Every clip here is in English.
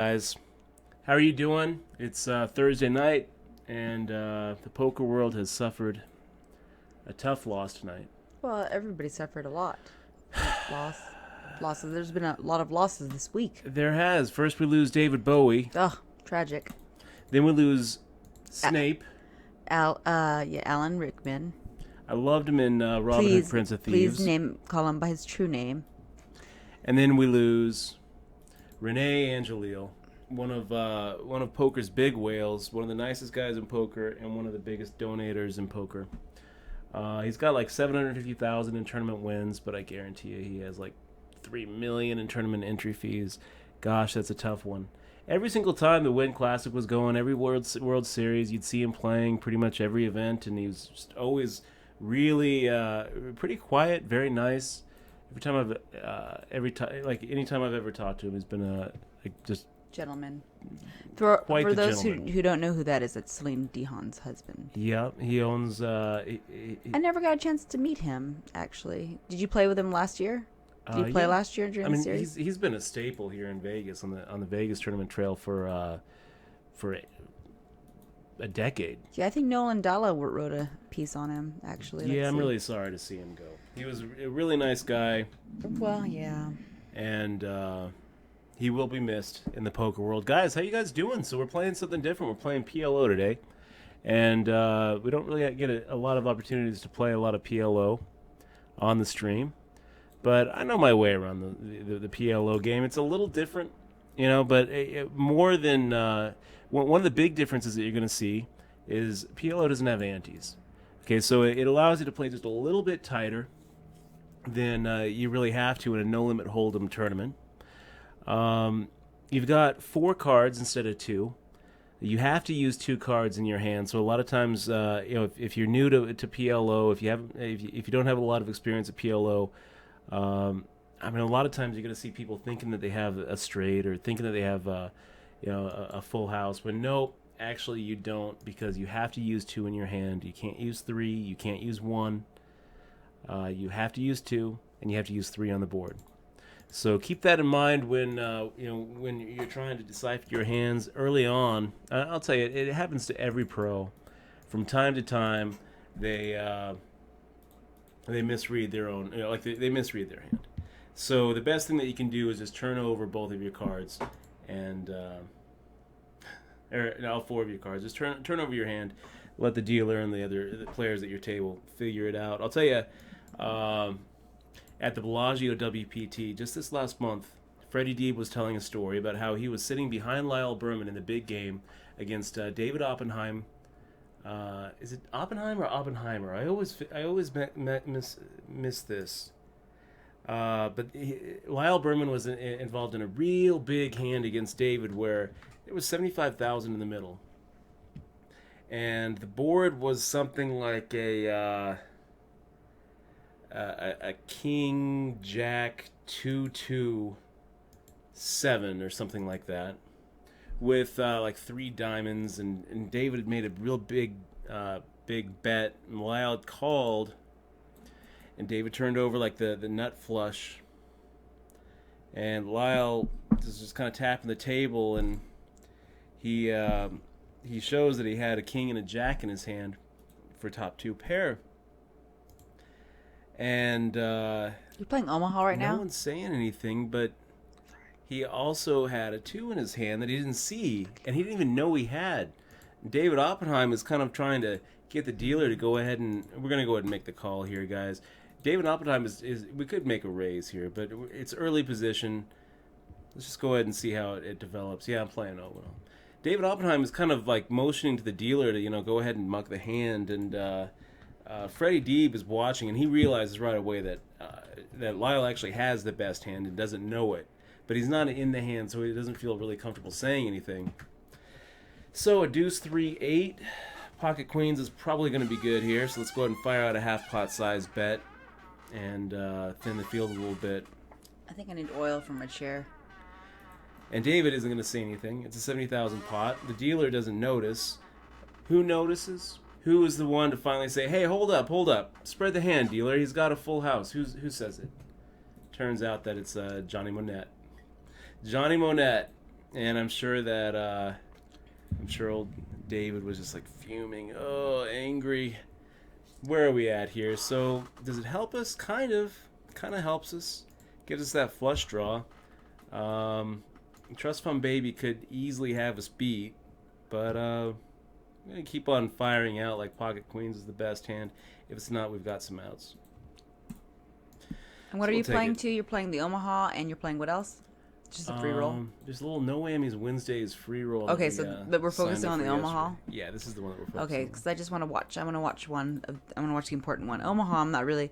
Guys, how are you doing? It's Thursday night, and the poker world has suffered a tough loss tonight. Well, everybody suffered a lot. Losses. There's been a lot of losses this week. There has. First, we lose David Bowie. Ugh, tragic. Then we lose A- Snape. Alan Rickman. I loved him in Robin Hood, Please, Prince of Thieves. call him by his true name. And then we lose Renee Angelil, one of poker's big whales, one of the nicest guys in poker, and one of the biggest donators in poker. He's got like 750,000 in tournament wins, but I guarantee you he has like 3 million in tournament entry fees. Gosh, that's a tough one. Every single time the Win Classic was going, every World Series, you'd see him playing pretty much every event, and he was just always really pretty quiet, very nice. Every time, like anytime I've ever talked to him, he's been just Gentleman. quite For the those gentleman. who don't know who that is, that's Celine Dion's husband. Yeah, he owns. I never got a chance to meet him, actually. Did you play with him last year? Did you play yeah. last year during I the mean, series? he's been a staple here in Vegas on the Vegas tournament trail for a decade. Yeah, I think Nolan Dalla wrote a piece on him, actually. Yeah, Let's I'm see. really sorry to see him go. He was a really nice guy, Well, yeah. and he will be missed in the poker world. Guys, how you guys doing? So we're playing something different. We're playing PLO today, and we don't really get a lot of opportunities to play a lot of PLO on the stream. But I know my way around the PLO game. It's a little different, but more than one of the big differences that you're going to see is PLO doesn't have antes. Okay, so it allows you to play just a little bit tighter than you really have to in a no limit hold'em tournament. You've got 4 cards instead of 2. You have to use 2 cards in your hand. So a lot of times, if you're new to PLO, if you don't have a lot of experience at PLO, I mean, a lot of times you're going to see people thinking that they have a straight or thinking that they have a full house. When no, actually you don't, because you have to use 2 in your hand. You can't use 3. You can't use 1. You have to use 2, and you have to use 3 on the board. So keep that in mind when when you're trying to decipher your hands early on. I'll tell you, it happens to every pro. From time to time, they misread their own, they misread their hand. So the best thing that you can do is just turn over both of your cards, and or all 4 of your cards. Just turn over your hand. Let the dealer and the players at your table figure it out. I'll tell you, at the Bellagio WPT just this last month, Freddie Deeb was telling a story about how he was sitting behind Lyle Berman in the big game against David Oppenheim. Is it Oppenheim or Oppenheimer? I always miss this. But Lyle Berman was involved in a real big hand against David, where there was 75,000 in the middle, and the board was something like a king jack 2-2 7 or something like that, with like 3 diamonds, and David had made a real big bet, and Lyle called, and David turned over like the nut flush, and Lyle was just kind of tapping the table, and he shows that he had a king and a jack in his hand for top 2 pair. And You're playing Omaha right now? no one's saying anything, but he also had a 2 in his hand that he didn't see, and he didn't even know he had. David Oppenheim is kind of trying to get the dealer to go ahead, and we're going to go ahead and make the call here, guys. David Oppenheim is we could make a raise here, but it's early position. Let's just go ahead and see how it develops. Yeah, I'm playing Omaha. David Oppenheim is kind of like motioning to the dealer to go ahead and muck the hand, and Freddie Deeb is watching, and he realizes right away that Lyle actually has the best hand and doesn't know it, but he's not in the hand, so he doesn't feel really comfortable saying anything. So a deuce 3-8, pocket queens is probably going to be good here. So let's go ahead and fire out a half pot size bet and thin the field a little bit. I think I need oil for my chair. And David isn't going to say anything. It's a 70,000 pot. The dealer doesn't notice. Who notices? Who is the one to finally say, "Hey, hold up, spread the hand, dealer. He's got a full house." Who says it? Turns out that it's Johnny Monette. Johnny Monette And I'm sure that old David was just like fuming, angry. Where are we at here? So does it help us? Kind of helps us. Gives us that flush draw. Trust Fund Baby could easily have us beat, but we're gonna keep on firing out like Pocket Queens is the best hand. If it's not, we've got some outs. And what are you playing to? You're playing the Omaha, and you're playing what else? Just a free roll? There's a little No Whammies Wednesdays free roll. Okay, but we're focusing on the Omaha? Yeah, this is the one that we're focusing on. Okay, because I just want to watch. I want to watch one. I want to watch the important one. Omaha, I'm not really...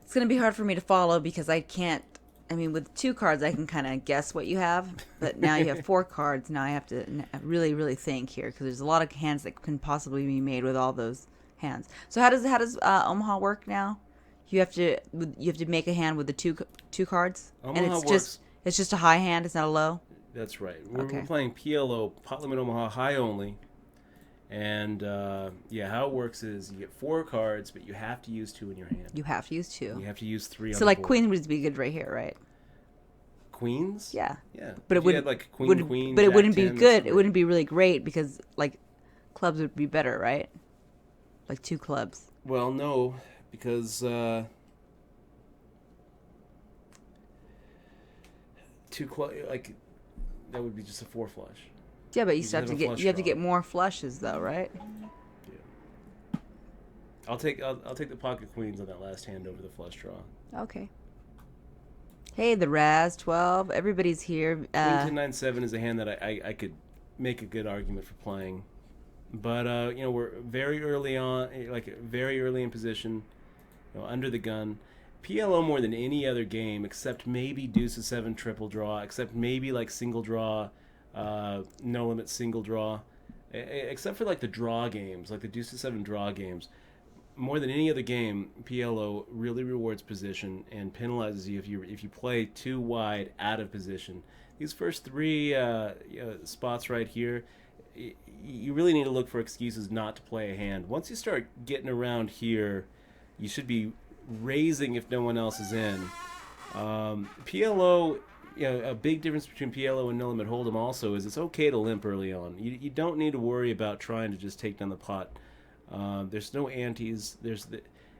It's going to be hard for me to follow because I can't... I mean, with 2 cards, I can kind of guess what you have. But now you have 4 cards. Now I have to really, really think here because there's a lot of hands that can possibly be made with all those hands. So how does Omaha work now? You have to make a hand with the two cards? Omaha and works... It's just a high hand. It's not a low. That's right. We're playing PLO, Pot Limit Omaha, high only, and how it works is you get 4 cards, but you have to use 2 in your hand. You have to use 2. You have to use 3. So like Queen would be good right here, right? Queens? Yeah. Yeah. But it wouldn't like Queen. But Jack it wouldn't 10, be good. It wouldn't be really great because like clubs would be better, right? Like 2 clubs. Well, no, because. 2 like that would be just a 4 flush. Yeah, but you still have to get more flushes though, right? Yeah. I'll take the Pocket Queens on that last hand over the flush draw. Okay. Hey, the Raz 12. Everybody's here. Queen 10-9-7 is a hand that I could make a good argument for playing, but we're very early on, like very early in position, under the gun. PLO more than any other game, except maybe Deuce of 7 triple draw, except maybe like single draw, no limit single draw, except for like the draw games, like the Deuce of 7 draw games. More than any other game, PLO really rewards position and penalizes you if you play too wide out of position. These first 3 spots right here, you really need to look for excuses not to play a hand. Once you start getting around here, you should be raising if no one else is in. PLO, a big difference between PLO and No Limit Hold'em also is it's okay to limp early on. You don't need to worry about trying to just take down the pot. There's no antes.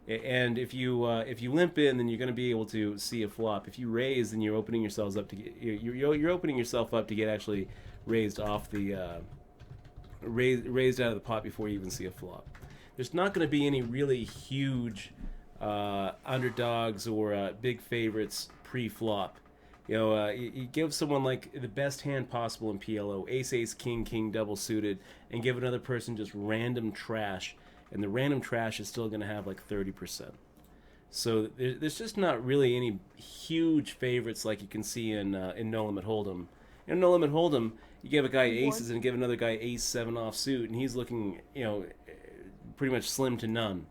And if you limp in, then you're going to be able to see a flop. If you raise, then you're opening yourselves up to get you're opening yourself up to get actually raised off the raised out of the pot before you even see a flop. There's not going to be any really huge underdogs or big favorites pre-flop. You give someone like the best hand possible in PLO, ace, king, double suited, and give another person just random trash, and the random trash is still going to have like 30%. So there's just not really any huge favorites like you can see in No Limit Hold'em. In No Limit Hold'em, you give a guy aces and give another guy ace 7 offsuit, and he's looking pretty much slim to none.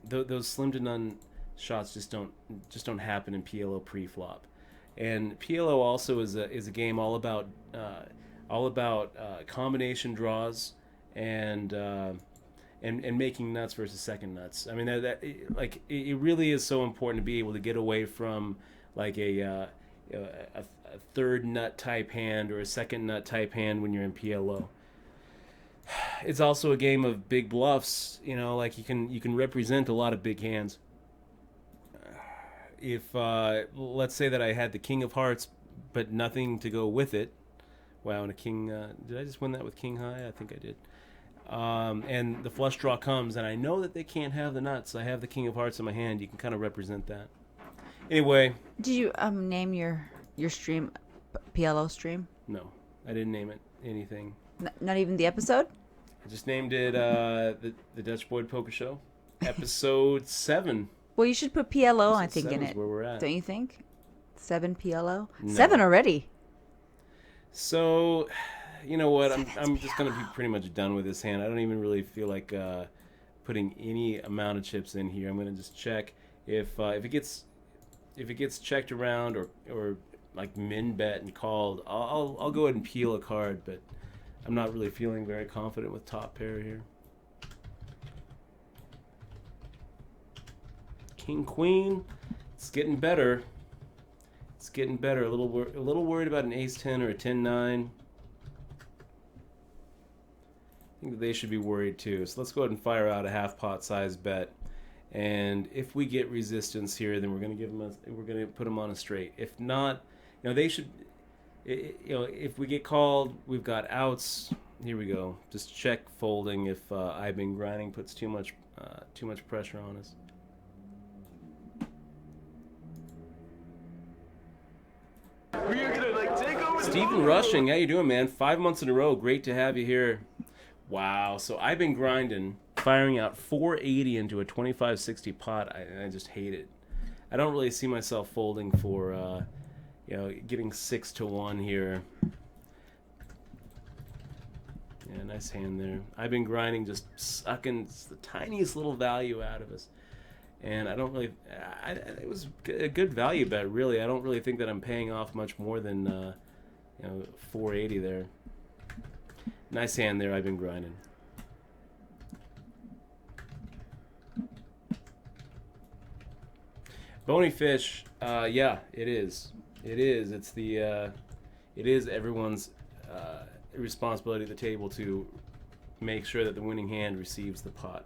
Those slim to none shots just don't happen in PLO pre-flop, and PLO also is a game all about combination draws and making nuts versus second nuts. I mean it really is so important to be able to get away from like a third nut type hand or a second nut type hand when you're in PLO. It's also a game of big bluffs. Like you can represent a lot of big hands. If let's say that I had the King of Hearts, but nothing to go with it. Wow, and a king. Did I just win that with King High? I think I did. And the flush draw comes, and I know that they can't have the nuts. I have the King of Hearts in my hand. You can kind of represent that. Anyway. Did you name your stream PLO stream? No, I didn't name it anything. Not even the episode? I just named it the Dutch Boyd Poker Show, episode 7. Well, you should put PLO, episode I think, in it. Where we're at. Don't you think? 7 PLO? No. 7 already. So, you know what? I'm just gonna be pretty much done with this hand. I don't even really feel like putting any amount of chips in here. I'm gonna just check if it gets checked around or like min bet and called. I'll go ahead and peel a card, but I'm not really feeling very confident with top pair here. King, Queen. It's getting better. It's getting better. A little worried about an ace-10 or a 10-9. I think that they should be worried too. So let's go ahead and fire out a half-pot size bet. And if we get resistance here, then we're going to put them on a straight. If not, they should. If we get called, we've got outs. Here we go. Just check folding if I've been grinding puts too much pressure on us. Stephen Rushing, how you doing, man? 5 months in a row. Great to have you here. Wow. So I've been grinding, firing out 480 into a 2560 pot. I just hate it. I don't really see myself folding for, getting 6-1 here. Yeah, nice hand there. I've been grinding, just sucking the tiniest little value out of us. And I don't really... it was a good value bet, really. I don't really think that I'm paying off much more than, 480 there. Nice hand there. I've been grinding. Bony fish. Yeah, it is. It is. It's the... it is everyone's responsibility at the table to make sure that the winning hand receives the pot.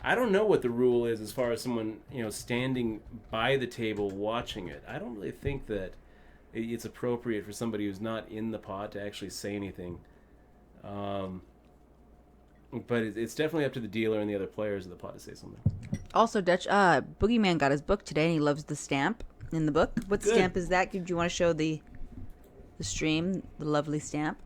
I don't know what the rule is as far as someone, standing by the table watching it. I don't really think that it's appropriate for somebody who's not in the pot to actually say anything. But it's definitely up to the dealer and the other players of the pot to say something. Also, Dutch, Boogeyman got his book today, and he loves the stamp in the book. What Good. stamp is that? Do you want to show the stream, the lovely stamp?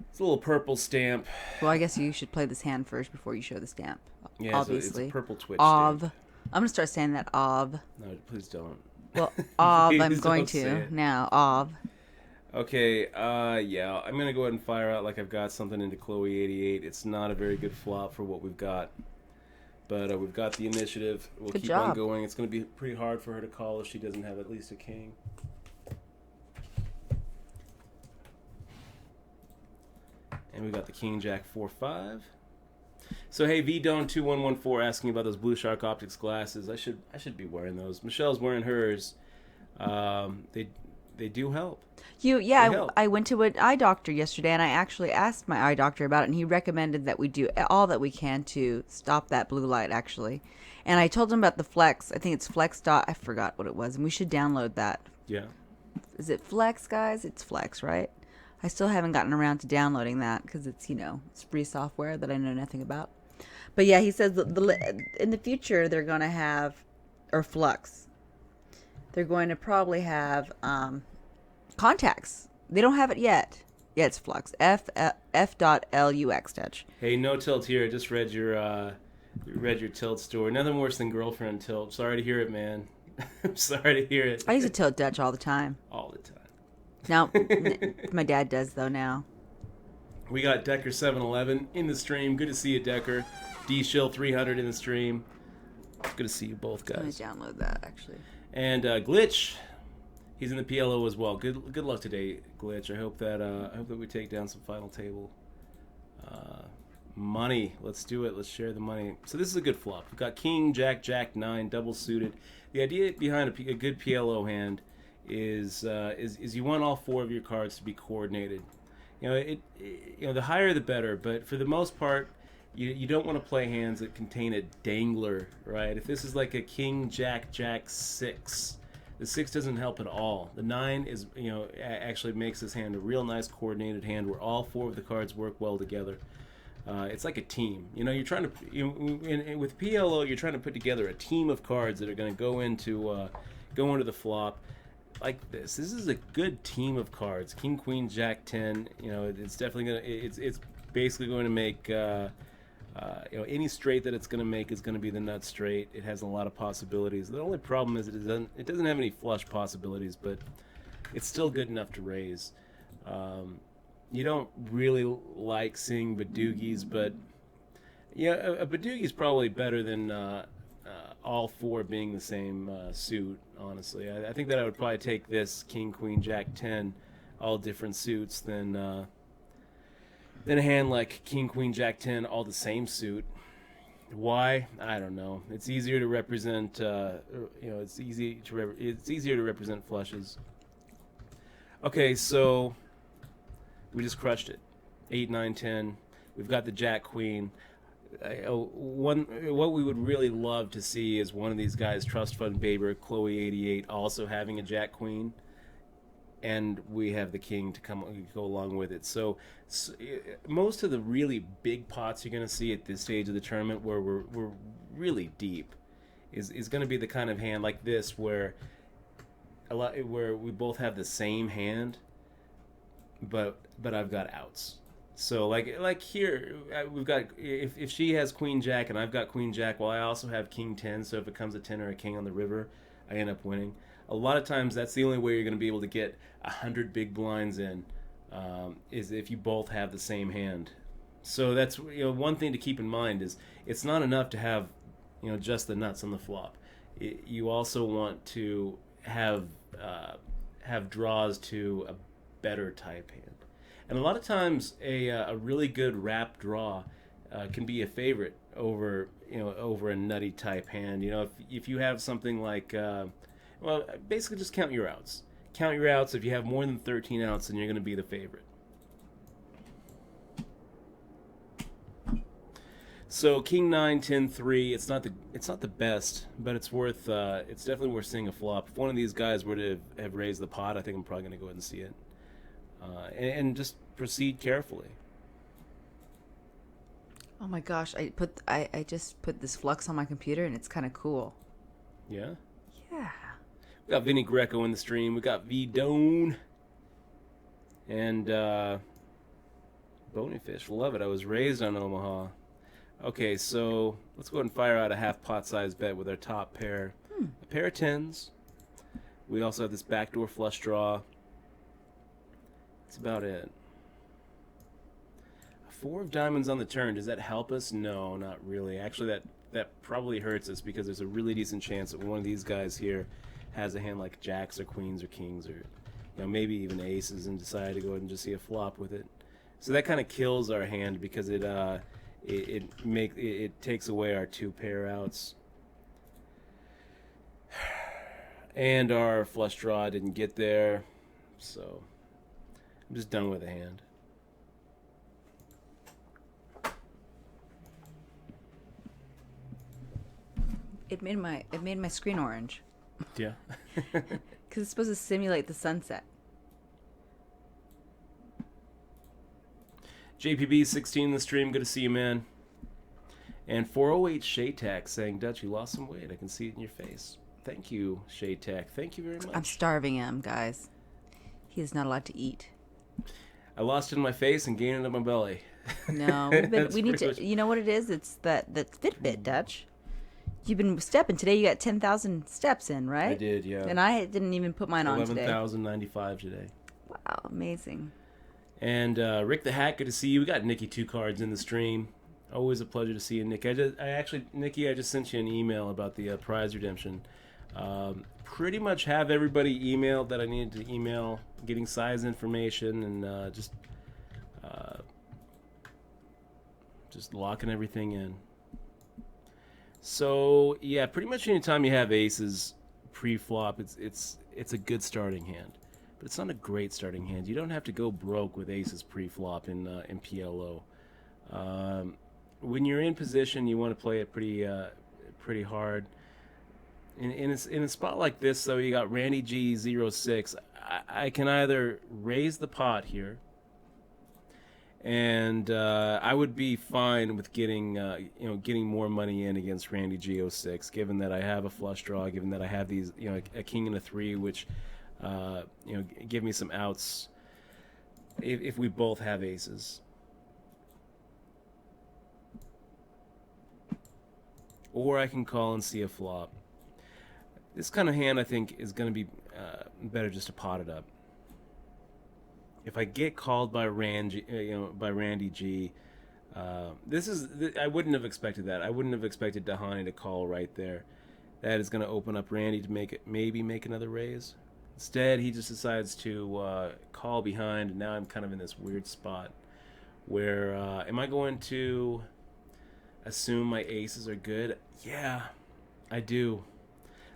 It's a little purple stamp. Well, I guess you should play this hand first before you show the stamp. Yeah, obviously. So it's a purple Twitch Ov. stamp. I'm gonna start saying that Ov. No, please don't. Well, Ov. I'm Please going don't say to it. now. Ov. Okay, yeah, I'm gonna go ahead and fire out like I've got something into Chloe 88. It's not a very good flop for what we've got, but we've got the initiative. We'll Good keep job. on going. It's gonna be pretty hard for her to call if she doesn't have at least a king. And we got the King Jack 4-5. So hey, VDon2114 asking about those Blue Shark Optics glasses. I should be wearing those. Michelle's wearing hers. They do help. I went to an eye doctor yesterday, and I actually asked my eye doctor about it, and he recommended that we do all that we can to stop that blue light, actually. And I told him about the Flex. I think it's Flex. I forgot what it was, and we should download that. Yeah. Is it Flex, guys? It's Flex, right? I still haven't gotten around to downloading that because it's, it's free software that I know nothing about. But yeah, he says that in the future they're going to have, or Flux, they're going to probably have contacts. They don't have it yet. Yeah, it's Flux. F.lux, Dutch. Hey, no tilt here. I just read your tilt story. Nothing worse than girlfriend tilt. Sorry to hear it, man. I'm sorry to hear it. I used to tilt Dutch all the time. All the time. Now, my dad does, though, now. We got Decker 711 in the stream. Good to see you, Decker. D-Shill 300 in the stream. Good to see you both, I'm going guys. to download that, actually. And Glitch, he's in the PLO as well. Good luck today, Glitch. I hope that we take down some final table money. Let's do it. Let's share the money. So this is a good flop. We've got King, Jack, Jack 9, double suited. The idea behind a good PLO hand is you want all four of your cards to be coordinated. The higher the better, but for the most part, you don't want to play hands that contain a dangler, right? If this is like a King, Jack, Jack 6, the 6 doesn't help at all. The 9 is, actually makes this hand a real nice coordinated hand where all four of the cards work well together. It's like a team. You're trying to, with PLO, you're trying to put together a team of cards that are going to go into the flop. Like this is a good team of cards. King, Queen, Jack 10. It's definitely gonna. It's basically going to make. Any straight that it's going to make is going to be the nut straight. It has a lot of possibilities. The only problem is it doesn't have any flush possibilities, but it's still good enough to raise. You don't really like seeing Badoogies, but a Badoogies probably better than all four being the same suit, honestly. I think that I would probably take this King, Queen, Jack 10, all different suits, than a hand like King, Queen, Jack 10, all the same suit. Why? I don't know. It's easier to represent. It's it's easier to represent flushes. Okay, so we just crushed it. 8, 9, 10. We've got the Jack Queen. What we would really love to see is one of these guys, Trust Fund Baber, Chloe 88, also having a Jack Queen, and we have the King to go along with it. So most of the really big pots you're going to see at this stage of the tournament, where we're really deep, is going to be the kind of hand like this, where we both have the same hand, but I've got outs. So like here, we've got, if she has Queen Jack and I've got Queen Jack, well, I also have King 10. So if it comes a 10 or a King on the river, I end up winning. A lot of times that's the only way you're going to be able to get 100 big blinds in, is if you both have the same hand. So that's, one thing to keep in mind is it's not enough to have just the nuts on the flop. You also want to have draws to a better type hand. And a lot of times, a really good wrap draw can be a favorite over a nutty type hand. If you have something like, basically just count your outs. Count your outs. If you have more than 13 outs, then you're going to be the favorite. So King 9, 10, 3. It's not the best, but it's definitely worth seeing a flop. If one of these guys were to have raised the pot, I think I'm probably going to go ahead and see it. And just proceed carefully. Oh my gosh, I just put this flux on my computer and it's kind of cool. Yeah? Yeah. We got Vinny Greco in the stream. We got V Doan. And Bonyfish. Love it. I was raised on Omaha. Okay, so let's go ahead and fire out a half pot size bet with our top pair. A pair of 10s. We also have this backdoor flush draw. That's about it. 4 of diamonds on the turn. Does that help us? No, not really. Actually, that probably hurts us, because there's a really decent chance that one of these guys here has a hand like jacks or queens or kings, or maybe even aces, and decide to go ahead and just see a flop with it. So that kind of kills our hand, because it takes away our 2 pair outs. And our flush draw didn't get there, so I'm just done with the hand. It made my screen orange. Yeah. Because it's supposed to simulate the sunset. JPB16 in the stream. Good to see you, man. And 408 Shaytak saying, Dutch, you lost some weight. I can see it in your face. Thank you, Shaytak. Thank you very much. I'm starving him, guys. He is not allowed to eat. I lost it in my face and gained it in my belly. No, we need to. You know what it is? It's that Fitbit, Dutch. You've been stepping. Today you got 10,000 steps in, right? I did, yeah. And I didn't even put mine on today. 11,095 today. Wow, amazing. And Rick the Hack, good to see you. We got Nikki 2 cards in the stream. Always a pleasure to see you, Nick. Nikki, I just sent you an email about the prize redemption. Pretty much have everybody emailed that I needed to email, getting size information, and just locking everything in. So yeah, pretty much anytime you have aces pre-flop, it's a good starting hand, but it's not a great starting hand. You don't have to go broke with aces pre-flop in PLO. When you're in position, you want to play it pretty hard. In a spot like this, though, you got Randy G06. I can either raise the pot here, and I would be fine with getting more money in against Randy G06, given that I have a flush draw, given that I have these a king and a 3, which give me some outs if we both have aces. Or I can call and see a flop. This kind of hand, I think, is going to be better just to pot it up. If I get called by Randy G, I wouldn't have expected that. I wouldn't have expected Dahani to call right there. That is going to open up Randy to maybe make another raise. Instead, he just decides to call behind, and now I'm kind of in this weird spot where am I going to assume my aces are good? Yeah, I do.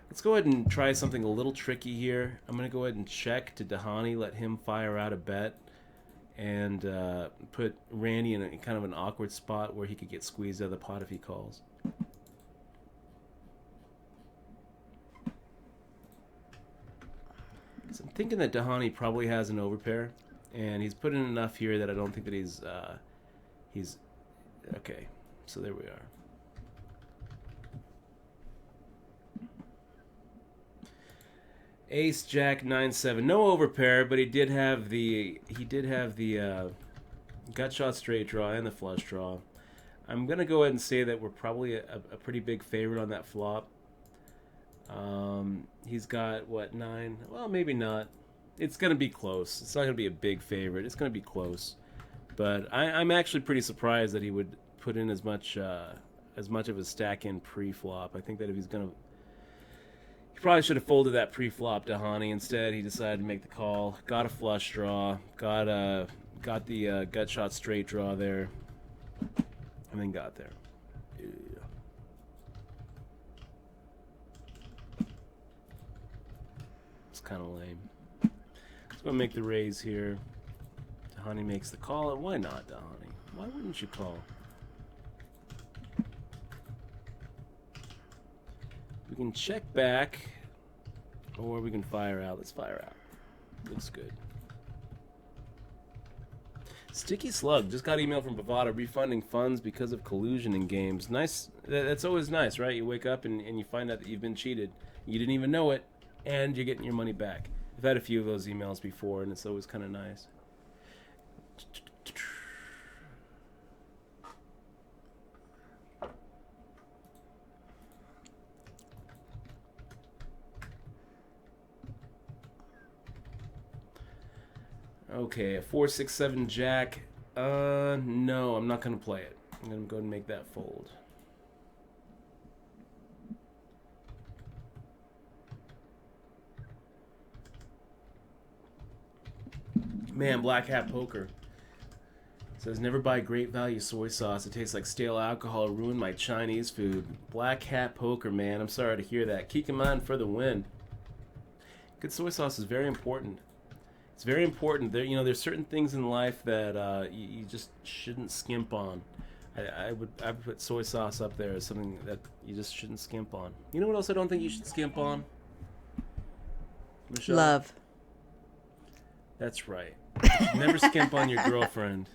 Let's go ahead and try something a little tricky here. I'm going to go ahead and check to Dhani, let him fire out a bet, and put Randy in kind of an awkward spot where he could get squeezed out of the pot if he calls. So I'm thinking that Dhani probably has an overpair, and he's put in enough here that I don't think that he's okay. So there we are. Ace Jack 9-7, no overpair, but he did have the gut shot straight draw and the flush draw. I'm gonna go ahead and say that we're probably a pretty big favorite on that flop. He's got what, 9? Well, maybe not. It's gonna be close. It's not gonna be a big favorite. It's gonna be close. But I'm actually pretty surprised that he would put in as much of a stack in pre-flop. I think that if he's gonna, he probably should have folded that pre-flop to Hani. Instead, he decided to make the call. Got a flush draw. Got the gut shot straight draw there, and then got there. Yeah. It's kind of lame. Let's go make the raise here. Dhani makes the call, and why not, Dhani? Why wouldn't you call? We can check back, or we can fire out. Let's fire out. Looks good. Sticky Slug just got email from Bovada refunding funds because of collusion in games. Nice. That's always nice, right? You wake up and you find out that you've been cheated. You didn't even know it, and you're getting your money back. I've had a few of those emails before, and it's always kind of nice. Okay, a 4-6-7 jack. No, I'm not gonna play it. I'm gonna go and make that fold. Man, Black Hat Poker says, never buy great value soy sauce. It tastes like stale alcohol. Ruined my Chinese food. Black Hat Poker, man. I'm sorry to hear that. Kikkoman for the win. Good soy sauce is very important. It's very important. There's certain things in life that you just shouldn't skimp on. I would put soy sauce up there as something that you just shouldn't skimp on. You know what else I don't think you should skimp on? Michelle? Love. That's right. Never skimp on your girlfriend.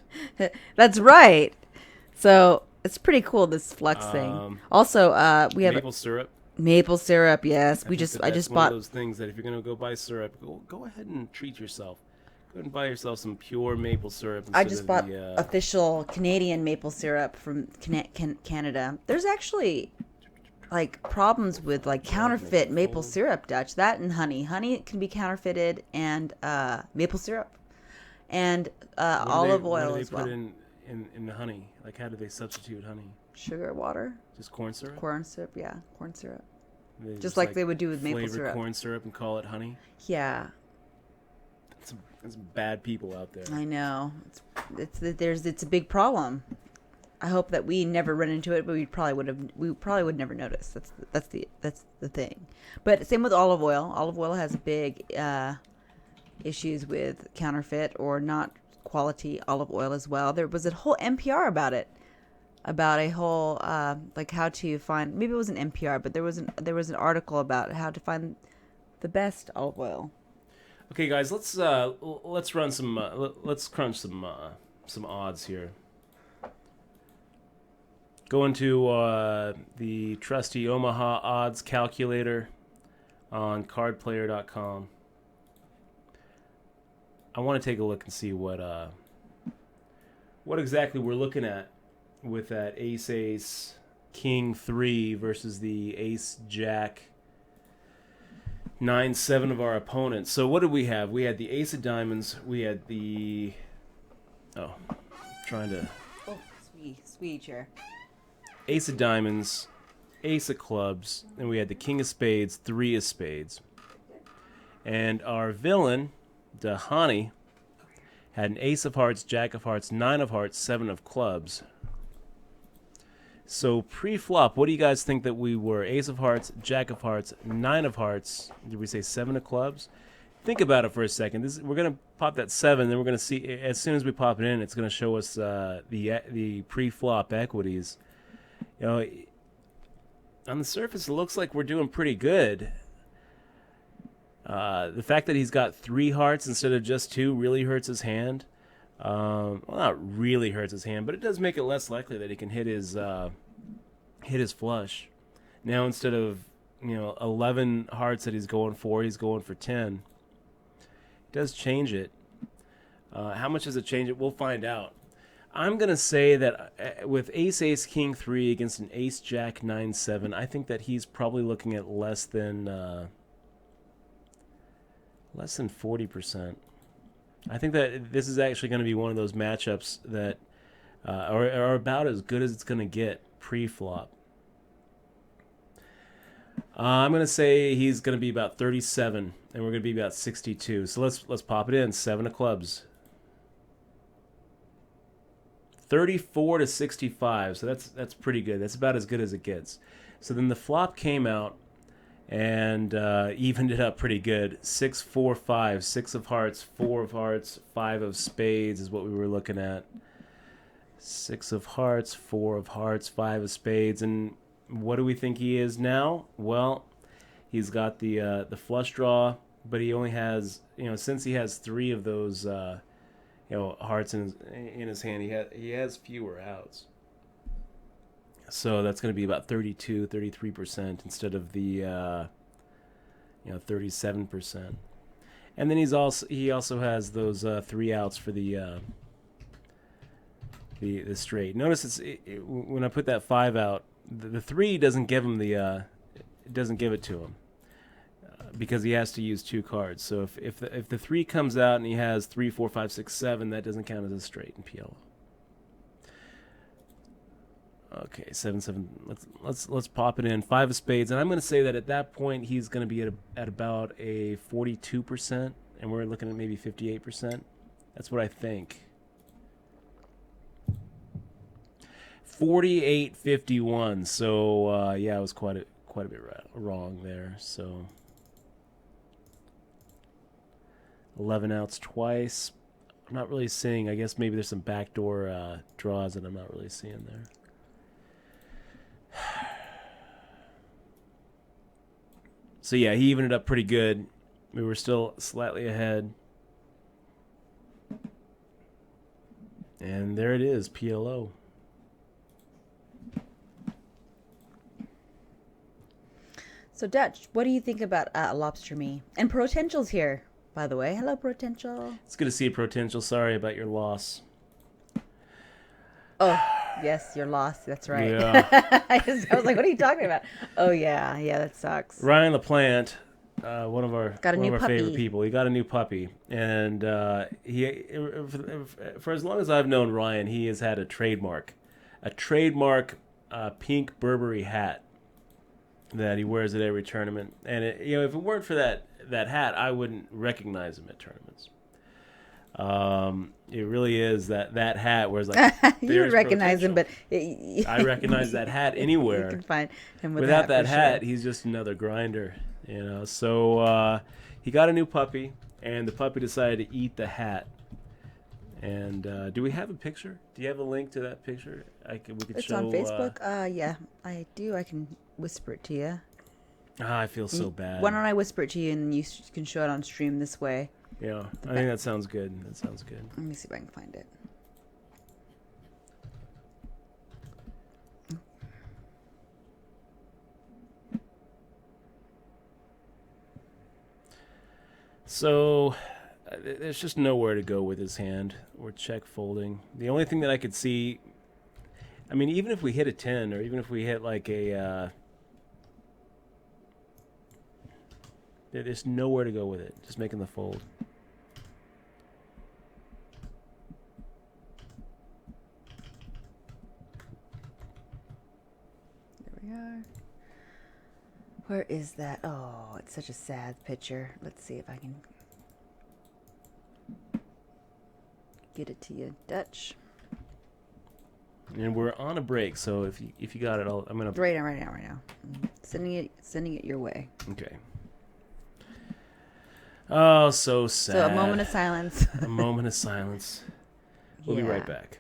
That's right. So it's pretty cool, this flux thing. Also, we have maple syrup. Maple syrup, yes. I bought just one of those things that if you're gonna go buy syrup, go ahead and treat yourself. Go ahead and buy yourself some pure maple syrup. I just bought official Canadian maple syrup from Canada. There's actually like problems with like counterfeit maple syrup, Dutch. That and honey. Honey can be counterfeited, and maple syrup, and olive oil as well. What do they put in the honey? Like, how do they substitute honey? Sugar, water. Just corn syrup? Corn syrup, yeah. Corn syrup. Just like they would do with maple syrup. Corn syrup and call it honey? Yeah. There's some bad people out there. I know. It's a big problem. I hope that we never run into it, but we probably would never notice. That's the thing. But same with olive oil. Olive oil has big issues with counterfeit or not quality olive oil as well. There was a whole NPR about it. About a whole like how to find, maybe it was an NPR, but there was an article about how to find the best olive oil. Okay, guys, let's run some let's crunch some odds here. Go into the trusty Omaha odds calculator on cardplayer.com. I want to take a look and see what exactly we're looking at with that ace king 3 versus the ace jack 9-7 of our opponent. So what did we have? We had the ace of diamonds. We had the Sweet chair. Ace of diamonds, ace of clubs, and we had the king of spades, 3 of spades. And our villain, Dhani, had an ace of hearts, jack of hearts, 9 of hearts, 7 of clubs. So pre-flop, what do you guys think that we were? Ace of hearts, jack of hearts, nine of hearts. Did we say seven of clubs? Think about it for a second. We're gonna pop that seven, then we're gonna see. As soon as we pop it in, it's gonna show us the pre-flop equities. You know, on the surface, it looks like we're doing pretty good. The fact that he's got three hearts instead of just two really hurts his hand. Well, not really hurts his hand, but it does make it less likely that he can hit his flush. Now instead of 11 hearts that he's going for 10. It does change it. How much does it change it? We'll find out. I'm gonna say that with Ace Ace King 3 against an Ace Jack 9 7, I think that he's probably looking at less than 40%. I think that this is actually going to be one of those matchups that are about as good as it's going to get pre-flop. I'm going to say he's going to be about 37, and we're going to be about 62. So let's pop it in. 7 of clubs. 34 to 65. So that's pretty good. That's about as good as it gets. So then the flop came out and evened it up pretty good. 6 4 5, 6 of hearts, 4 of hearts, 5 of spades is what we were looking at. 6 of hearts, 4 of hearts, 5 of spades. And what do we think he is now? Well, he's got the flush draw, but he only has, since he has 3 of those hearts in his hand, he has fewer outs. So that's going to be about 32, 33% instead of the 37%. And then he also has those 3 outs for the straight. Notice when I put that 5 out, the 3 doesn't give him doesn't give it to him because he has to use 2 cards. So if the 3 comes out and he has 3, 4, 5, 6, 7, that doesn't count as a straight in PLO. Okay, 7 7. Let's pop it in. 5 of spades, and I'm going to say that at that point he's going to be at about a 42%, and we're looking at maybe 58%. That's what I think. 48-51. So I was quite a bit wrong there. So 11 outs twice. I'm not really seeing. I guess maybe there's some backdoor draws that I'm not really seeing there. So yeah, he evened it up pretty good. We were still slightly ahead. And there it is, PLO. So Dutch, what do you think about Lobster Me? And Potential's here, by the way. Hello, Potential. It's good to see you, Potential. Sorry about your loss. Oh, yes, your loss. That's right. Yeah. I was like, what are you talking about? Oh, yeah, that sucks. Ryan LaPlante, one of our favorite people. He got a new puppy, and he, for as long as I've known Ryan, he has had a trademark pink Burberry hat that he wears at every tournament. And if it weren't for that hat, I wouldn't recognize him at tournaments. It really is that hat where it's like you would recognize him, but I recognize that hat anywhere. You can find him without that hat. Sure. He's just another grinder, So he got a new puppy, and the puppy decided to eat the hat. And do we have a picture? Do you have a link to that picture? We could it's show. On Facebook. Yeah, I do. I can whisper it to you. I feel so bad. Why don't I whisper it to you, and you can show it on stream this way? Yeah, I think that sounds good. Let me see if I can find it. So there's just nowhere to go with his hand. We're check folding. The only thing that I could see, I mean, even if we hit a 10, or even if we hit like a... there's nowhere to go with it. Just making the fold. There we are. Where is that? Oh, it's such a sad picture. Let's see if I can get it to you, Dutch. And we're on a break, so if you got it, I'm gonna. Right now. Sending it your way. Okay. Oh, so sad. So a moment of silence. A moment of silence. We'll be right back.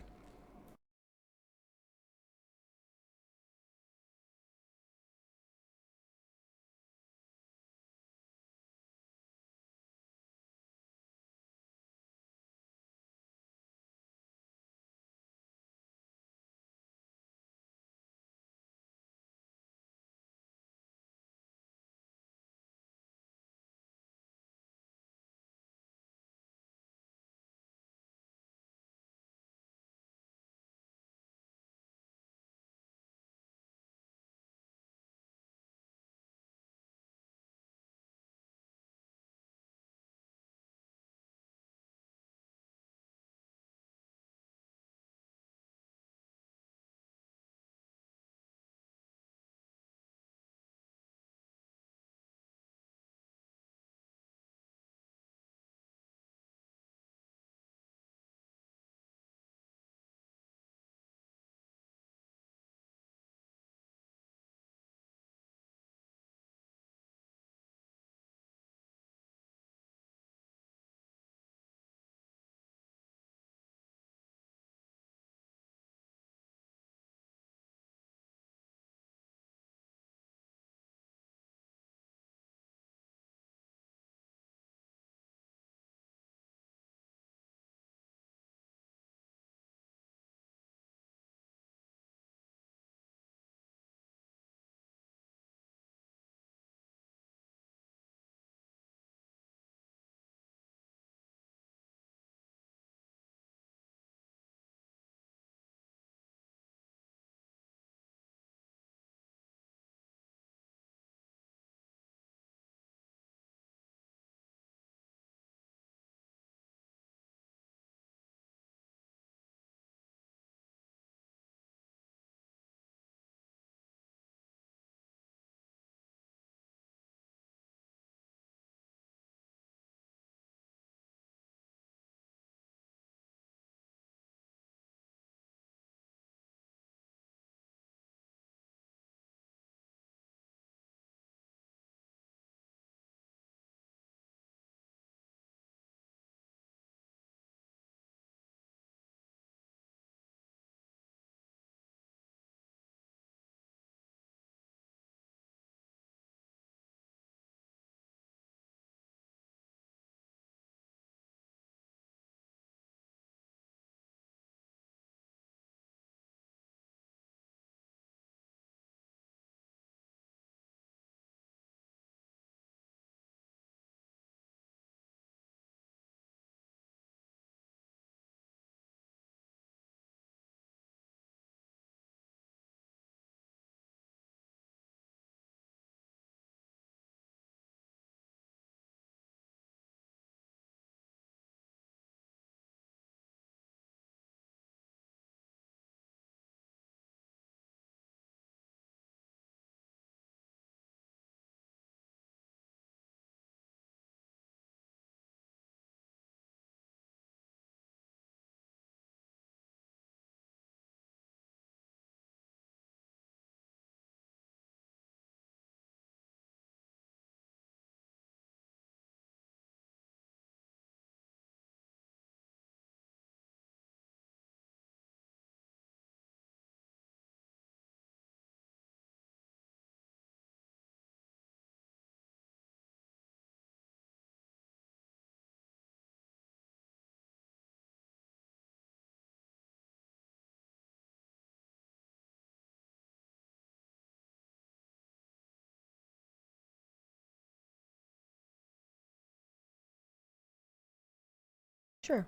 Sure.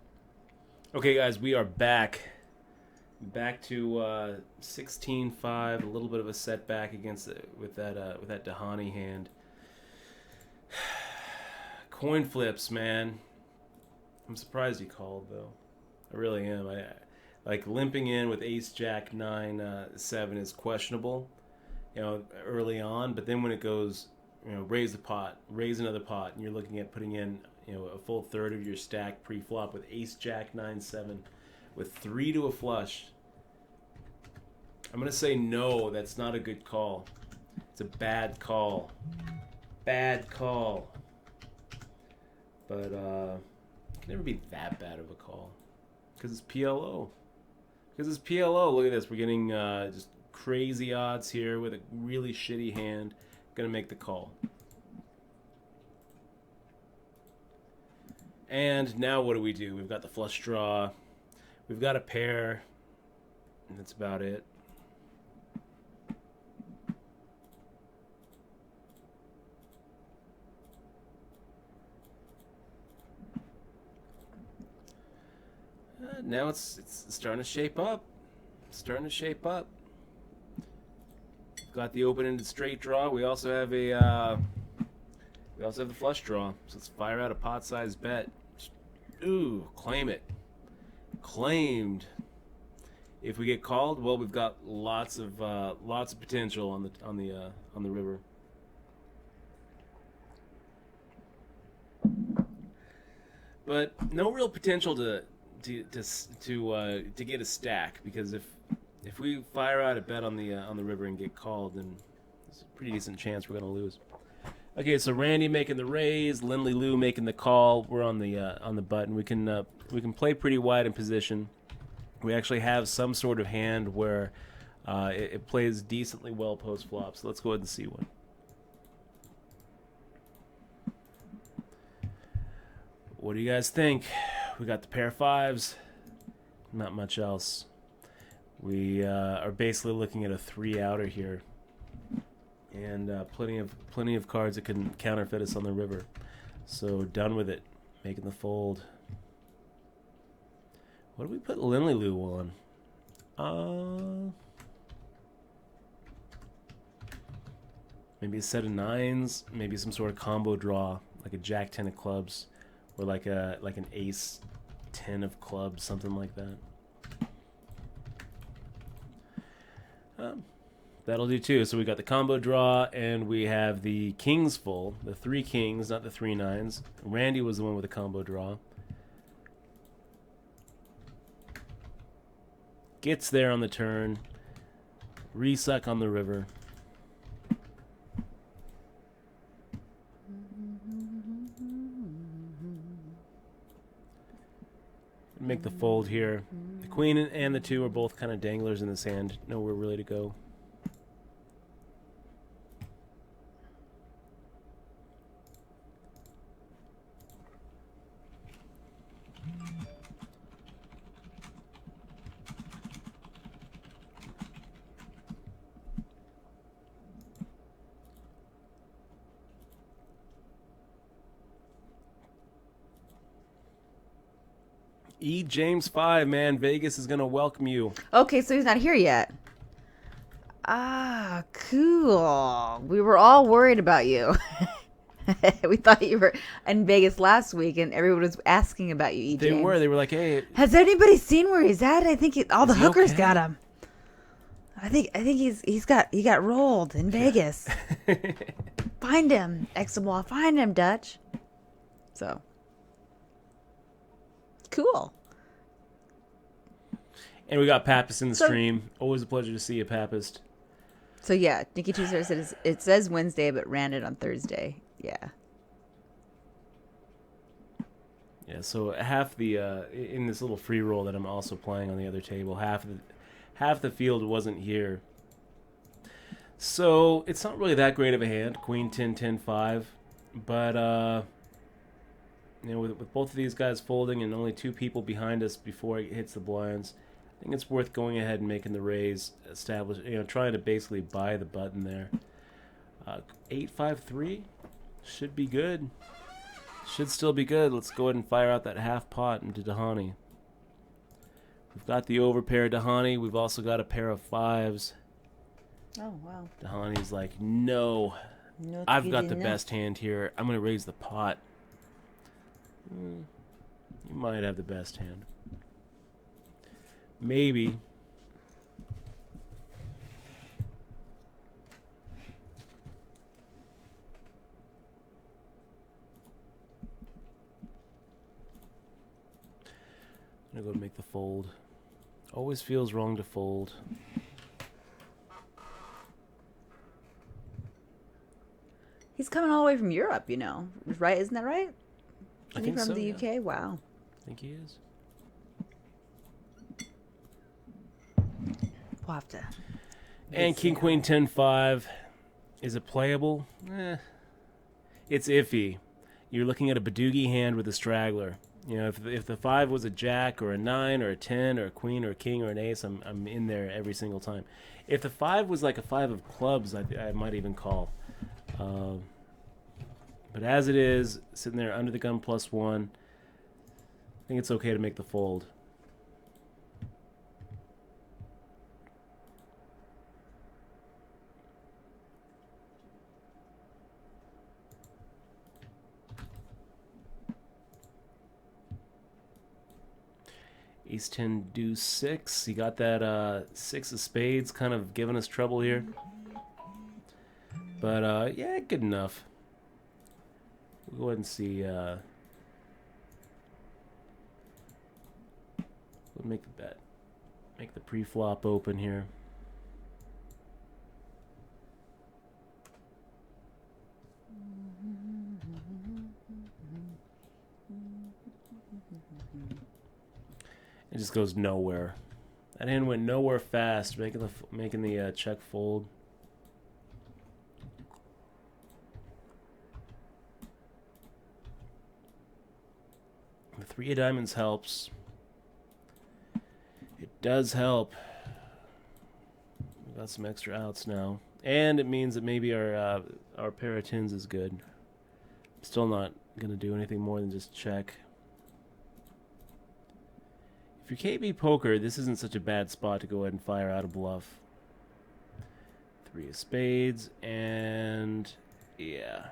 Okay, guys, we are back. Back to 16-5. A little bit of a setback with that Dahani hand. Coin flips, man. I'm surprised he called though. I really am. I like limping in with Ace Jack 9-7 is questionable, early on. But then when it goes, raise the pot, raise another pot, and you're looking at putting in, a full third of your stack pre-flop with Ace Jack 9-7, with 3 to a flush. I'm going to say no. That's not a good call. It's a bad call. Bad call. But it can never be that bad of a call. Because it's PLO. Because it's PLO. Look at this. We're getting just crazy odds here with a really shitty hand. Going to make the call. And now what do? We've got the flush draw. We've got a pair. And that's about it. Now it's starting to shape up. Starting to shape up. Got the open-ended straight draw. We also have the flush draw. So let's fire out a pot-sized bet. Ooh, claim it. Claimed. If we get called, well, we've got lots of potential on the river. But no real potential to get a stack, because if we fire out a bet on the river and get called, then there's a pretty decent chance we're gonna lose. Okay, so Randy making the raise, Lindley Lou making the call. We're on the button. We can play pretty wide in position. We actually have some sort of hand where it plays decently well post flop. So let's go ahead and see one. What do you guys think? We got the pair of fives. Not much else. We are basically looking at a 3-outer here, and plenty of cards that can counterfeit us on the river. So done with it. Making the fold. What do we put Lindley Lou on? Maybe a set of 9s. Maybe some sort of combo draw, like a Jack 10 of clubs, or like an Ace 10 of clubs, something like that. That'll do too. So we got the combo draw, and we have the kings full, the 3 kings, not the 3 9s. Randy was the one with the combo draw. Gets there on the turn. Resuck on the river. Make the fold here. The queen and the 2 are both kind of danglers in the sand. Nowhere really to go. E. James 5, man. Vegas is going to welcome you. Okay, so he's not here yet. Ah, cool. We were all worried about you. We thought you were in Vegas last week, and everyone was asking about you, E. They James. were. They were like, hey. Has anybody seen where he's at? I think all the hookers okay? got him. I think he got rolled in Vegas. Find him, Examwall. Find him, Dutch. So. Cool. And we got Papist in the stream. Always a pleasure to see you, Papist. So yeah, Nikki Tuesday says it says Wednesday, but ran it on Thursday. Yeah. Yeah. So half the in this little free roll that I'm also playing on the other table, half the field wasn't here. So it's not really that great of a hand. Queen 10 10 5, but you know, with both of these guys folding and only 2 people behind us before it hits the blinds, I think it's worth going ahead and making the raise, trying to basically buy the button there. 8-5-3 should be good. Should still be good. Let's go ahead and fire out that half pot into Dahani. We've got the overpair Dahani. We've also got a pair of 5s. Oh, wow. Dahani's like, no, I've got the best hand here. I'm going to raise the pot. You might have the best hand. Maybe. I'm going to go make the fold. Always feels wrong to fold. He's coming all the way from Europe, right? Isn't that right? I Isn't he think from so, the yeah. UK? Wow. I think he is. We'll have to. And King Queen 10-5. Is it playable? It's iffy. You're looking at a Badoogie hand with a straggler. If the 5 was a jack or a 9 or a 10 or a queen or a king or an ace, I'm in there every single time. If the 5 was like a 5 of clubs, I might even call. But as it is, sitting there under the gun +1, I think it's okay to make the fold. Ace 10 deuce 6. He got that 6 of spades kind of giving us trouble here. But yeah, good enough. We'll go ahead and see. We'll make the bet. Make the pre-flop open here. It just goes nowhere. That hand went nowhere fast, making the check fold. The 3 of diamonds helps. It does help. We've got some extra outs now, and it means that maybe our pair of tens is good. Still not gonna do anything more than just check. If you're KB Poker, this isn't such a bad spot to go ahead and fire out a bluff. 3 of spades, and yeah.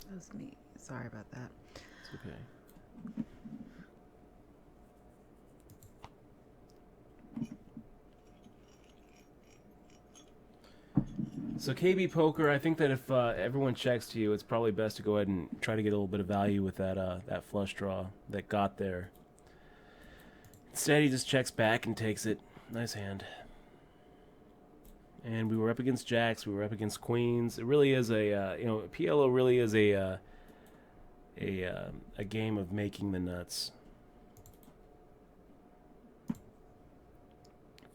That was me. Sorry about that. It's okay. So KB Poker, I think that if everyone checks to you, it's probably best to go ahead and try to get a little bit of value with that flush draw that got there. Instead, he just checks back and takes it. Nice hand. And we were up against jacks. We were up against queens. It really is a PLO really is a game of making the nuts.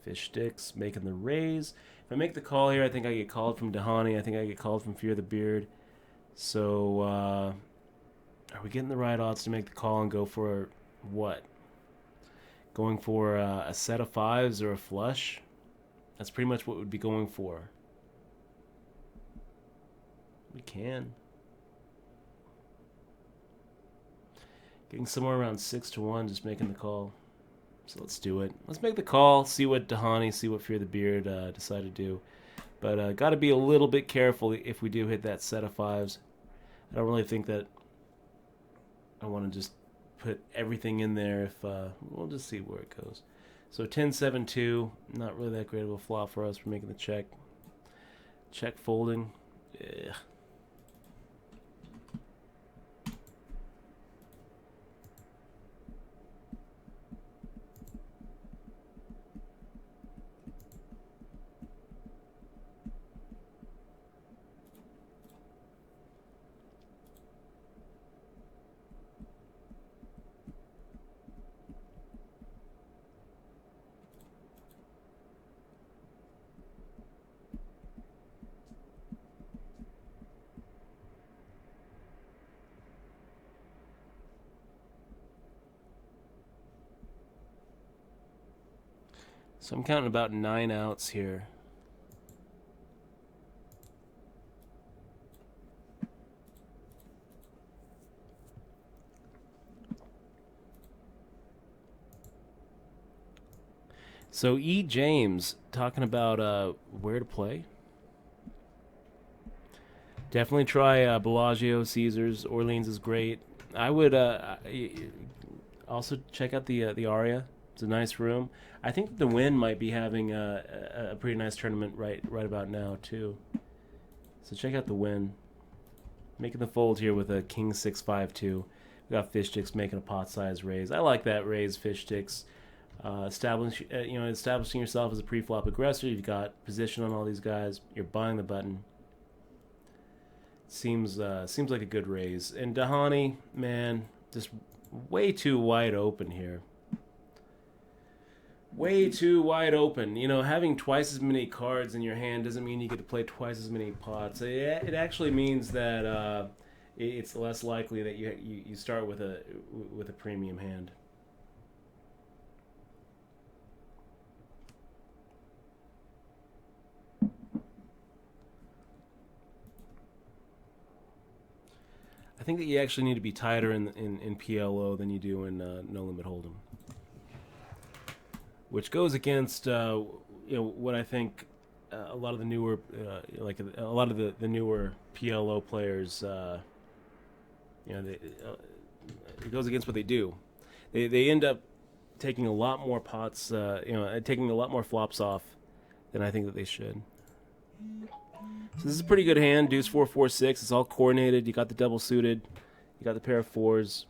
Fish sticks, making the raise. If I make the call here, I think I get called from Dahani. I think I get called from Fear the Beard. So, are we getting the right odds to make the call and go for what? Going for a set of 5s or a flush? That's pretty much what we'd be going for. We can. Getting somewhere around 6-1, just making the call. So let's do it. Let's make the call, see what Dahani, see what Fear the Beard decide to do. But got to be a little bit careful if we do hit that set of 5s. I don't really think that I want to just put everything in there. If we'll just see where it goes. So 10-7-2, not really that great of a flop for us. We're making the check. Check folding. Yeah. So I'm counting about 9 outs here. So E. James talking about where to play. Definitely try Bellagio, Caesars, Orleans is great. I would also check out the Aria. It's a nice room. I think the Wynn might be having a pretty nice tournament right about now too. So check out the Wynn. Making the fold here with a King 6-5-2. We got fish sticks making a pot size raise. I like that raise, fish sticks. establishing yourself as a pre-flop aggressor. You've got position on all these guys. You're buying the button. Seems like a good raise. And Dahani, man, just way too wide open here. Way too wide open. Having twice as many cards in your hand doesn't mean you get to play twice as many pots. It actually means that it's less likely that you start with a premium hand. I think that you actually need to be tighter in PLO than you do in No Limit Hold'em, which goes against what I think a lot of the newer the newer PLO players it goes against what they do. They end up taking a lot more pots, taking a lot more flops off than I think that they should. So this is a pretty good hand. Deuce 4-4-6. It's all coordinated. You got the double suited. You got the pair of fours.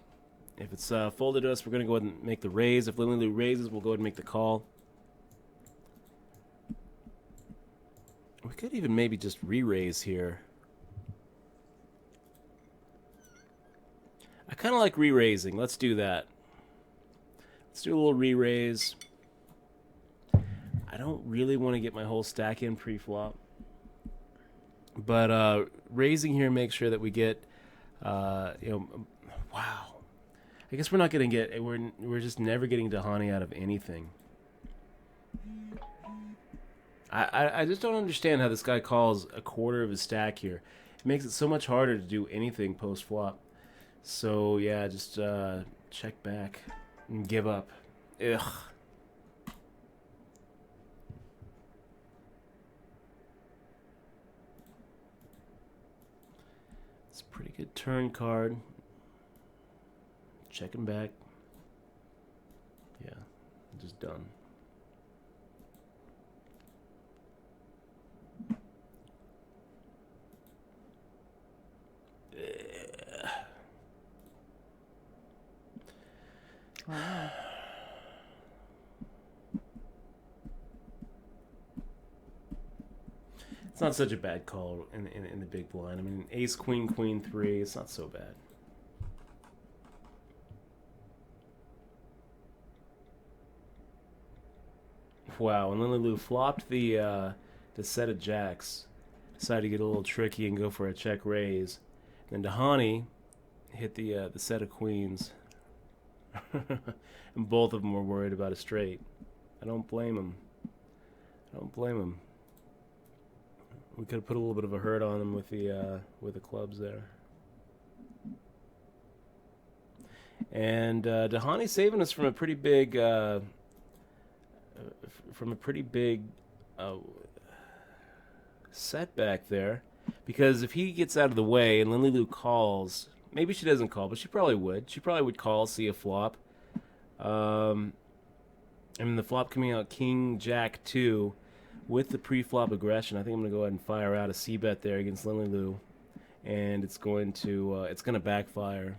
If it's folded to us, we're going to go ahead and make the raise. If Lily Lou raises, we'll go ahead and make the call. We could even maybe just re-raise here. I kind of like re-raising. Let's do that. Let's do a little re-raise. I don't really want to get my whole stack in pre-flop. But raising here makes sure that we get, wow. I guess we're not going to get, we're just never getting Dahani out of anything. I just don't understand how this guy calls a quarter of his stack here. It makes it so much harder to do anything post-flop. So, yeah, just check back and give up. Ugh. Pretty good turn card. Checking back. Yeah, just done. Wow. It's not such a bad call in the big blind. I mean, ace, queen, queen, 3. It's not so bad. Wow, and Lily Lou flopped the set of jacks. Decided to get a little tricky and go for a check raise. And then Dahani hit the set of queens. And both of them were worried about a straight. I don't blame him. We could have put a little bit of a hurt on him with the clubs there. And Dahani's saving us from a pretty big setback there, because if he gets out of the way and Lily Lou calls, maybe she doesn't call, but she probably would. She probably would call, see a flop. I mean, the flop coming out King Jack 2 with the pre-flop aggression. I think I'm gonna go ahead and fire out a c-bet there against Lily Lou, and it's going to backfire.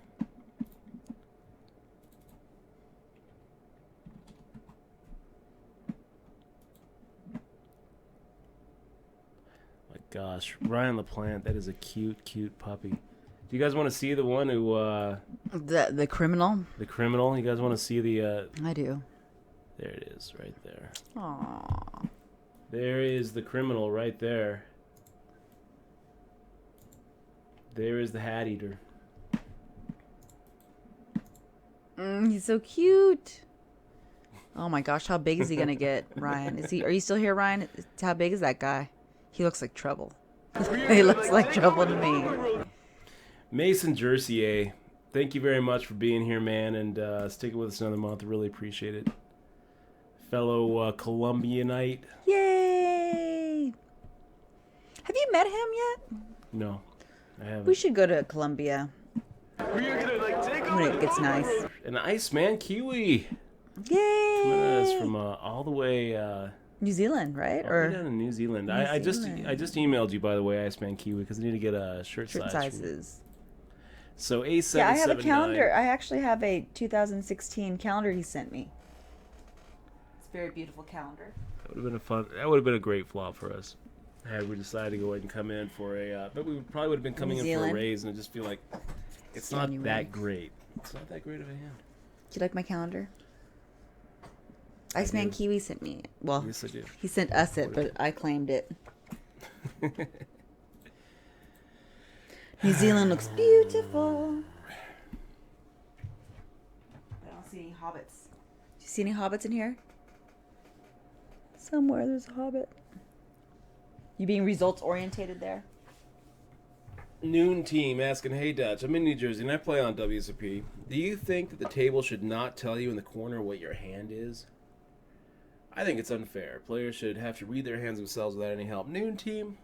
My gosh, Ryan LaPlante, that is a cute puppy. Do you guys want to see the one who the criminal? The criminal. You guys want to see the? I do. There it is, right there. Aww. There is the criminal right there. There is the hat eater. He's so cute. Oh my gosh, how big is he gonna get, Ryan? Are you still here, Ryan? How big is that guy? He looks like trouble. He looks like trouble to me. Mason Jersier, thank you very much for being here, man, and sticking with us another month. Really appreciate it. Fellow Colombianite. Yay! Have you met him yet? No, I haven't. We should go to Colombia when it gets nice. An Iceman Kiwi. Yay! Coming at us from all the way New Zealand, right? All the way down in New Zealand. I just emailed you, by the way, Iceman Kiwi, because I need to get a shirt sizes. So A779. Yeah, I have a calendar. I actually have a 2016 calendar he sent me. very beautiful calendar. That would have been a great flop for us. Had we decided to go ahead and come in for a, but we probably would have been coming in for a raise, and I just feel like it's not that great. It's not that great of a hand. Do you like my calendar? Iceman Kiwi sent me. Well, yes, I did. He sent us it, but I claimed it. New Zealand looks beautiful. I don't see any hobbits. Do you see any hobbits in here? Somewhere there's a hobbit. You being results orientated there? Noon Team asking, hey Dutch, I'm in New Jersey and I play on wsop. Do you think that the table should not tell you in the corner what your hand is? I think it's unfair. Players should have to read their hands themselves without any help. Noon Team,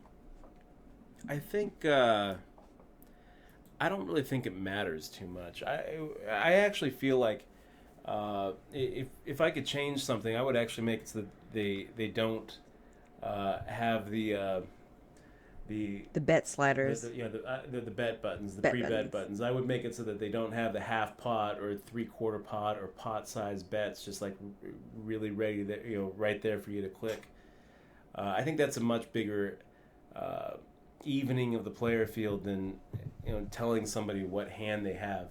I think, I don't really think it matters too much. I actually feel like if I could change something, I would actually make it so that they don't have the bet sliders. The bet buttons, the pre-bet buttons. I would make it so that they don't have the half pot or 3/4 pot or pot size bets just like really ready there, right there for you to click. I think that's a much bigger evening of the player field than telling somebody what hand they have.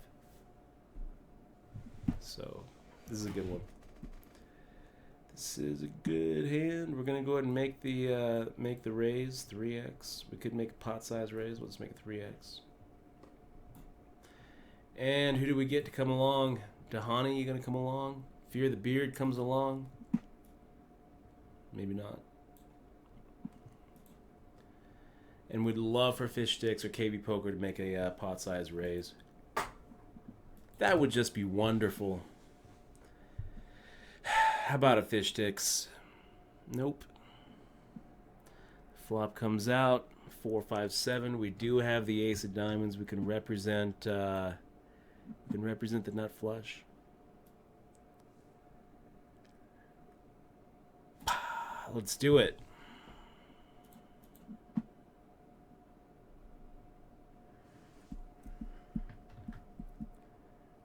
So this is a good one. This is a good hand. We're gonna go ahead and make the raise 3x. We could make a pot size raise. Let's make it 3x. And who do we get to come along? Dahani, you gonna come along? Fear the Beard comes along? Maybe not. And we'd love for Fish Sticks or KB Poker to make a pot size raise. That would just be wonderful. How about a Fish Sticks? Nope. Flop comes out. 4, 5, 7. We do have the Ace of Diamonds. We can represent. The nut flush. Let's do it.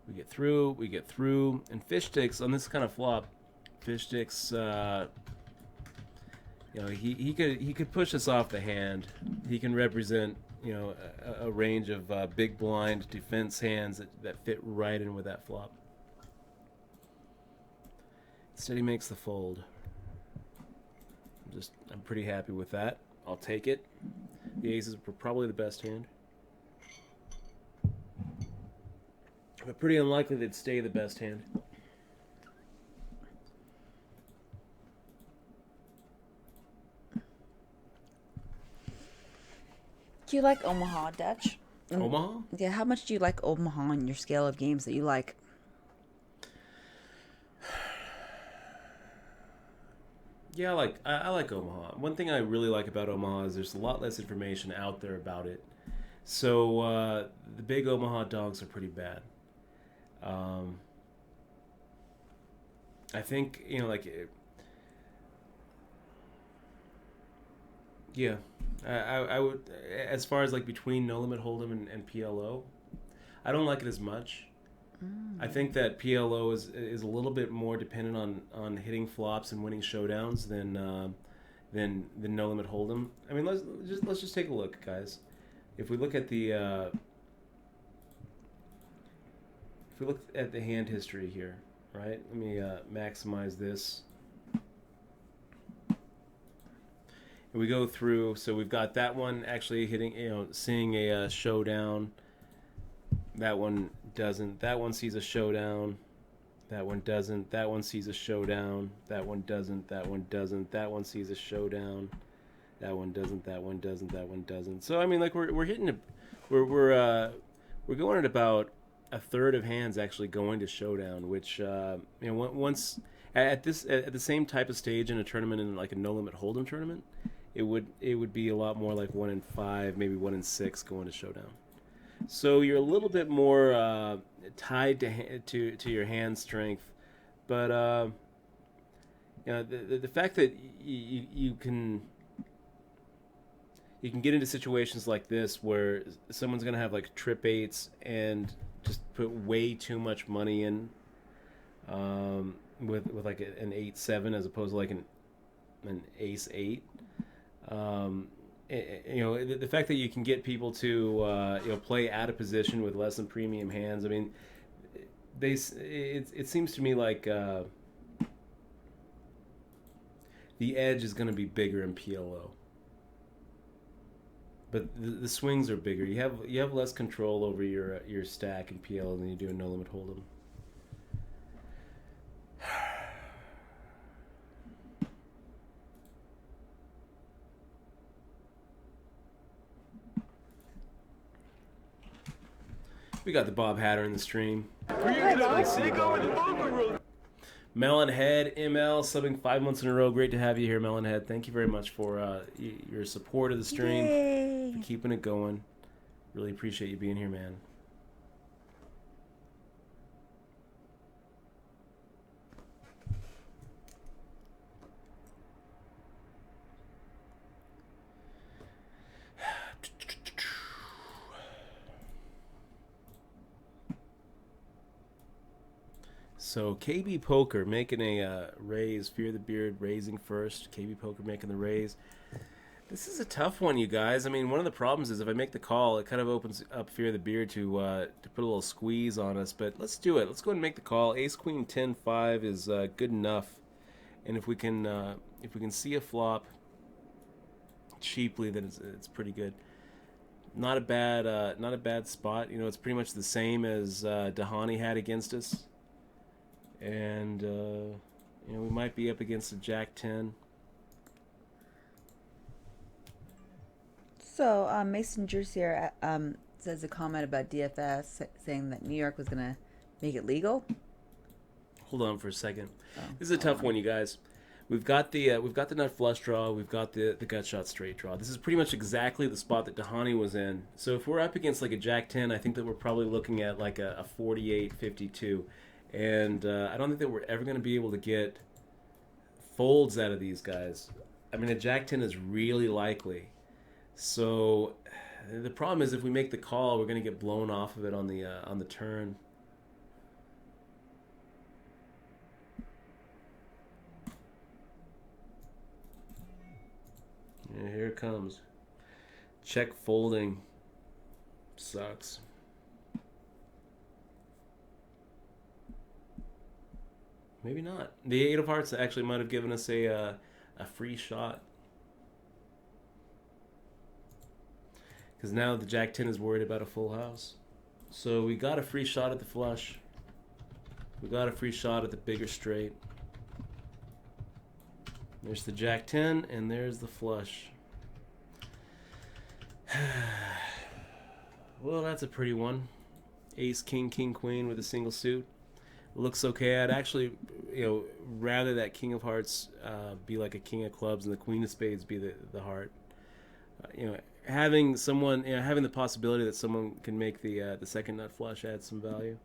We get through, and Fish Sticks on this kind of flop. Fish Sticks, he could push us off the hand. He can represent, a range of big blind defense hands that fit right in with that flop. Instead, he makes the fold. I'm pretty happy with that. I'll take it. The aces were probably the best hand. But pretty unlikely they'd stay the best hand. Do you like Omaha, Dutch? Omaha? Yeah, how much do you like Omaha on your scale of games that you like? Yeah, I like Omaha. One thing I really like about Omaha is there's a lot less information out there about it. So the big Omaha dogs are pretty bad. I think I would, as far as like between No Limit Hold'em and PLO, I don't like it as much. I think that PLO is a little bit more dependent on hitting flops and winning showdowns than No Limit Hold'em. I mean, let's just take a look, guys. If we look at the hand history here, right? Let me maximize this. And we go through, so we've got that one actually hitting, seeing a showdown. That one doesn't. That one sees a showdown. That one doesn't. That one sees a showdown. That one doesn't. That one doesn't. That one sees a showdown. That one doesn't. That one doesn't. That one doesn't. So I mean, like we're hitting we're going at about a third of hands actually going to showdown, which once at the same type of stage in a tournament, in like a No Limit Hold'em tournament, it would be a lot more like 1 in 5, maybe 1 in 6 going to showdown. So you're a little bit more tied to your hand strength, but the fact that you can get into situations like this where someone's gonna have like trip eights and just put way too much money in, with like an 8-7 as opposed to like an ace-8. The fact that you can get people to play out of position with less than premium hands. I mean, it seems to me like the edge is going to be bigger in PLO, but the swings are bigger. You have less control over your stack in PLO than you do in no limit hold'em. We got the Bob Hatter in the stream. Melonhead ML subbing 5 months in a row. Great to have you here, Melonhead. Thank you very much for your support of the stream. Yay. For keeping it going. Really appreciate you being here, man. So KB Poker making a raise. Fear the Beard raising first. KB Poker making the raise. This is a tough one, you guys. I mean, one of the problems is if I make the call, it kind of opens up Fear the Beard to put a little squeeze on us. But let's do it. Let's go ahead and make the call. Ace Queen 10-5 is good enough. And if we can see a flop cheaply, then it's pretty good. Not a bad spot. It's pretty much the same as Dahani had against us. And we might be up against a Jack 10. So Mason Jersier says a comment about DFS saying that New York was going to make it legal. Hold on for a second. This is a tough one, you guys. We've got the nut flush draw. We've got the gut shot straight draw. This is pretty much exactly the spot that Dahani was in. So if we're up against like a Jack 10, I think that we're probably looking at like a 48-52. And I don't think that we're ever going to be able to get folds out of these guys. I mean, a Jack 10 is really likely. So the problem is if we make the call, we're going to get blown off of it on the turn. Yeah, here it comes. Check folding. Sucks. Maybe not. The 8 of hearts actually might have given us a free shot. Because now the Jack 10 is worried about a full house. So we got a free shot at the flush. We got a free shot at the bigger straight. There's the Jack 10 and there's the flush. Well, that's a pretty one. Ace, king, king, queen with a single suit. Looks okay. I'd actually, rather that king of hearts be like a king of clubs and the queen of spades be the heart. Having someone, having the possibility that someone can make the second nut flush adds some value.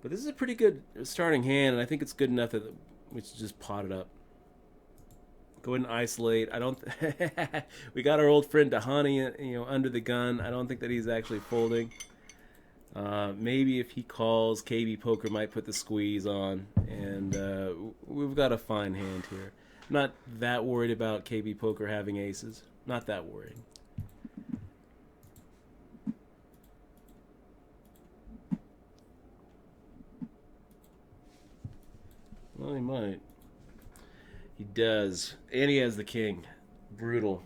But this is a pretty good starting hand, and I think it's good enough that we should just pot it up. Go ahead and isolate. I don't. We got our old friend Dahani, under the gun. I don't think that he's actually folding. Maybe if he calls, KB Poker might put the squeeze on, and we've got a fine hand here. I'm not that worried about KB Poker having aces. Not that worried. Well, he might. He does. And he has the king. Brutal.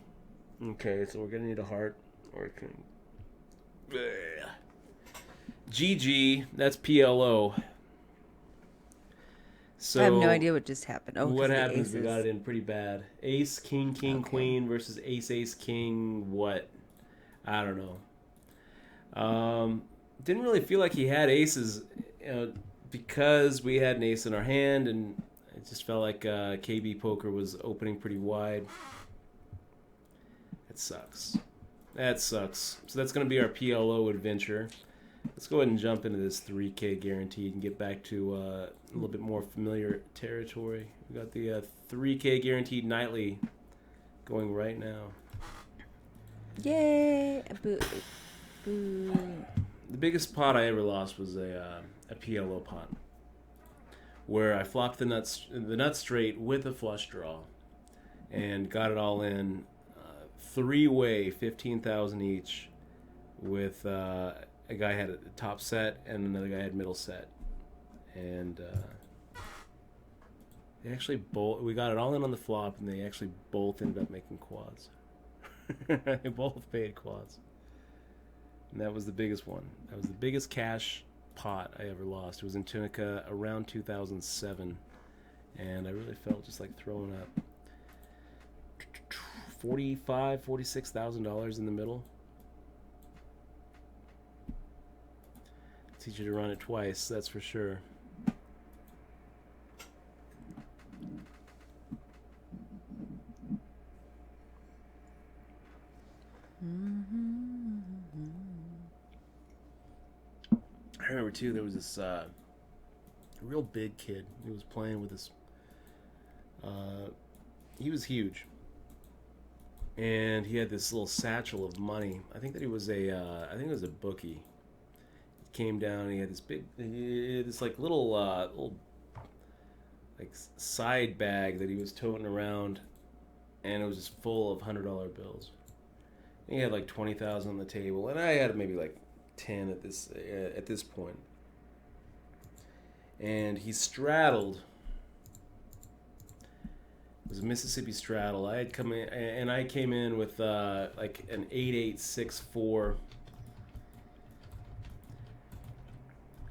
Okay, so we're going to need a heart or a king. Blech. GG, that's PLO. So I have no idea what just happened. Oh, what happens? We got it in pretty bad. Ace, king, king, okay. Queen versus ace, ace, king. What? I don't know. Didn't really feel like he had aces, because we had an ace in our hand, and it just felt like KB Poker was opening pretty wide. That sucks. That sucks. So that's going to be our PLO adventure. Let's go ahead and jump into this 3K guaranteed and get back to a little bit more familiar territory. We got the 3K guaranteed nightly going right now. Yay! Boo. Boo. The biggest pot I ever lost was a PLO pot. where I flopped the nuts straight with a flush draw, and got it all in. Three-way, 15,000 each, with a guy had a top set and another guy had middle set, and they actually we got it all in on the flop, and they actually both ended up making quads. They both paid quads, and that was the biggest one. That was the biggest cash pot I ever lost. It was in Tunica around 2007, and I really felt just like throwing up. $46,000 in the middle. Teach you to run it twice, that's for sure. I remember too, there was this real big kid who was playing with this. He was huge. And he had this little satchel of money. I think that he was I think it was a bookie. He came down and he had this this like little like side bag that he was toting around, and it was just full of $100 bills. And he had like 20,000 on the table, and I had maybe like 10 at this point. And he straddled. It was a Mississippi straddle. I had come in, and I came in with like an 8-8-6-4.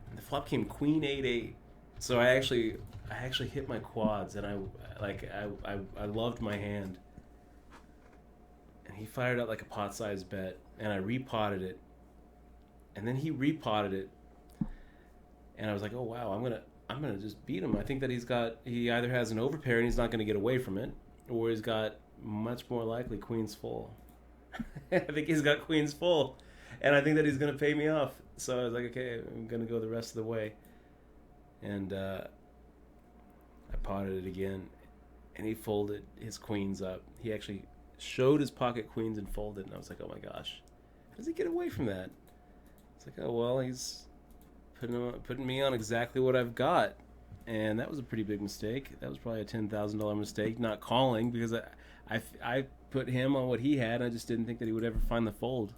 And the flop came Queen 8-8. So I actually hit my quads, and I loved my hand. And he fired out like a pot-sized bet, and I repotted it. And then he repotted it, and I was like, oh wow, I'm gonna just beat him. I think that he either has an overpair and he's not going to get away from it, or he's got much more likely queens full. I think he's got queens full, and I think that he's going to pay me off. So I was like, okay, I'm going to go the rest of the way. And I potted it again, and he folded his queens up. He actually showed his pocket queens and folded, and I was like, oh my gosh, how does he get away from that? It's like, oh well, he's putting me on exactly what I've got, and that was a pretty big mistake. That was probably a $10,000 mistake, not calling, because I put him on what he had, and I just didn't think that he would ever find the fold.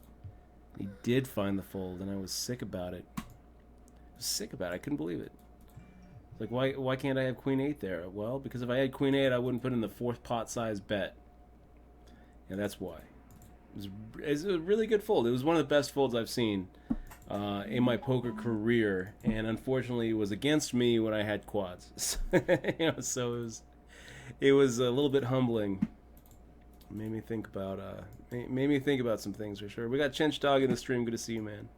He did find the fold, and I was sick about it. I couldn't believe it. Like, why can't I have Queen 8 there? Well, because if I had Queen 8, I wouldn't put in the fourth pot size bet, and that's why. It was a really good fold. It was one of the best folds I've seen in my poker career, and unfortunately it was against me when I had quads. So it was a little bit humbling. Made me think about some things for sure. We got Chinch Dog in the stream. Good to see you, man.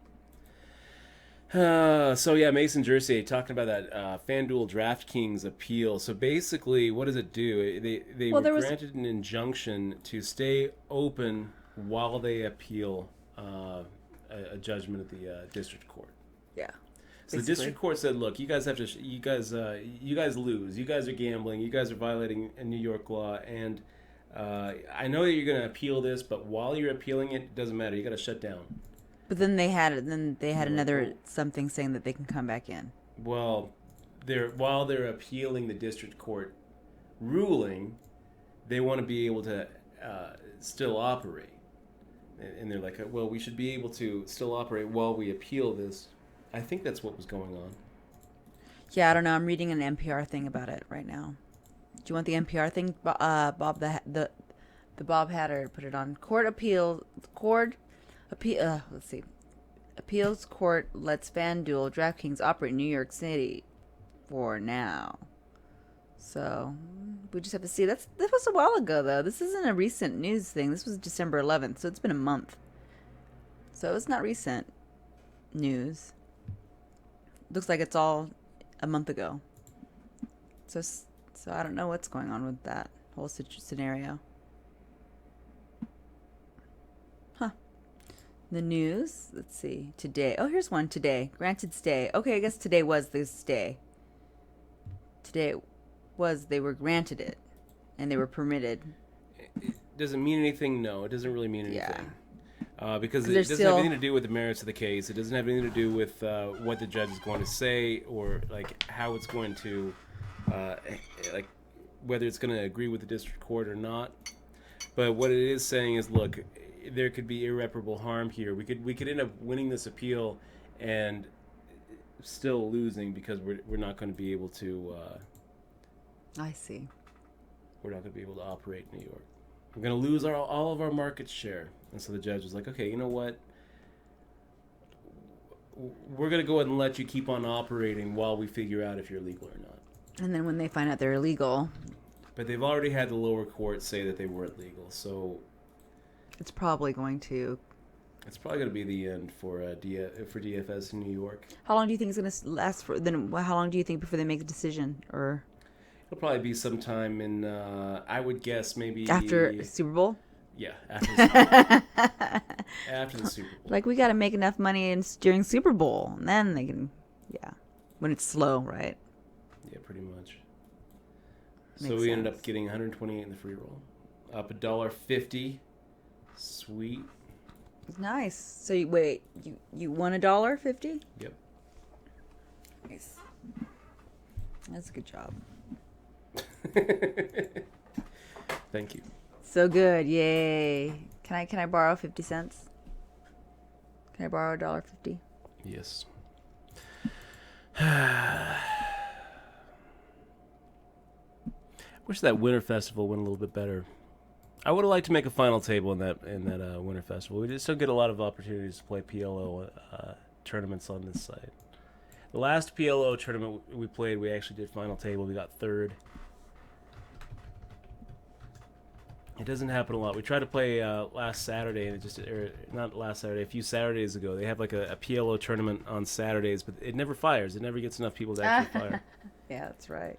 So yeah, Mason Jersey talking about that FanDuel DraftKings appeal. So basically, what does it do? They were granted an injunction to stay open while they appeal a judgment at the district court. Yeah. So the district court said, "Look, you guys lose. You guys are gambling. You guys are violating a New York law, and I know that you're going to appeal this, but while you're appealing it, it doesn't matter. You got to shut down." But then they had another something saying that they can come back in. Well, while they're appealing the district court ruling, they want to be able to still operate. And they're like, well, we should be able to still operate while we appeal this. I think that's what was going on. Yeah, I don't know. I'm reading an NPR thing about it right now. Do you want the NPR thing, Bob? The Bob Hatter put it on. Let's see. Appeals court lets FanDuel DraftKings operate in New York City for now. So we just have to see. That was a while ago, though. This isn't a recent news thing. This was December 11th, so it's been a month. So it's not recent news. Looks like it's all a month ago. So I don't know what's going on with that whole scenario. Huh. The news. Let's see. Today. Oh, here's one today. Granted stay. Okay, I guess today was the stay. Today was they were granted it, and they were permitted. Does it mean anything? No, it doesn't really mean anything. Yeah. Because it doesn't have anything to do with the merits of the case. It doesn't have anything to do with what the judge is going to say or like how it's going to like whether it's going to agree with the district court or not. But what it is saying is, look, there could be irreparable harm here. We could end up winning this appeal and still losing because we're not going to be able to. I see. We're not going to be able to operate in New York. We're going to lose all of our market share. And so the judge was like, okay, you know what? We're going to go ahead and let you keep on operating while we figure out if you're legal or not. And then when they find out they're illegal, but they've already had the lower court say that they weren't legal, so it's probably going to. It's probably going to be the end for DFS in New York. How long do you think it's going to last for? Then how long do you think before they make a decision? Or it'll probably be sometime in. I would guess maybe after Super Bowl. Yeah, after the Super Bowl. After the Super Bowl. Like we got to make enough money during Super Bowl, and then they can. Yeah, when it's slow, right? Yeah, pretty much. Makes so we ended sense. up getting 128 in the free roll, up $1.50. Sweet. Nice. So you won $1.50? Yep. Nice. That's a good job. Thank you. So good. Yay. Can I borrow 50 cents? Can I borrow $1.50? Yes. Wish that Winter Festival went a little bit better. I would have liked to make a final table in that Winter Festival. We just don't get a lot of opportunities to play PLO tournaments on this site. The last PLO tournament we played, we actually did final table. We got third. It doesn't happen a lot. We tried to play last Saturday, and not last Saturday, a few Saturdays ago. They have like a PLO tournament on Saturdays, but it never fires. It never gets enough people to actually fire. Yeah, that's right.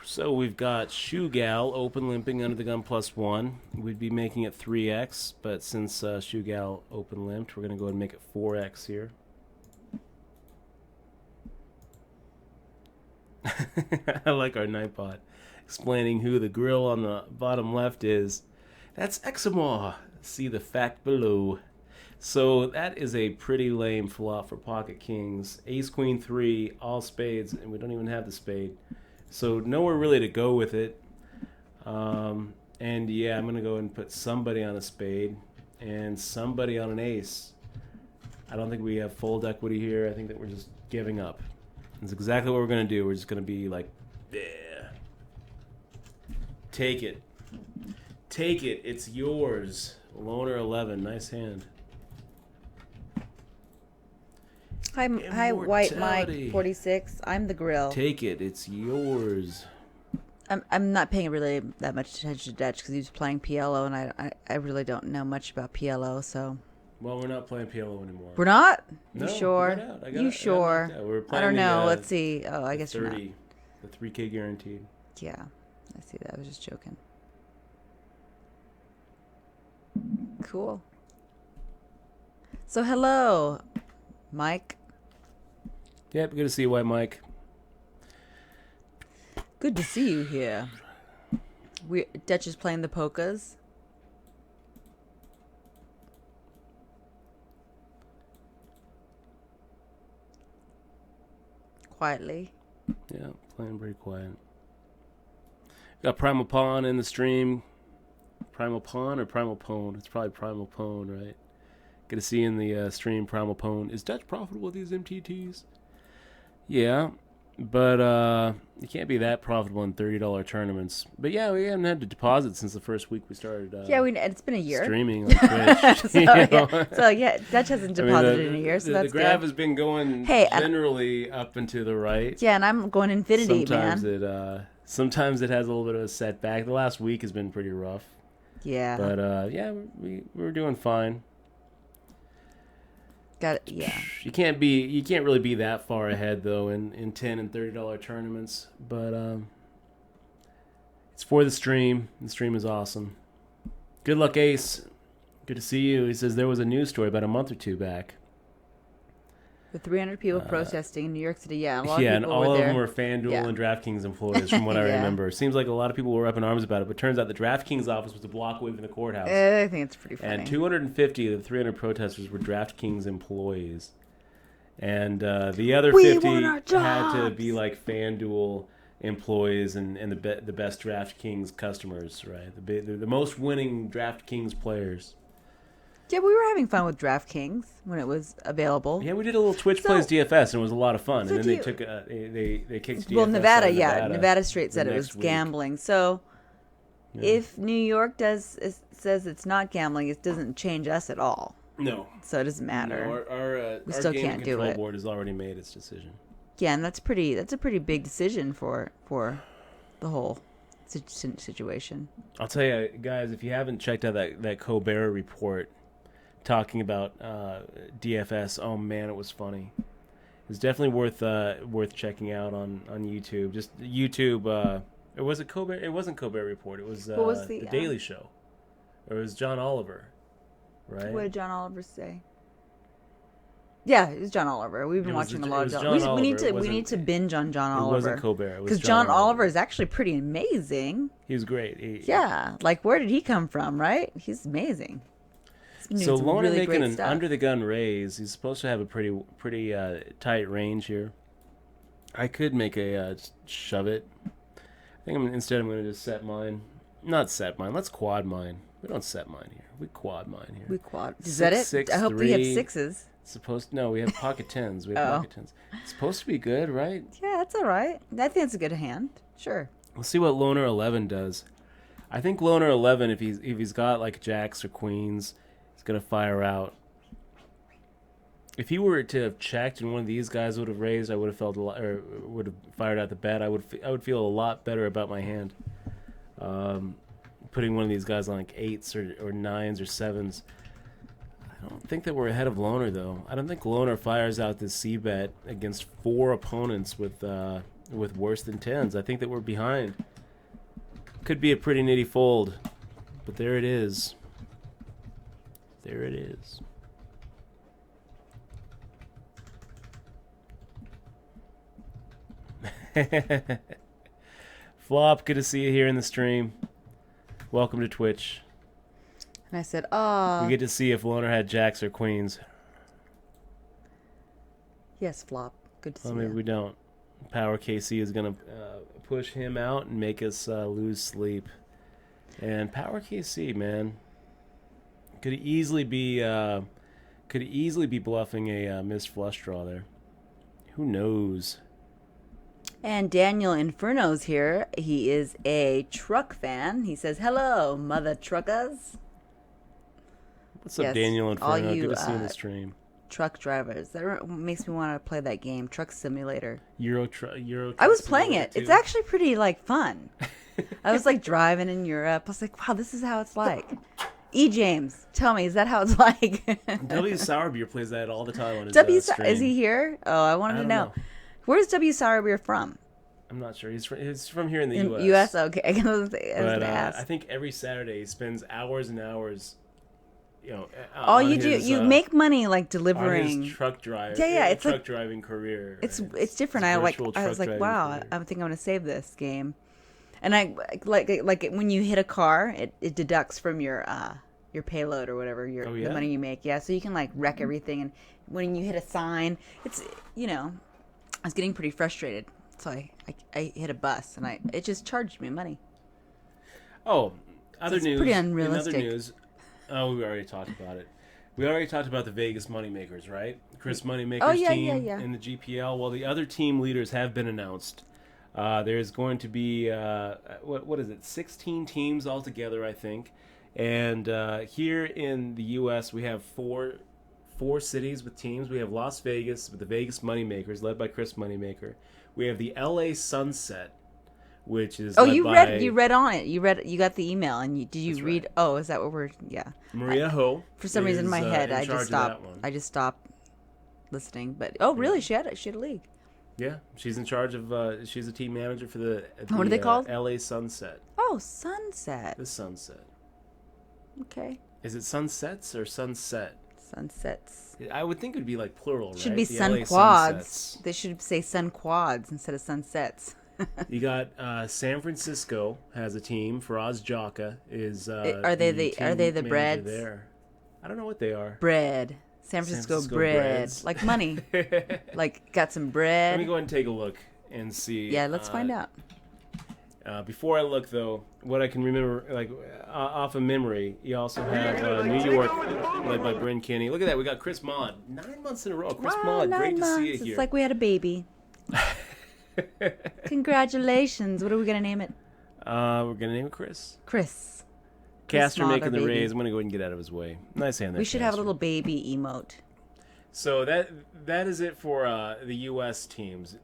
So we've got Shoe Gal open limping under the gun +1. We'd be making it 3x, but since Shoe Gal open limped, we're going to go ahead and make it 4x here. I like our Nightbot explaining who the grill on the bottom left is. That's Examor. See the fact below. So that is a pretty lame flop for Pocket Kings. Ace, Queen, 3, all spades, and we don't even have the spade. So nowhere really to go with it. And yeah, I'm going to go and put somebody on a spade and somebody on an ace. I don't think we have fold equity here. I think that we're just giving up. That's exactly what we're going to do. We're just going to be like, yeah. Take it. Take it. It's yours. Loner 11. Nice hand. Hi, White Mike 46. I'm the grill. Take it. It's yours. I'm not paying really that much attention to Dutch because he's playing PLO, and I really don't know much about PLO. So. Well, we're not playing PLO anymore. We're not? No, you sure? You sure? We're playing I don't know. The, Let's see. Oh, I guess 30, you're not. The 3K guaranteed. Yeah, I see that. I was just joking. Cool. So hello, Mike. Yep, good to see you, White Mike. Good to see you here. Dutch is playing the polkas. Quietly. Yeah, playing pretty quiet. Got Primal Pawn in the stream. Primal Pawn or Primal Pwn? It's probably Primal Pwn, right? Good to see you in the stream, Primal Pwn. Is Dutch profitable with these MTTs? Yeah, but you can't be that profitable in $30 tournaments. But yeah, we haven't had to deposit since the first week we started. It's been a year streaming on Twitch. Dutch hasn't deposited in a year, so that's the graph good. has been going generally up and to the right. Yeah, and I'm going infinity, man. Sometimes it has a little bit of a setback. The last week has been pretty rough. Yeah, but we're doing fine. Got it. Yeah. You can't really be that far ahead though in $10 and $30 tournaments, but it's for the stream. The stream is awesome. Good luck, Ace. Good to see you. He says there was a news story about a month or two back. With 300 people protesting in New York City, a lot of people and all were of there. them were FanDuel and DraftKings employees, from what I remember. Seems like a lot of people were up in arms about it, but turns out the DraftKings office was a block away from the courthouse. I think it's pretty funny. And 250 of the 300 protesters were DraftKings employees. And the other We 50 want our had to jobs. be like FanDuel employees and the best DraftKings customers, right? The most winning DraftKings players. Yeah, we were having fun with DraftKings when it was available. Yeah, we did a little Twitch So- Plays DFS, and it was a lot of fun. So And then do they you- took they kicked DFS Well, Nevada, out of yeah, Nevada straight the said it was next week. gambling. So Yeah. if New York says it's not gambling, it doesn't change us at all. No, So it doesn't matter. No, our We still gaming can't do control it. board has already made its decision. Yeah, and that's a pretty big decision for the whole situation. I'll tell you guys, if you haven't checked out that Colbert report talking about DFS, oh man, it was funny. It's definitely worth checking out on YouTube. Just YouTube. It wasn't Colbert. It wasn't Colbert report. It was, What was the the, Daily Show. Or it was John Oliver, right? What did John Oliver say? Yeah, it was John Oliver. We've been It was watching the- a it lot of was John. John We Oliver. need It to we wasn't- need to binge on John It Oliver. wasn't Colbert. It was Because John Oliver is actually pretty amazing. He was great. Yeah, like where did he come from? Right? He's amazing. He's been So doing some Lorna really making great an stuff. under the gun raise. He's supposed to have a pretty tight range here. I could make a shove it. I think I'm going to just set mine. Not set mine. Let's quad mine. We don't set mine here. We quad mine here. We quad. Is Six, that it? six, I hope we have three. sixes. No, we have pocket tens. We have Oh. pocket tens. It's supposed to be good, right? Yeah, that's all right. I think it's a good hand. Sure. We'll see what Loner 11 does. I think Loner 11, if he's got like jacks or queens, he's gonna fire out. If he were to have checked and one of these guys would have raised, I would have felt would have fired out the bet. I would feel a lot better about my hand. Putting one of these guys on like eights or nines or sevens. I don't think that we're ahead of Loner though. I don't think Loner fires out this C bet against 4 opponents with worse than tens. I think that we're behind. Could be a pretty nitty fold, but there it is. There it is. Flop, good to see you here in the stream. Welcome to Twitch. And I said, "Ah, We get to see if Loner had jacks or queens. yes, flop. Good to see Well, maybe you." we don't. Power KC is going to push him out and make us lose sleep. And Power KC, man, could easily be bluffing a missed flush draw there. Who knows? And Daniel Inferno's here. He is a truck fan. He says, "Hello, mother truckers, What's up, Yes, Daniel all Inferno? you, Good to see you in the stream. truck drivers." That makes me want to play that game, Truck Simulator. Euro. I was playing it. Simulator It's 2. actually pretty fun. I was like driving in Europe. I was like, "Wow, this is how it's like." E. James, tell me, is that how it's like? W Sourbeer plays that all the time on his W. stream. Is he here? Oh, I wanted I to don't know. know. Where's W. Sourbeer from? I'm not sure. He's from here in the In U.S. U.S. Okay, I was But gonna ask. I think every Saturday he spends hours and hours. All on you do, his, you make money like on delivering. his truck drive. Yeah, it's truck like- driving career. It's right? different. His I virtual was truck like, driving wow, career. I think I'm gonna save this game. And I like when you hit a car, it deducts from your payload or whatever Oh, the yeah? money you make. Yeah, so you can like wreck everything. And when you hit a sign, it's I was getting pretty frustrated, so I hit a bus and it just charged me money. Oh, other it's news. pretty In unrealistic. other news, we already talked about it. We already talked about the Vegas Moneymakers, right? Chris Moneymaker's yeah, team yeah. in the GPL. Well, the other team leaders have been announced. There's going to be what is it? 16 teams altogether, I think. And here in the U.S., we have four cities with teams. We have Las Vegas with the Vegas Moneymakers, led by Chris Moneymaker. We have the L.A. Sunset, which is led You by read on it. You got the email and did you That's read? right. Oh, is that what we're? Yeah. Maria Ho. For some reason, in my head, in I charge just of that stopped. one. I just stopped listening. But really, she had a league. Yeah, she's in charge of. She's a team manager for the What are they called? L.A. Sunset. Oh, Sunset. The Sunset. Okay. Is it sunsets or sunset? Sunsets. I would think it would be like plural, Should right? be The sun LA quads. Sunsets. They should say sun quads instead of sunsets. You got San Francisco has a team. Faraz Jaka is. Are they the team manager Breads? there? I don't know what they are. Bread. San Francisco, Francisco bread. breads. Like money. Like, got some bread. Let me go ahead and take a look and see. Yeah, let's find out. Before I look, though, what I can remember, like, off of memory, you also have New York, led by Bryn Kinney. Look at that. We got Chris Maud. 9 months in a row. Chris Maud, 9 great months. to see you here. It's like we had a baby. Congratulations. What are we going to name it? We're going to name it Chris. Chris. Castor Maud, making our the baby. raise. I'm going to go ahead and get out of his way. Nice hand there, We should have a Castor. little baby emote. So that is it for the U.S. teams.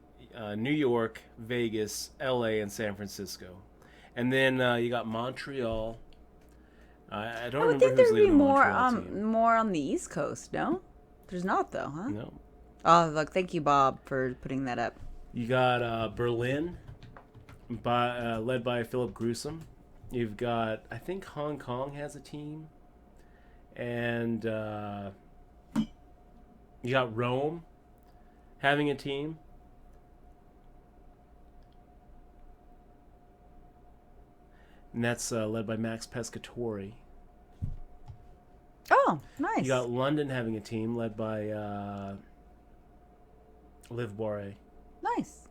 New York, Vegas, L.A., and San Francisco. And then you got Montreal. I don't I would remember think who's there would be leading the more Montreal team. more on the East Coast, no? There's not, though, huh? No. Oh, look, thank you, Bob, for putting that up. You got Berlin, led by Philip Grusom. You've got, I think Hong Kong has a team. And you got Rome having a team. And that's led by Max Pescatori. Oh, nice. You got London having a team led by Liv Boire. Nice.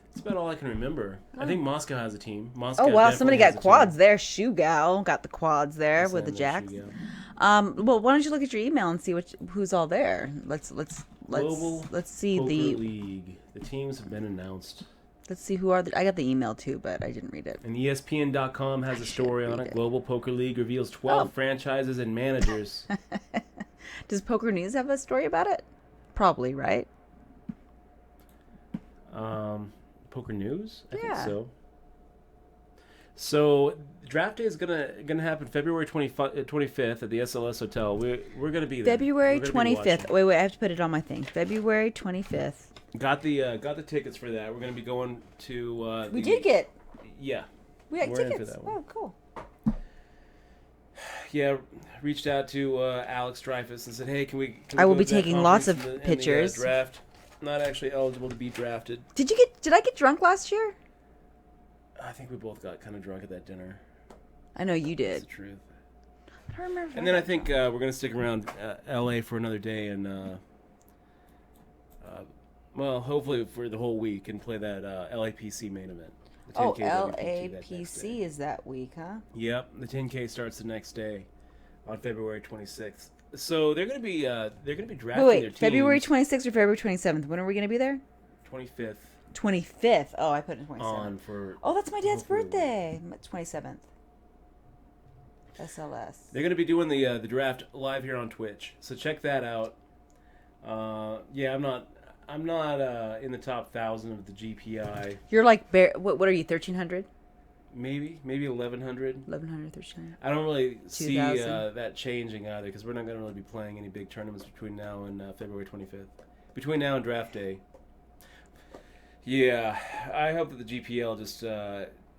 That's about all I can remember. I think Moscow has a team. Moscow Oh, wow, definitely somebody has got a quads team. there. Shoe Gal got the quads there Yes, with the I know jacks. Shugo. Well, why don't you look at your email and see who's all there? Let's Global see Poker the League. The teams have been announced. let's see who are I got the email too, but I didn't read it. And ESPN.com has a story on read it. it. Global Poker League reveals 12 Oh. franchises and managers. Does Poker News have a story about it? Probably, right? Poker News? I think Yeah. so. So draft day is gonna happen February 25th at the SLS Hotel. We're gonna be there. February We're gonna be 25th. watching. Wait, I have to put it on my thing. February 25th. Got the tickets for that. We're gonna be going to. We did get. Yeah. We got We're in for tickets. that one. Oh, cool. Yeah, reached out to Alex Dreyfus and said, "Hey, can we?" I will go be to that taking lots conference of in the pictures. draft. Not actually eligible to be drafted. Did I get drunk last year? I think we both got kind of drunk at that dinner. I know you That's did. the truth. I don't remember. And then I think we're gonna stick around L.A. for another day and, well, hopefully for the whole week and play that LAPC main event. The 10K WPT that next LAPC day. is that week, huh? Yep, the 10K starts the next day, on February 26th. So they're gonna be drafting Wait, their teams. February 26th or February 27th? When are we going to be there? 25th 25th. Oh, I put it in 27th. on for. Oh, that's my dad's hopefully- birthday. 27th. SLS. They're gonna be doing the draft live here on Twitch, so check that out. Yeah, I'm not in the top 1,000 of the GPI. You're like, what are you, 1,300? Maybe 1,100. 1,100, 1,300? I don't really see 2,000. that changing either because we're not going to really be playing any big tournaments between now and February 25th. Between now and draft day. Yeah, I hope that the GPL just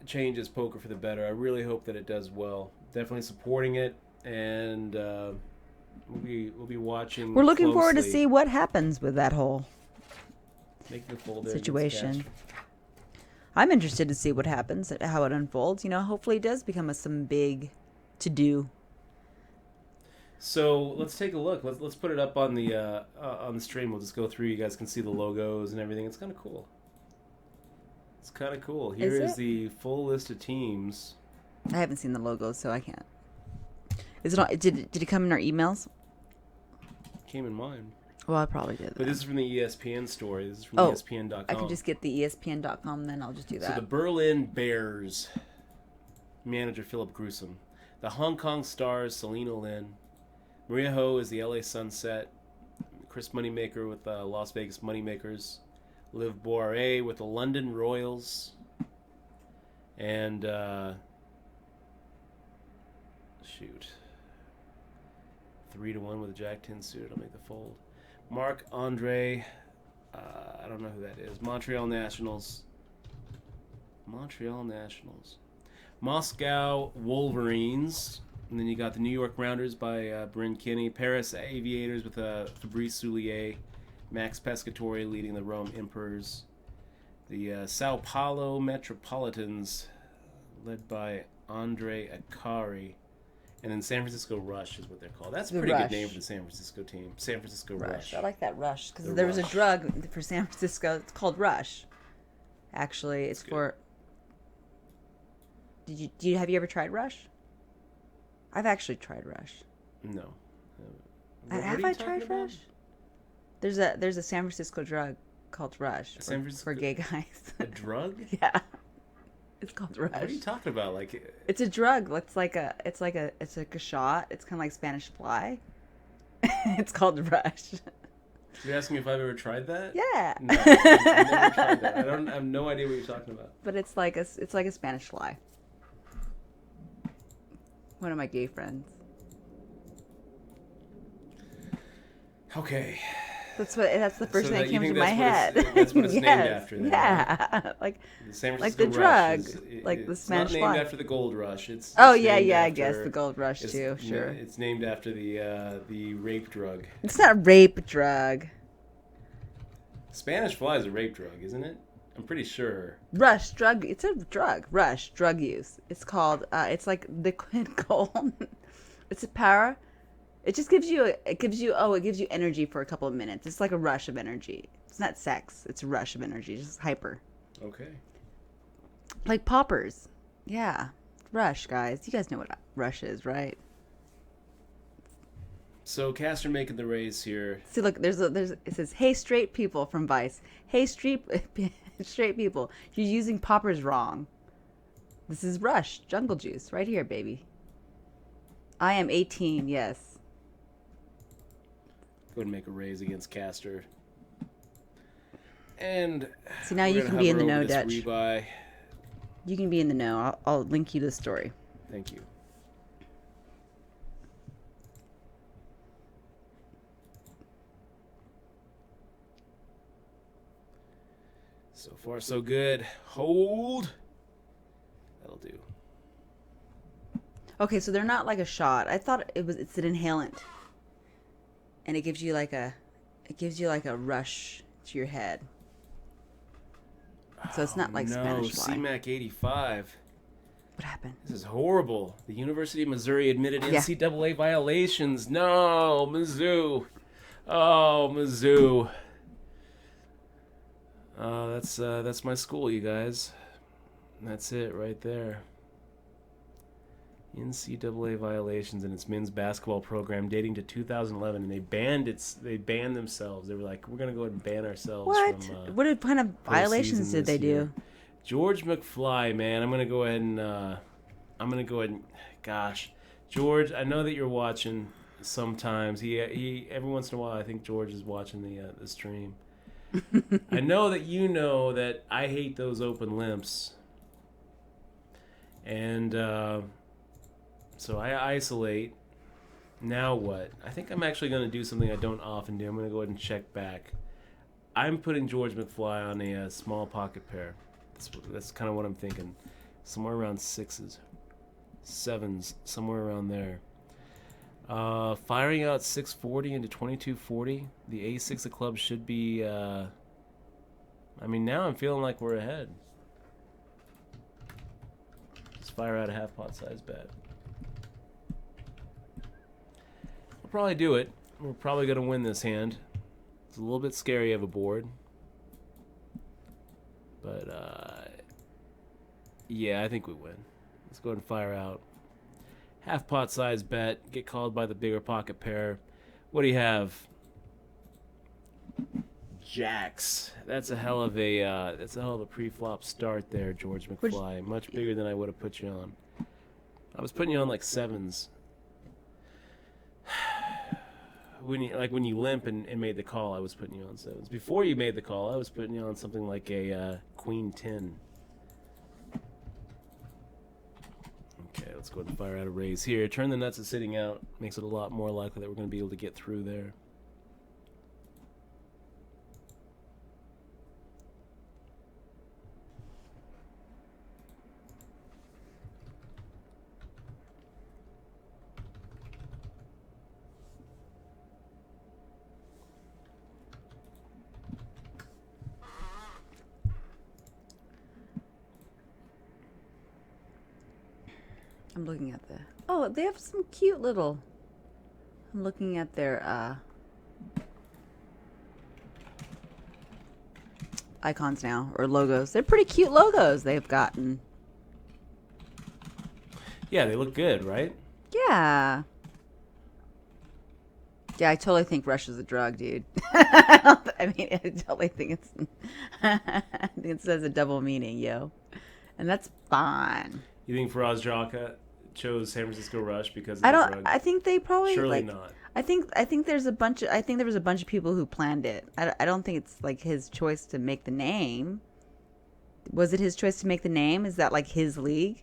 changes poker for the better. I really hope that it does well. Definitely supporting it, and we'll be watching. We're looking forward to closely. see what happens with that whole Make the folder situation. I'm interested to see what happens, how it unfolds. You know, hopefully it does become some big to-do. So let's take a look. Let's put it up on the stream. We'll just go through. You guys can see the logos and everything. It's kind of cool. It's kind of cool. Here Is is it? the full list of teams. I haven't seen the logos, so I can't. Is it on, did it come in our emails? Came in mine. Well, I probably did. But then. this is from the ESPN story. This is from Oh, ESPN.com. I can just get the ESPN.com, then I'll just do So that. the Berlin Bears manager Philip Grusom, the Hong Kong Stars Selena Lin, Maria Ho is the LA Sunset, Chris Moneymaker with the Las Vegas Moneymakers, Liv Boire with the London Royals, and shoot, 3-1 with a Jack 10 suited. I'll make the fold. Marc Andre, I don't know who that is. Montreal Nationals. Moscow Wolverines. And then you got the New York Rounders by Bryn Kinney. Paris Aviators with Fabrice Soulier. Max Pescatori leading the Rome Emperors. The Sao Paulo Metropolitans led by Andre Akari. And then San Francisco Rush is what they're called. That's a The pretty Rush. good name for the San Francisco team. San Francisco Rush. I like that Rush because The there was a Rush. drug for San Francisco. It's called Rush. Actually, it's That's for. Have you ever tried Rush? I've actually tried Rush. No. Have I tried Rush? There's a San Francisco drug called Rush for gay guys. A drug? Yeah, it's called Rush. What are you talking about? Like, It's a drug. It's like a shot. It's kind of like Spanish fly. It's called Rush. you're asking me if I've ever tried that? Yeah. No, I've never tried that. I have no idea what you're talking about. But it's like a Spanish fly. One of my gay friends. Okay. That's the first thing that came to my that's head. That's what it's named Yes, after. Then, yeah, right? like The San like Francisco the Rush drug, like the Spanish It's not named fly. after the Gold Rush. It's Oh it's yeah, named I after- guess the gold rush too. Sure. It's named after the rape drug. It's not a rape drug. Spanish fly is a rape drug, isn't it? I'm pretty sure. Rush drug. It's a drug. Rush drug use. It's called. It's like liquid gold. It's a power. It just gives you. It gives you energy for a couple of minutes. It's like a rush of energy. It's not sex. It's a rush of energy. Just hyper. Okay. Like poppers. Yeah. Rush, guys. You guys know what Rush is, right? So Castor making the raise here. See, look. It says, "Hey, straight people" from Vice. Hey, straight people. You're using poppers wrong. This is Rush Jungle Juice right here, baby. I am 18. Yes. Go ahead and make a raise against Castor. And See, now we're you gonna can be in the hover know, over this Dutch. rebuy. You can be in the know. I'll link you to the story. Thank you. So far, so good. Hold. That'll do. Okay, so they're not like a shot. I thought it's an inhalant, and it gives you like a rush to your head. So it's not like Spanish fly. CMAC 85. What happened? This is horrible. The University of Missouri admitted Yeah. NCAA violations. No, Mizzou. Oh, Mizzou. That's my school, you guys. That's it right there. NCAA violations in its men's basketball program dating to 2011, and they banned themselves. They were like, we're gonna go ahead and ban ourselves. What? From What kind of violations postseason did they this year. do? George McFly, man, I'm gonna go ahead and gosh, George, I know that you're watching sometimes. He every once in a while, I think George is watching the stream. I know that you know that I hate those open limps, and so I isolate. Now what? I think I'm actually going to do something I don't often do. I'm going to go ahead and check back. I'm putting George McFly on a small pocket pair. That's kind of what I'm thinking. Somewhere around 6s, 7s, somewhere around there. Firing out 640 into 2240. The A6 of clubs should be... I mean, now I'm feeling like we're ahead. Just fire out a half pot size bet. We'll probably do it. We're probably going to win this hand. It's a little bit scary of a board. But, yeah, I think we win. Let's go ahead and fire out. Half pot size bet. Get called by the bigger pocket pair. What do you have? Jacks. That's a hell of a pre-flop start there, George McFly. Much bigger than I would have put you on. I was putting you on like 7s. When you limp and made the call, I was putting you on 7s. Before you made the call, I was putting you on something like a Queen 10. Okay, let's go ahead and fire out a raise here. Turn the nuts is sitting out. Makes it a lot more likely that we're going to be able to get through there. I'm looking at the... Oh, they have some cute little... I'm looking at their icons now, or logos. They're pretty cute logos they've gotten. Yeah, they look good, right? Yeah. Yeah, I totally think Russia's a drug, dude. I mean, I totally think it's... I think it says a double meaning, yo. And that's fine. You think Faraz Jaka chose San Francisco Rush because of I the don't... drug? I think they probably, Surely like... not. I think there's a bunch of... I think there was a bunch of people who planned it. I don't think it's, like, his choice to make the name. Was it his choice to make the name? Is that, like, his league?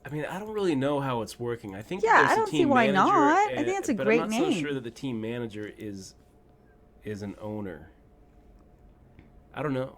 I mean, I don't really know how it's working. I think Yeah, there's I a don't team see why manager, not. I think it's a but great I'm not so name. sure that the team manager is an owner. I don't know.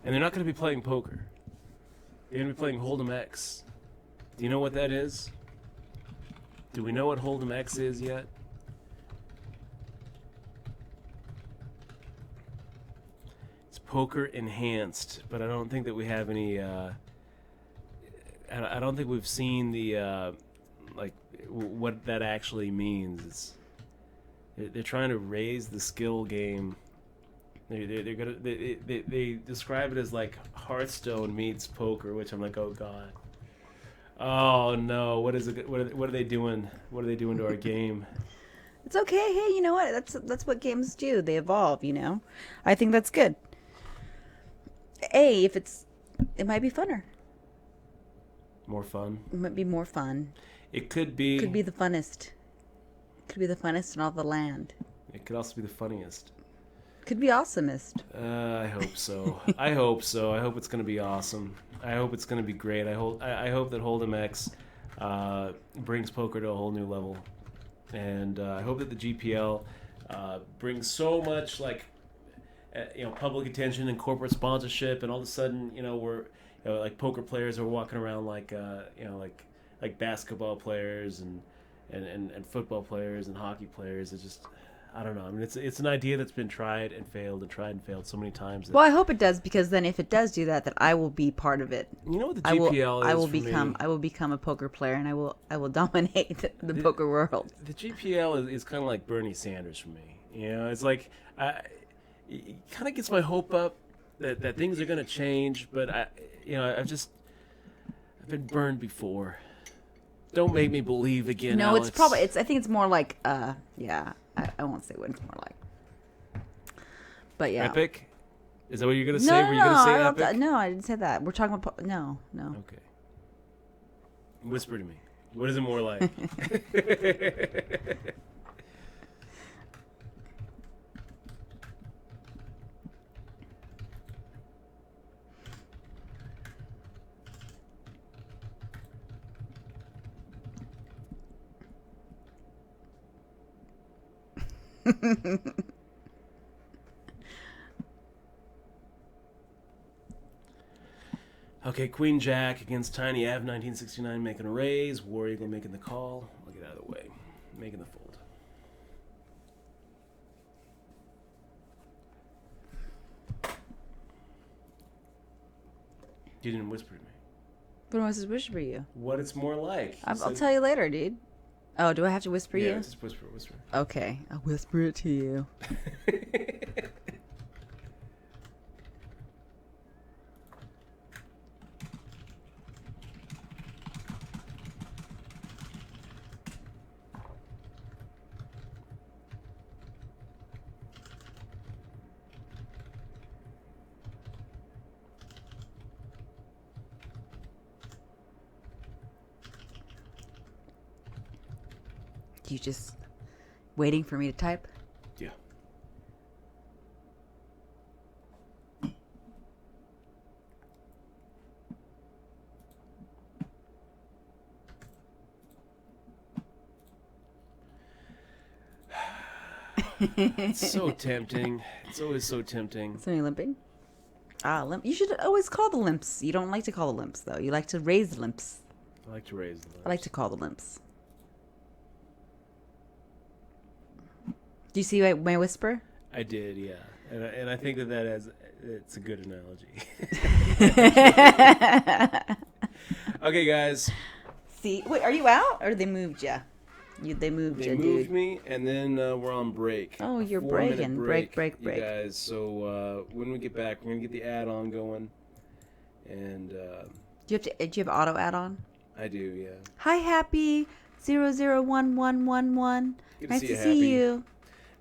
And they're not going to be playing poker. They're going to be playing Hold'em X. Do you know what that is? Do we know what Hold'em X is yet? It's poker enhanced, but I don't think that we have any. I don't think we've seen the what that actually means. They're trying to raise the skill game. They describe it as like Hearthstone meets poker, which I'm like, oh god, oh no, what is it? What are they doing? What are they doing to our game? It's okay. Hey, you know what? That's what games do. They evolve. You know, I think that's good. It might be funner. More fun. It might be more fun. It could be. Could be the funnest. Could be the funnest in all the land. It could also be the funniest. Could be awesomest. I hope so. I hope so. I hope it's going to be awesome. I hope it's going to be great. I hope that Hold'em X brings poker to a whole new level, and I hope that the GPL brings so much public attention and corporate sponsorship, and all of a sudden we're like poker players are walking around like basketball players and football players and hockey players. It's just. I don't know. I mean, it's an idea that's been tried and failed so many times. Well, I hope it does, because then if it does do that, then I will be part of it. You know what the GPL is? I will become a poker player, and I will dominate the poker world. The GPL is kind of like Bernie Sanders for me. It's like it kind of gets my hope up that things are going to change, but I've been burned before. Don't make me believe again. No, Alex. I think it's more like I won't say what it's more like. But yeah. Epic? Is that what you're going to No, say? no, Were you going to say no, epic? no, I didn't say that. We're talking about... No. Okay. Whisper to me. What is it more like? Okay, Queen Jack against Tiny Av, 1969 making a raise. War Eagle making the call. I'll get out of the way. Making the fold. You didn't whisper to me. What am I supposed to whisper you? What it's more like. I'll tell you later, dude. Oh, do I have to whisper you? Yeah, just whisper. Okay, I'll whisper it to you. You just waiting for me to type? Yeah. It's so tempting. It's always so tempting. Somebody limping? Ah, limp. You should always call the limps. You don't like to call the limps, though. You like to raise the limps. I like to raise them. I like to call the limps. Do you see my whisper? I did, yeah. And I think that it's a good analogy. Okay, guys. See, wait, are you out or they moved you? They moved They you, moved dude. me, and then we're on break. Oh, you're 4-minute breaking. break, Break. you guys. So when we get back, we're gonna get the add-on going, and Do you have auto add-on? I do, yeah. Hi, Happy 001111. Good to Nice see to you, see Happy. you.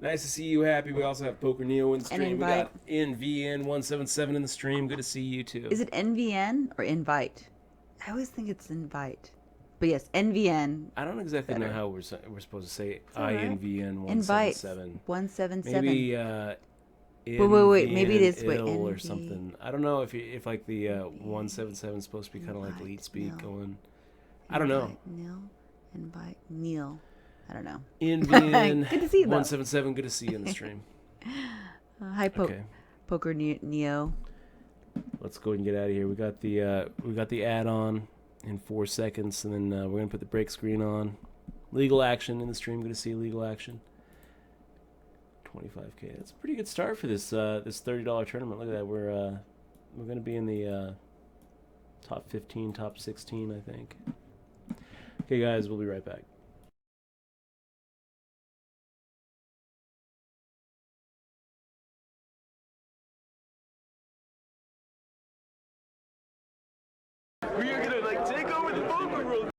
Nice to see you, Happy. We also have Poker Neo in the And stream. We invite. got NVN177 in the stream. Good to see you too. Is it NVN or invite? I always think it's invite. But yes, NVN. I don't exactly know Better. how we're supposed to say alright. INVN177. Invite 177. Maybe wait. Maybe it is NVN or NV. something. I don't know if like the 177 is supposed to be kind of like Invite, lead speak no. going. I don't know. Invite Neil. I don't know. NVN Good to see you, though. 177. Good to see you in the stream. Hi, Okay, Poker Neo. let's go ahead and get out of here. We got the add-on in 4 seconds, and then we're gonna put the break screen on. Legal action in the stream. Good to see legal action. 25K. That's a pretty good start for this this $30 tournament. Look at that. We're gonna be in the top 15, top 16, I think. Okay, guys, we'll be right back. We are gonna like take over the poker world.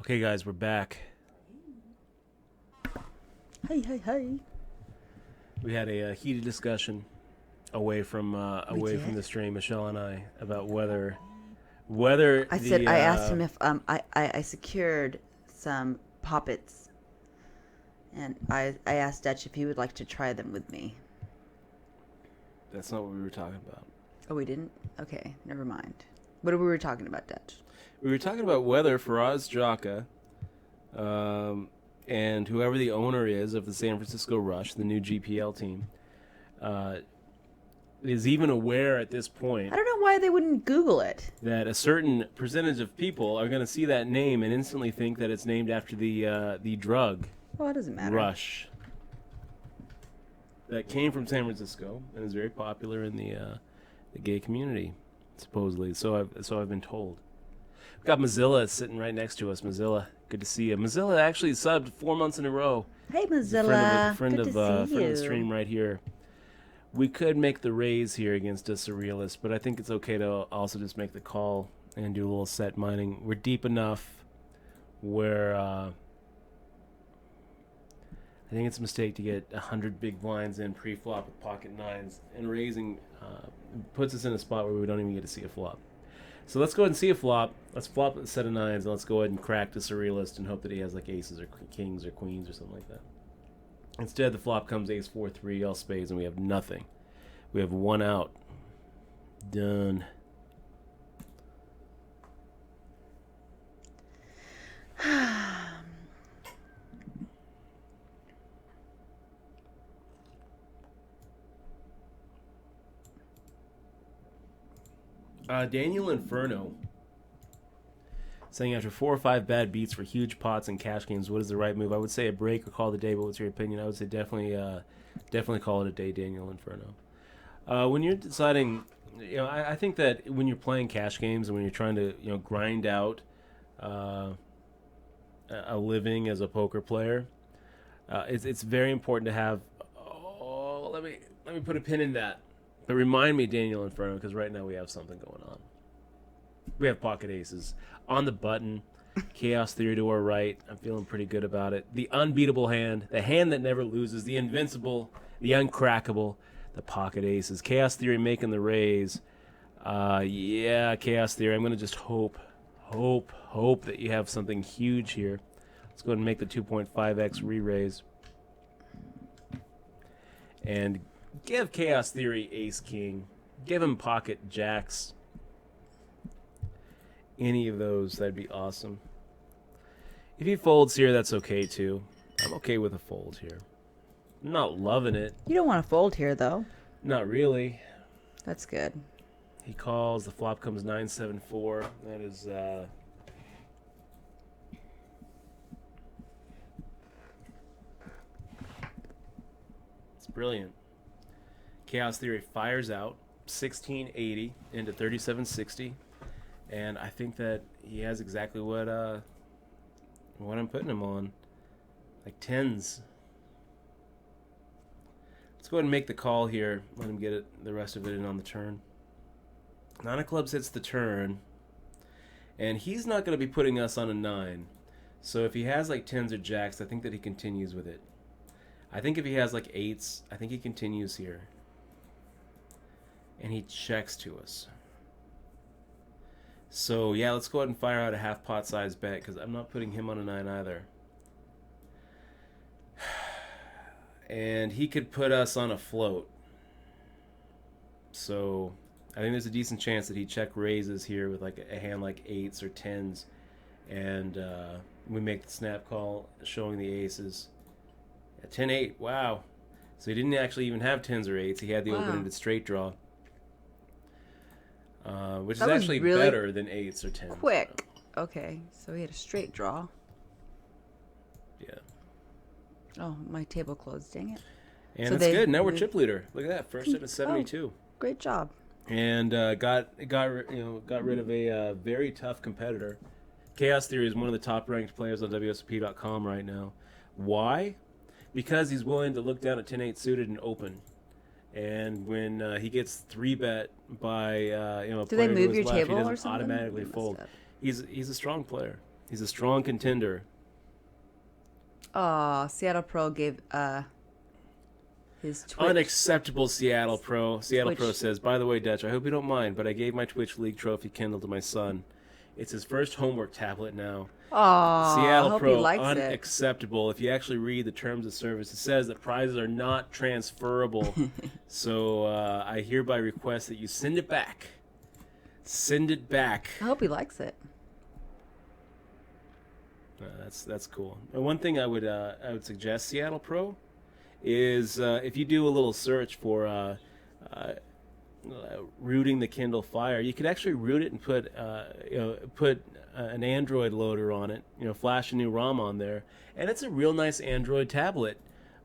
Okay, guys, we're back. Hey. We had a heated discussion away from did? the stream, Michelle and I, about whether I asked him if I secured some poppets, and I asked Dutch if he would like to try them with me. That's not what we were talking about. Oh, we didn't? Okay, never mind. What were we talking about, Dutch? We were talking about whether Faraz Jaka and whoever the owner is of the San Francisco Rush, the new GPL team, is even aware at this point. I don't know why they wouldn't Google it. That a certain percentage of people are going to see that name and instantly think that it's named after the drug. Well, it doesn't matter. Rush. That came from San Francisco and is very popular in the gay community, supposedly. So I've been told. We've got Mozilla sitting right next to us. Mozilla, good to see you. Mozilla actually subbed 4 months in a row. Hey, Mozilla. Friend good of to see you. the stream right here. We could make the raise here against a surrealist, but I think it's okay to also just make the call and do a little set mining. We're deep enough where I think it's a mistake to get 100 big blinds in pre-flop with pocket nines, and raising puts us in a spot where we don't even get to see a flop. So let's go ahead and see a flop. Let's flop a set of nines, and let's go ahead and crack the surrealist and hope that he has like aces or kings or queens or something like that. Instead, the flop comes ace 4-3, all spades, and we have nothing. We have one out. Done. Daniel Inferno saying after 4 or 5 bad beats for huge pots and cash games, what is the right move? I would say a break or call it a day, but what's your opinion? I would say definitely call it a day, Daniel Inferno. When you're deciding, I think that when you're playing cash games and when you're trying to, grind out a living as a poker player, it's very important to have. Oh, let me put a pin in that. But remind me, Daniel Inferno, because right now we have something going on. We have pocket aces on the button. Chaos Theory to our right. I'm feeling pretty good about it. The unbeatable hand, the hand that never loses, the invincible, the uncrackable, the pocket aces. Chaos Theory making the raise. Chaos Theory. I'm going to just hope that you have something huge here. Let's go ahead and make the 2.5x re-raise. And give Chaos Theory ace-king. Give him pocket jacks. Any of those, that'd be awesome. If he folds here, that's okay too. I'm okay with a fold here. I'm not loving it. You don't want to fold here, though. Not really. That's good. He calls. The flop comes 9-7-4. That is... It's brilliant. Chaos Theory fires out 1680 into 3760. And I think that he has exactly what I'm putting him on. Like tens. Let's go ahead and make the call here. Let him get the rest of it in on the turn. 9 of clubs hits the turn. And he's not going to be putting us on a 9. So if he has like tens or jacks, I think that he continues with it. I think if he has like eights, I think he continues here. And he checks to us. So, yeah, let's go ahead and fire out a half pot size bet because I'm not putting him on a 9 either. And he could put us on a float. So, I think there's a decent chance that he check raises here with like a hand like eights or tens. And we make the snap call showing the aces. 10-8, wow. So he didn't actually even have tens or eights. He had the open-ended straight draw. Which is actually really better than eights or tens. Quick. So. Okay, so he had a straight draw. Yeah. Oh, my table closed. Dang it. And so it's good. Now we're chip leader. Look at that. First hit of 72. Oh, great job. And got rid of a very tough competitor. Chaos Theory is one of the top ranked players on wsop.com right now. Why? Because he's willing to look down at 10-8 suited and open. And when he gets 3-bet by a do player they move to his your left, table he doesn't or something? automatically fold. He's a strong player. He's a strong contender. Oh, Seattle Pro gave his Twitch. Unacceptable, Seattle Pro. Seattle Pro Twitch. says, by the way, Dutch, I hope you don't mind, but I gave my Twitch League trophy Kindle to my son. It's his first homework tablet now. Oh, Seattle I hope Pro, he likes it. unacceptable. If you actually read the terms of service, it says that prizes are not transferable. So I hereby request that you send it back. Send it back. I hope he likes it. That's cool. And one thing I would suggest, Seattle Pro, is if you do a little search for rooting the Kindle Fire, you could actually root it and put an Android loader on it. Flash a new ROM on there, and it's a real nice Android tablet.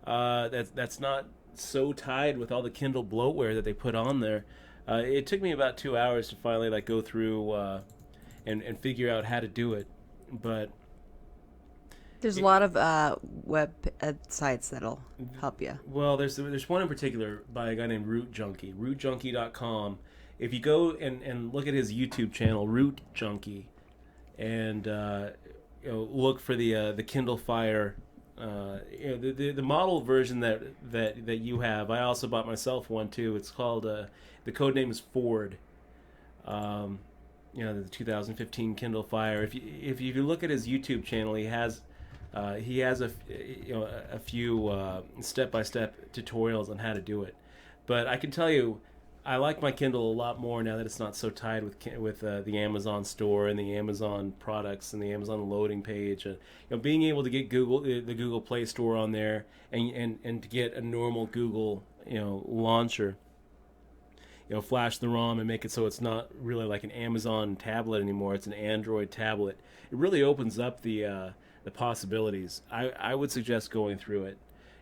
That's not so tied with all the Kindle bloatware that they put on there. It took me about 2 hours to finally go through and figure out how to do it, but there's a lot of web sites that'll help you. Well, there's one in particular by a guy named Root Junkie, rootjunkie.com. If you go and look at his YouTube channel, Root Junkie, and look for the Kindle Fire, the model version that you have. I also bought myself one too. It's called the code name is Ford. The 2015 Kindle Fire. If you look at his YouTube channel, he has a few step-by-step tutorials on how to do it. But I can tell you, I like my Kindle a lot more now that it's not so tied with the Amazon store and the Amazon products and the Amazon loading page. Being able to get the Google Play Store on there and to get a normal Google launcher. Flash the ROM and make it so it's not really like an Amazon tablet anymore. It's an Android tablet. It really opens up the possibilities. I would suggest going through it.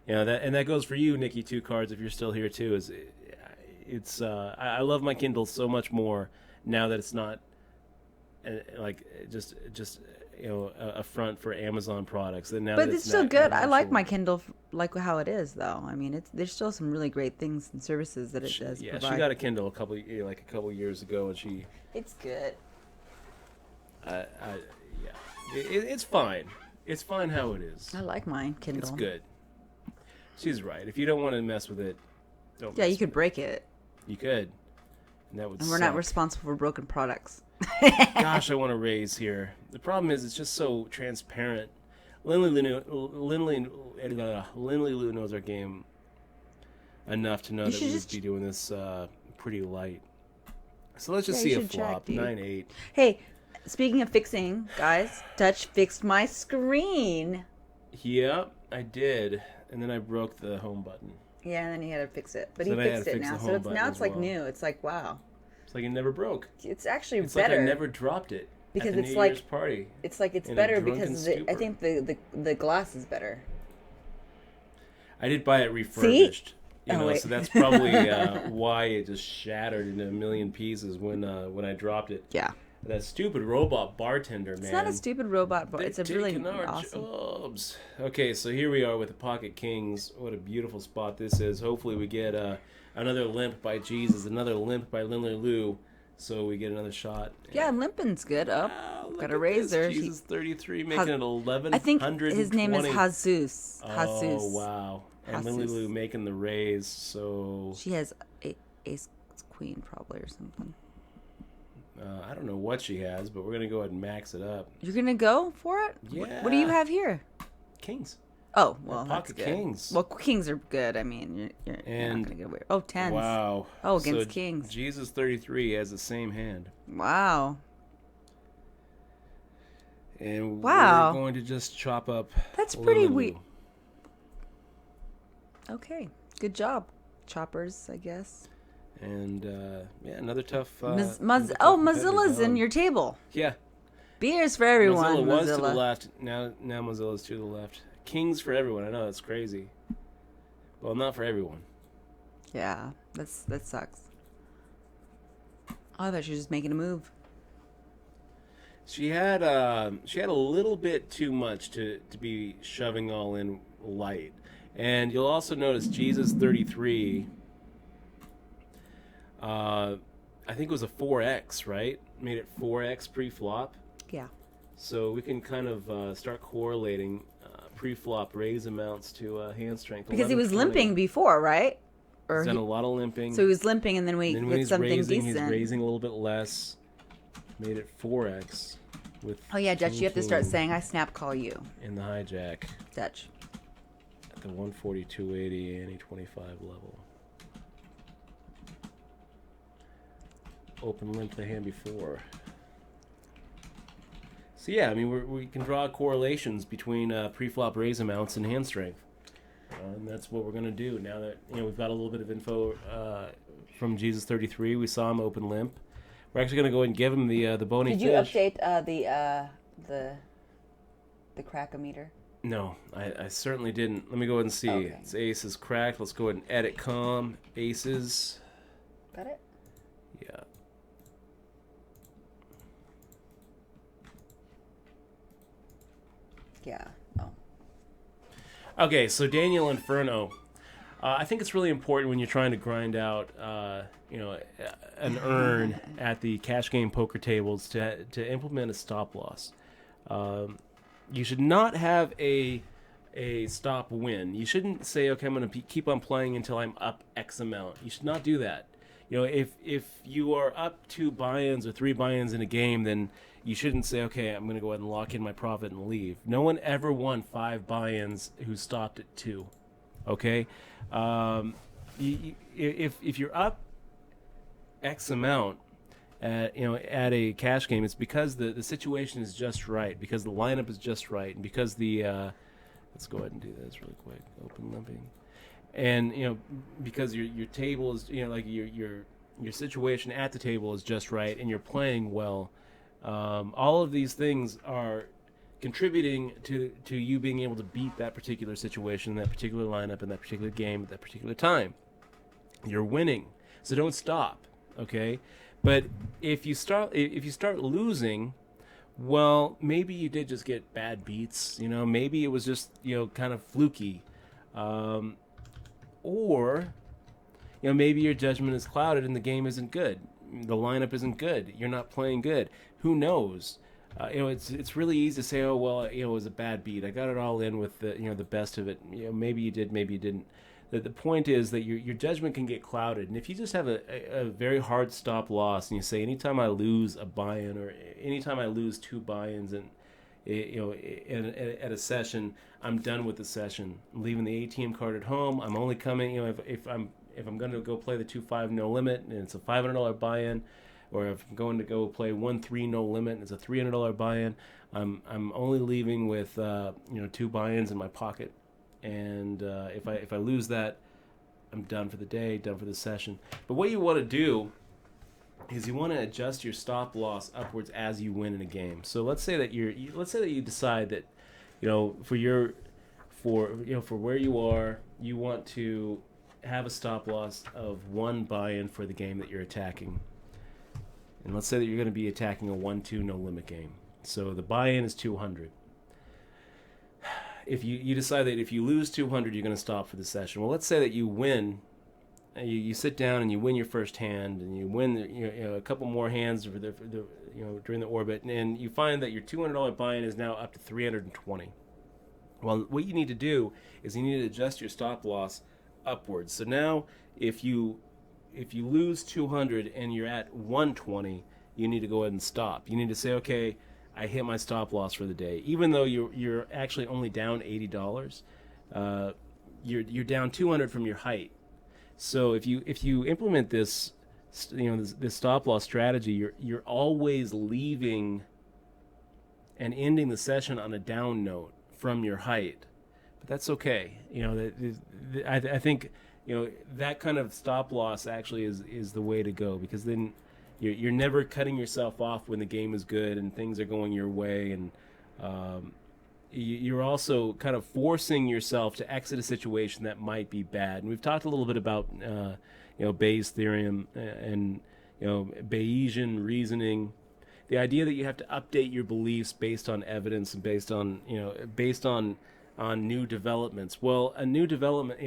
That goes for you, Nikki Two Cards, if you're still here too. I love my Kindle so much more now that it's not just a front for Amazon products. And now But that it's still good. I actual... like my Kindle like how it is, though. I mean, there's still some really great things and services that it does provide. She got a Kindle a couple years ago, and it's good. It's fine. It's fine how it is. I like mine Kindle. It's good. She's right. If you don't want to mess with it, don't. Yeah, mess you could with break it. You could. And that would. And we're not responsible for broken products. Gosh, I want to raise here. The problem is it's just so transparent. Lindley Lou knows our game enough to know that we would be doing this pretty light. So let's just see a flop. 9-8. Hey, speaking of fixing, guys, Dutch fixed my screen. Yep, I did. And then I broke the home button. Yeah, and then he had to fix it. But he fixed it now. So it's like new. It's like, wow. It's like it never broke. It's actually it's better. It's like I never dropped it. Because at the it's New like Year's party. It's like it's better because I think the glass is better. I did buy it refurbished. See? So that's probably why it just shattered into a million pieces when I dropped it. Yeah. That stupid robot bartender, man. It's not a stupid robot, but it's a really awesome. Jobs. Okay, so here we are with the Pocket Kings. What a beautiful spot this is. Hopefully we get another limp by Jesus, another limp by Lindley Lou, so we get another shot. Yeah, limping's good. Got a razor. Jesus 33 making it 11. I think his name is Jesus. Oh, wow. And Lindley Lou making the raise, so... She has ace queen probably or something. I don't know what she has, but we're going to go ahead and max it up. You're going to go for it? Yeah. What do you have here? Kings. Oh, well, that's Pocket good. Kings. Well, kings are good. I mean, you're not going to get away. Oh, tens. Wow. Oh, against kings. Jesus 33 has the same hand. Wow. And wow. We're going to just chop up. That's pretty weird. Okay. Good job, choppers, I guess. And, another tough... Mozilla's in your table. Yeah. Beers for everyone, Mozilla was to the left. Now Mozilla's to the left. Kings for everyone. I know, that's crazy. Well, not for everyone. Yeah, that sucks. Oh, I thought she was just making a move. She had a little bit too much to be shoving all in light. And you'll also notice Jesus 33... I think it was a 4X, right? Made it 4X pre-flop. Yeah. So we can kind of start correlating pre-flop raise amounts to hand strength. Because he was 11, 20. limping before, right? He's done a lot of limping. So he was limping, and then we And then when get he's something raising, decent. he's raising a little bit less. Made it 4x with. Oh yeah, Dutch, you have to start king saying I snap call you. in the hijack Dutch. at the 140-280 ante 25 level. Open limp the hand before. So yeah, I mean we can draw correlations between pre-flop raise amounts and hand strength, and that's what we're gonna do now that we've got a little bit of info from Jesus 33. We saw him open limp. We're actually gonna go ahead and give him the bony fish. Did you update the crack-o-meter? No, I certainly didn't. Let me go ahead and see. Okay. It's aces cracked. Let's go ahead and edit com aces. Got it? Yeah. Yeah. Oh. Okay, so Daniel Inferno. I think it's really important when you're trying to grind out, an earn at the cash game poker tables to implement a stop loss. You should not have a stop win. You shouldn't say, okay, I'm going to keep on playing until I'm up X amount. You should not do that. If you are up 2 buy-ins or 3 buy-ins in a game, then you shouldn't say, okay, I'm going to go ahead and lock in my profit and leave. No one ever won 5 buy-ins who stopped at 2. Okay? If you're up X amount at a cash game, it's because the situation is just right, because the lineup is just right, and because the let's go ahead and do this really quick. Open limping, and because your table is like your situation at the table is just right, and you're playing well. All of these things are contributing to you being able to beat that particular situation, that particular lineup, in that particular game at that particular time. You're winning, so don't stop. Okay, but if you start losing, well, maybe you did just get bad beats. Maybe it was just kind of fluky, or maybe your judgment is clouded and the game isn't good. The lineup isn't good. You're not playing good. Who knows? It's really easy to say, oh well, it was a bad beat. I got it all in with the best of it. Maybe you did, maybe you didn't. The point is that your judgment can get clouded, and if you just have a very hard stop loss, and you say anytime I lose a buy-in or anytime I lose 2 buy-ins, and at a session, I'm done with the session. I'm leaving the ATM card at home. I'm only coming. If I'm going to go play the 2-5 no limit, and it's a $500 buy-in. Or if I'm going to go play 1-3 no limit and it's a $300 buy-in, I'm only leaving with 2 buy-ins in my pocket, and if I lose that, I'm done for the day, done for the session. But what you want to do is you want to adjust your stop loss upwards as you win in a game. So let's say that you decide that for where you are, you want to have a stop loss of 1 buy-in for the game that you're attacking. And let's say that you're going to be attacking a 1-2 no limit game. So the buy-in is 200. If you decide that if you lose 200, you're going to stop for the session. Well, let's say that you win. You sit down and you win your first hand, and you win a couple more hands for the during the orbit, and you find that your $200 buy-in is now up to 320. Well, what you need to do is you need to adjust your stop loss upwards. So now, if you lose 200 and you're at 120, you need to go ahead and stop. You need to say, okay, I hit my stop loss for the day. Even though you're actually only down $80, you're down 200 from your height. So if you implement this stop loss strategy, you're always leaving and ending the session on a down note from your height. But that's okay. I think that kind of stop loss actually is the way to go, because then you're never cutting yourself off when the game is good and things are going your way, and you're also kind of forcing yourself to exit a situation that might be bad. And we've talked a little bit about Bayes' theorem and Bayesian reasoning, the idea that you have to update your beliefs based on evidence and based on new developments. Well, a new development,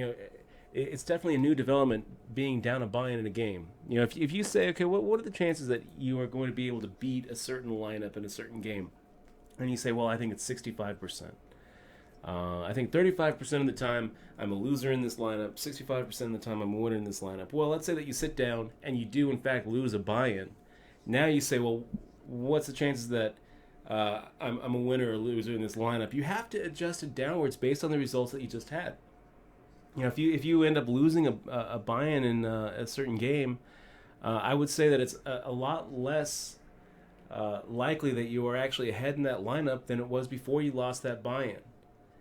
it's definitely a new development being down a buy-in in a game. If you say, okay, what are the chances that you are going to be able to beat a certain lineup in a certain game? and you say, well, I think it's 65%. I think 35% of the time I'm a loser in this lineup, 65% of the time I'm a winner in this lineup. Well, let's say that you sit down and you do, in fact, lose a buy-in. Now you say, well, what's the chances that I'm a winner or loser in this lineup? You have to adjust it downwards based on the results that you just had. You know, if you end up losing a buy-in in a certain game, I would say that it's a lot less likely that you are actually ahead in that lineup than it was before you lost that buy-in.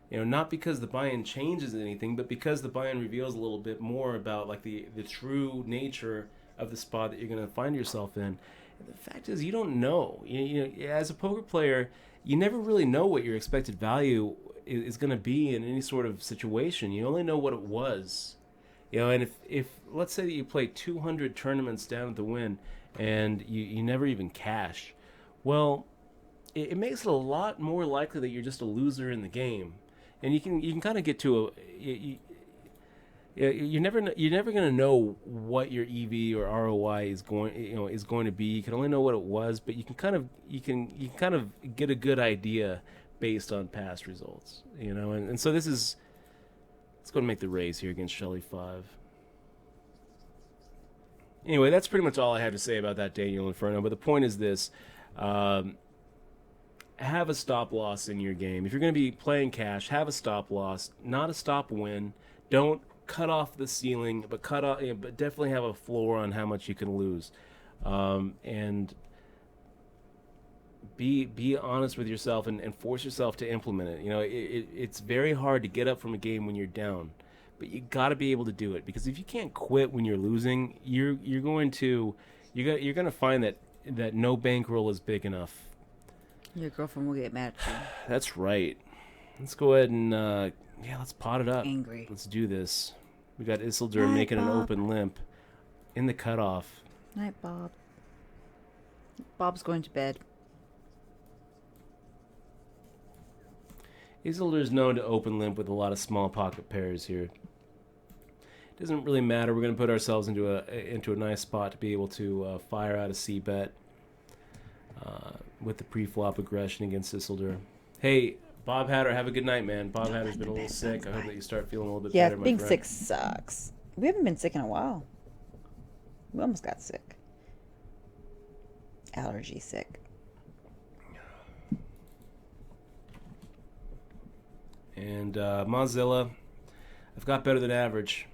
You know, not because the buy-in changes anything, but because the buy-in reveals a little bit more about like the true nature of the spot that you're going to find yourself in. And the fact is, you don't know. You know, as a poker player, you never really know what your expected value is going to be in any sort of situation. You only know what it was. You know, and if let's say that you play 200 tournaments down at the Wynn and you never even cash, well, it makes it a lot more likely that you're just a loser in the game. And you can kind of get to you're never going to know what your EV or ROI is going to be. You can only know what it was, but you can kind of get a good idea based on past results, you know. And so let's go and make the raise here against Shelly 5. Anyway, that's pretty much all I have to say about that Daniel Inferno. But the point is this. Have a stop loss in your game. If you're going to be playing cash, have a stop loss, not a stop win. Don't cut off the ceiling, but but definitely have a floor on how much you can lose, and be honest with yourself and force yourself to implement it. You know, it's very hard to get up from a game when you're down, but you got to be able to do it, because if you can't quit when you're losing, you're going to find that no bankroll is big enough. Your girlfriend will get mad at you. That's right. Let's go ahead and let's pot it up. Angry. Let's do this. We got Isildur making an open limp in the cutoff. Night, Bob. Bob's going to bed. Isildur's known to open limp with a lot of small pocket pairs here. Doesn't really matter. We're going to put ourselves into a nice spot to be able to fire out a C-bet with the pre-flop aggression against Isildur. Hey, Bob Hatter, have a good night, man. Bob Hatter's been a little sick. I hope that you start feeling a little bit better, my friend. Yeah, being sick sucks. We haven't been sick in a while. We almost got sick. Allergy sick. And Mozilla, I've got better than average.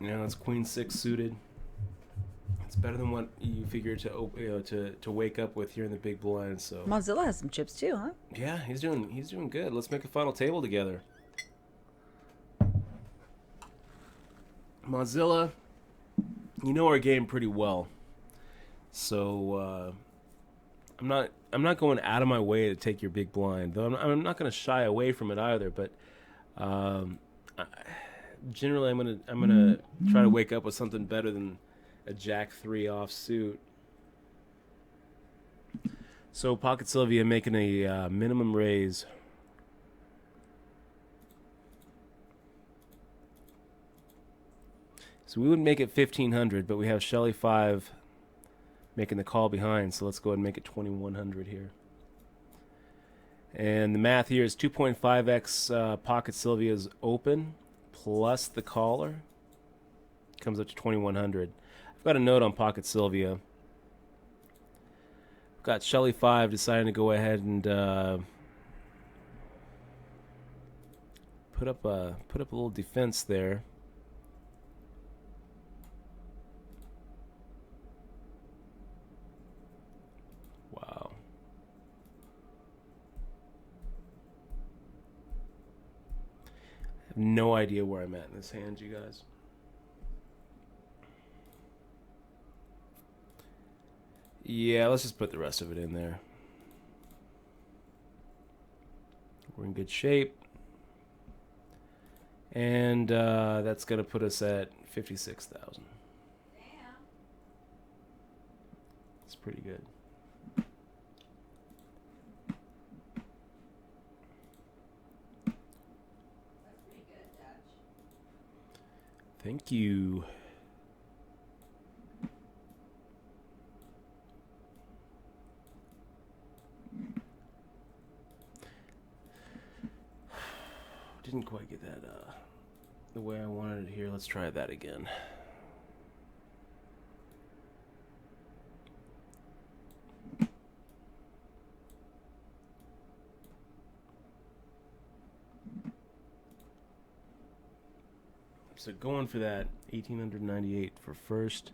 You know, it's Queen 6 suited. It's better than what you figure to wake up with here in the big blind. So Mozilla has some chips too, huh? Yeah, he's doing good. Let's make a final table together. Mozilla, you know our game pretty well, so I'm not going out of my way to take your big blind, though I'm not going to shy away from it either. But generally, I'm gonna try to wake up with something better than a Jack 3 offsuit. So Pocket Sylvia making a minimum raise. So we would make it 1,500, but we have Shelly 5 making the call behind. So let's go ahead and make it 2,100 here. And the math here is 2.5x Pocket Sylvia's open plus the caller. Comes up to 2,100. I've got a note on Pocket Sylvia. I've got Shelly 5 deciding to go ahead and put up a little defense there. Wow. I have no idea where I'm at in this hand, you guys. Yeah, let's just put the rest of it in there. We're in good shape. And that's going to put us at 56,000. Damn. It's pretty good. That's pretty good, Dutch. Thank you. didn't quite get that the way I wanted it here. Let's try that again. So going for that 1898 for first.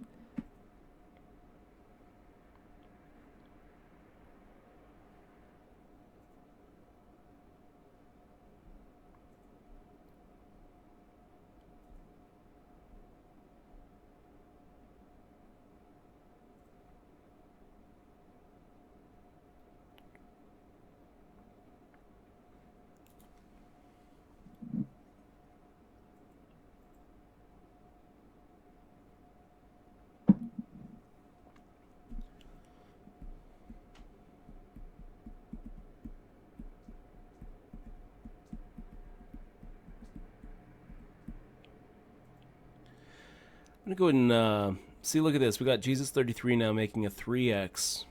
I'm going to go ahead and see, look at this. We got Jesus 33 now making a 3x.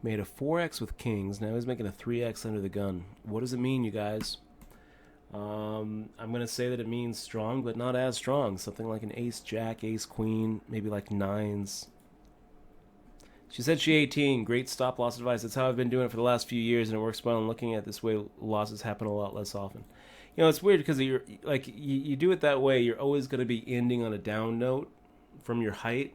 Made a 4x with kings. Now he's making a 3x under the gun. What does it mean, you guys? I'm going to say that it means strong, but not as strong. Something like an ace, jack, ace, queen, maybe like nines. She said she 18. Great stop loss advice. That's how I've been doing it for the last few years, and it works well. And looking at it this way, losses happen a lot less often. You know, it's weird because you're like you do it that way. You're always going to be ending on a down note from your height,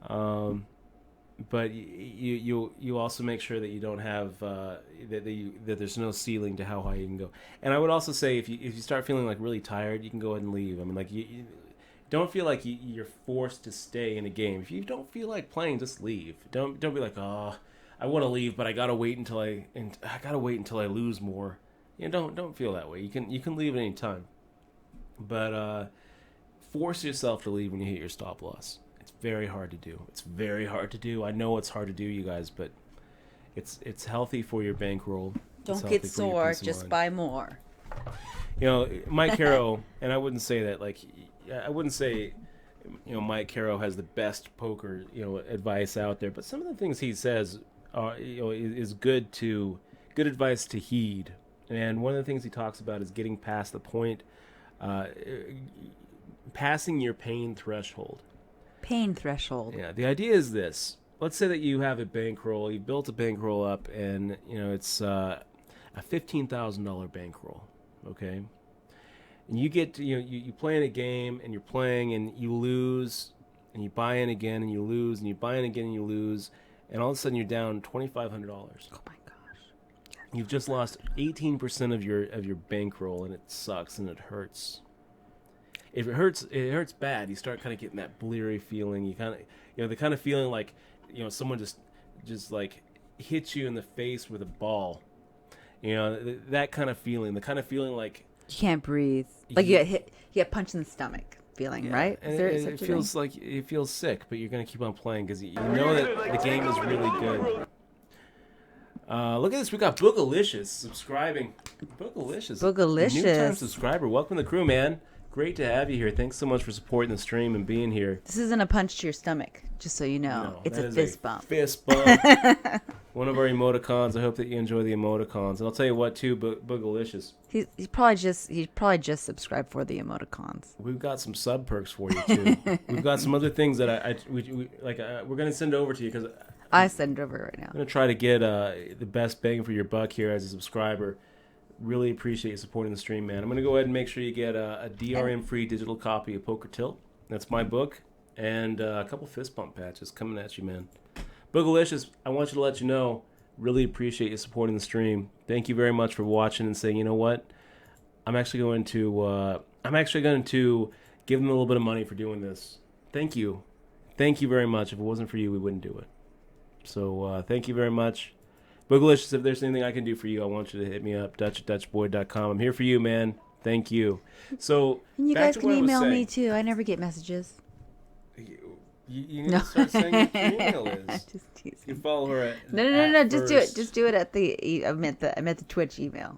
but you also make sure that you don't have that there's no ceiling to how high you can go. And I would also say if you start feeling like really tired, you can go ahead and leave. I mean, like you don't feel like you're forced to stay in a game. If you don't feel like playing, just leave. Don't be like, oh, I want to leave, but I gotta wait until I lose more. You know, don't feel that way. You can leave at any time, but force yourself to leave when you hit your stop loss. It's very hard to do. It's very hard to do. I know it's hard to do, you guys, but it's healthy for your bankroll. Don't get sore. Just buy more. You know, Mike Caro, and I wouldn't say that like I wouldn't say Mike Caro has the best poker advice out there, but some of the things he says is good advice to heed. And one of the things he talks about is getting past the point, passing your pain threshold. Pain threshold. Yeah, the idea is this. Let's say that you have a bankroll, you built a bankroll up, and it's a $15,000 bankroll, okay? And you get you play in a game, and you're playing, and you lose, and you buy in again, and you lose, and you buy in again, and you lose, and all of a sudden you're down $2,500. Oh my. You've just lost 18% of your bankroll, and it sucks and it hurts. If it hurts bad. You start kind of getting that bleary feeling. You kind of the kind of feeling like someone just like hits you in the face with a ball. That kind of feeling. The kind of feeling like you can't breathe. Like you get punched in the stomach. Feeling, yeah, right? And it feels like it feels sick, but you're gonna keep on playing because you know that the game is really good. Look at this. We got Boogalicious subscribing. Boogalicious. New-time subscriber. Welcome to the crew, man. Great to have you here. Thanks so much for supporting the stream and being here. This isn't a punch to your stomach, just so you know. No, it's a fist bump. Fist bump. One of our emoticons. I hope that you enjoy the emoticons. And I'll tell you what, too, Boogalicious. He probably just subscribed for the emoticons. We've got some sub perks for you, too. We've got some other things that we're going to send over to you because I send it over right now. I'm going to try to get the best bang for your buck here as a subscriber. Really appreciate you supporting the stream, man. I'm going to go ahead and make sure you get a DRM-free digital copy of Poker Tilt. That's my book. And a couple fist bump patches coming at you, man. Boogalicious, I want you to let you know, really appreciate you supporting the stream. Thank you very much for watching and saying, you know what? I'm actually going to give them a little bit of money for doing this. Thank you. Thank you very much. If it wasn't for you, we wouldn't do it. So thank you very much. Boogalicious, if there's anything I can do for you, I want you to hit me up, Dutch@DutchBoy.com. I'm here for you, man. Thank you. So and you guys can email me too. I never get messages. You need to start saying what your email is. Just teasing. You follow her at No. Just do it. Just do it at the. I meant the Twitch email.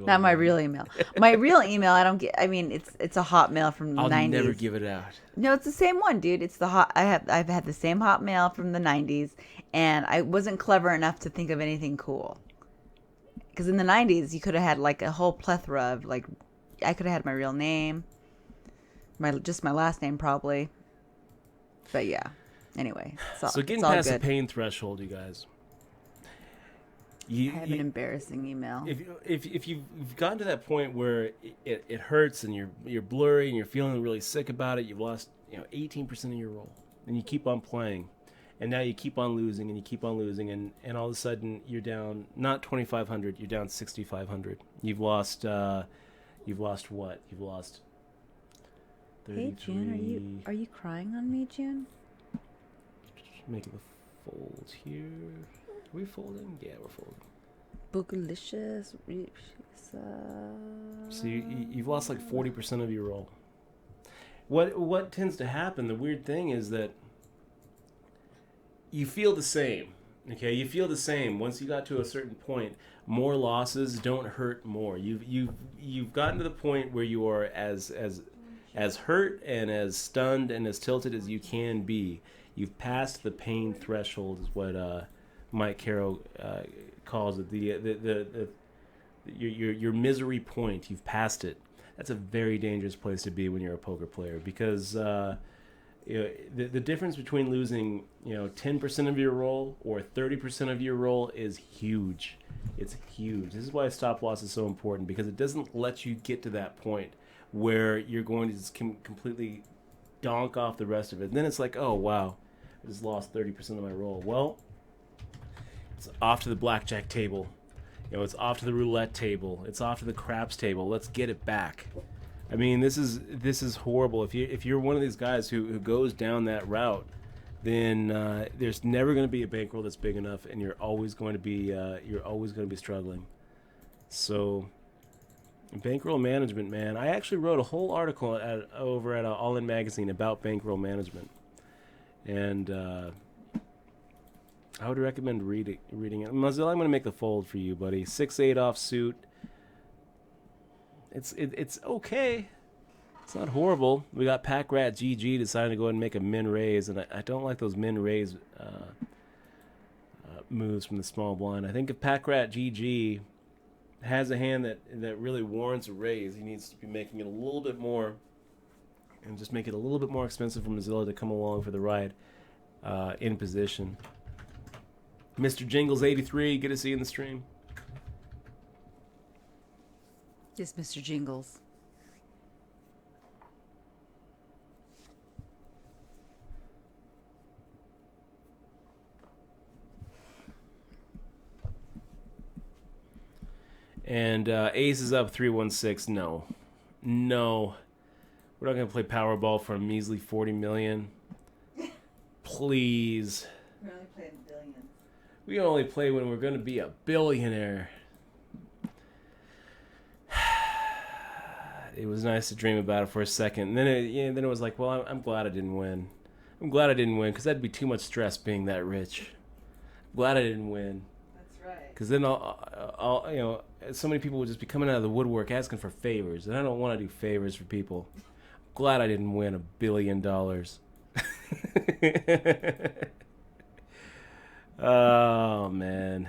Not my real email. My real email, I don't get. I mean, it's a Hotmail from the I'll 90s. never give it out. No, it's the same one, dude. It's the hot. I've had the same Hotmail from the 90s, and I wasn't clever enough to think of anything cool. Because in the 90s, you could have had like a whole plethora of like, I could have had my real name, my last name probably. But yeah. Anyway, so getting past the pain threshold, you guys. I have an embarrassing email. If you've gotten to that point where it hurts and you're blurry and you're feeling really sick about it, you've lost 18% of your roll, and you keep on playing, and now you keep on losing and you keep on losing, and all of a sudden you're down not 2,500, you're down 6,500. You've lost what? You've lost 33. Hey June, are you crying on me, June? Just making the fold here. Are we folding? Yeah, we're folding. Boogalicious. So you've lost like 40% of your roll. What tends to happen, the weird thing is that you feel the same. Okay, you feel the same. Once you got to a certain point, more losses don't hurt more. You've gotten to the point where you are as hurt and as stunned and as tilted as you can be. You've passed the pain threshold, is what Mike Carroll calls it. Your misery point. You've passed it. That's a very dangerous place to be when you're a poker player, because the difference between losing 10% of your roll or 30% of your roll is huge. It's huge. This is why stop loss is so important, because it doesn't let you get to that point where you're going to just completely donk off the rest of it. And then it's like, oh wow, I just lost 30% of my roll. Well, it's off to the blackjack table. It's off to the roulette table. It's off to the craps table. Let's get it back. I mean, this is horrible. If you're one of these guys who goes down that route, then there's never going to be a bankroll that's big enough, and you're always going to be struggling. So, bankroll management, man. I actually wrote a whole article over at All In Magazine about bankroll management, and I would recommend reading it. Mozilla, I'm going to make the fold for you, buddy. 6-8 offsuit. It's okay. It's not horrible. We got Pack Rat GG deciding to go ahead and make a min raise, and I don't like those min raise moves from the small blind. I think if Pack Rat GG has a hand that really warrants a raise, he needs to be making it a little bit more, and just make it a little bit more expensive for Mozilla to come along for the ride in position. Mr. Jingles 83, good to see you in the stream. Yes, Mr. Jingles. And Ace is up 316. No. We're not going to play Powerball for a measly 40 million. Please. We only play in billions. We only play when we're going to be a billionaire. It was nice to dream about it for a second. And then it was like, well, I'm glad I didn't win. I'm glad I didn't win, because that'd be too much stress being that rich. I'm glad I didn't win. That's right. Because then I'll so many people would just be coming out of the woodwork asking for favors, and I don't want to do favors for people. I'm glad I didn't win $1 billion. Oh man.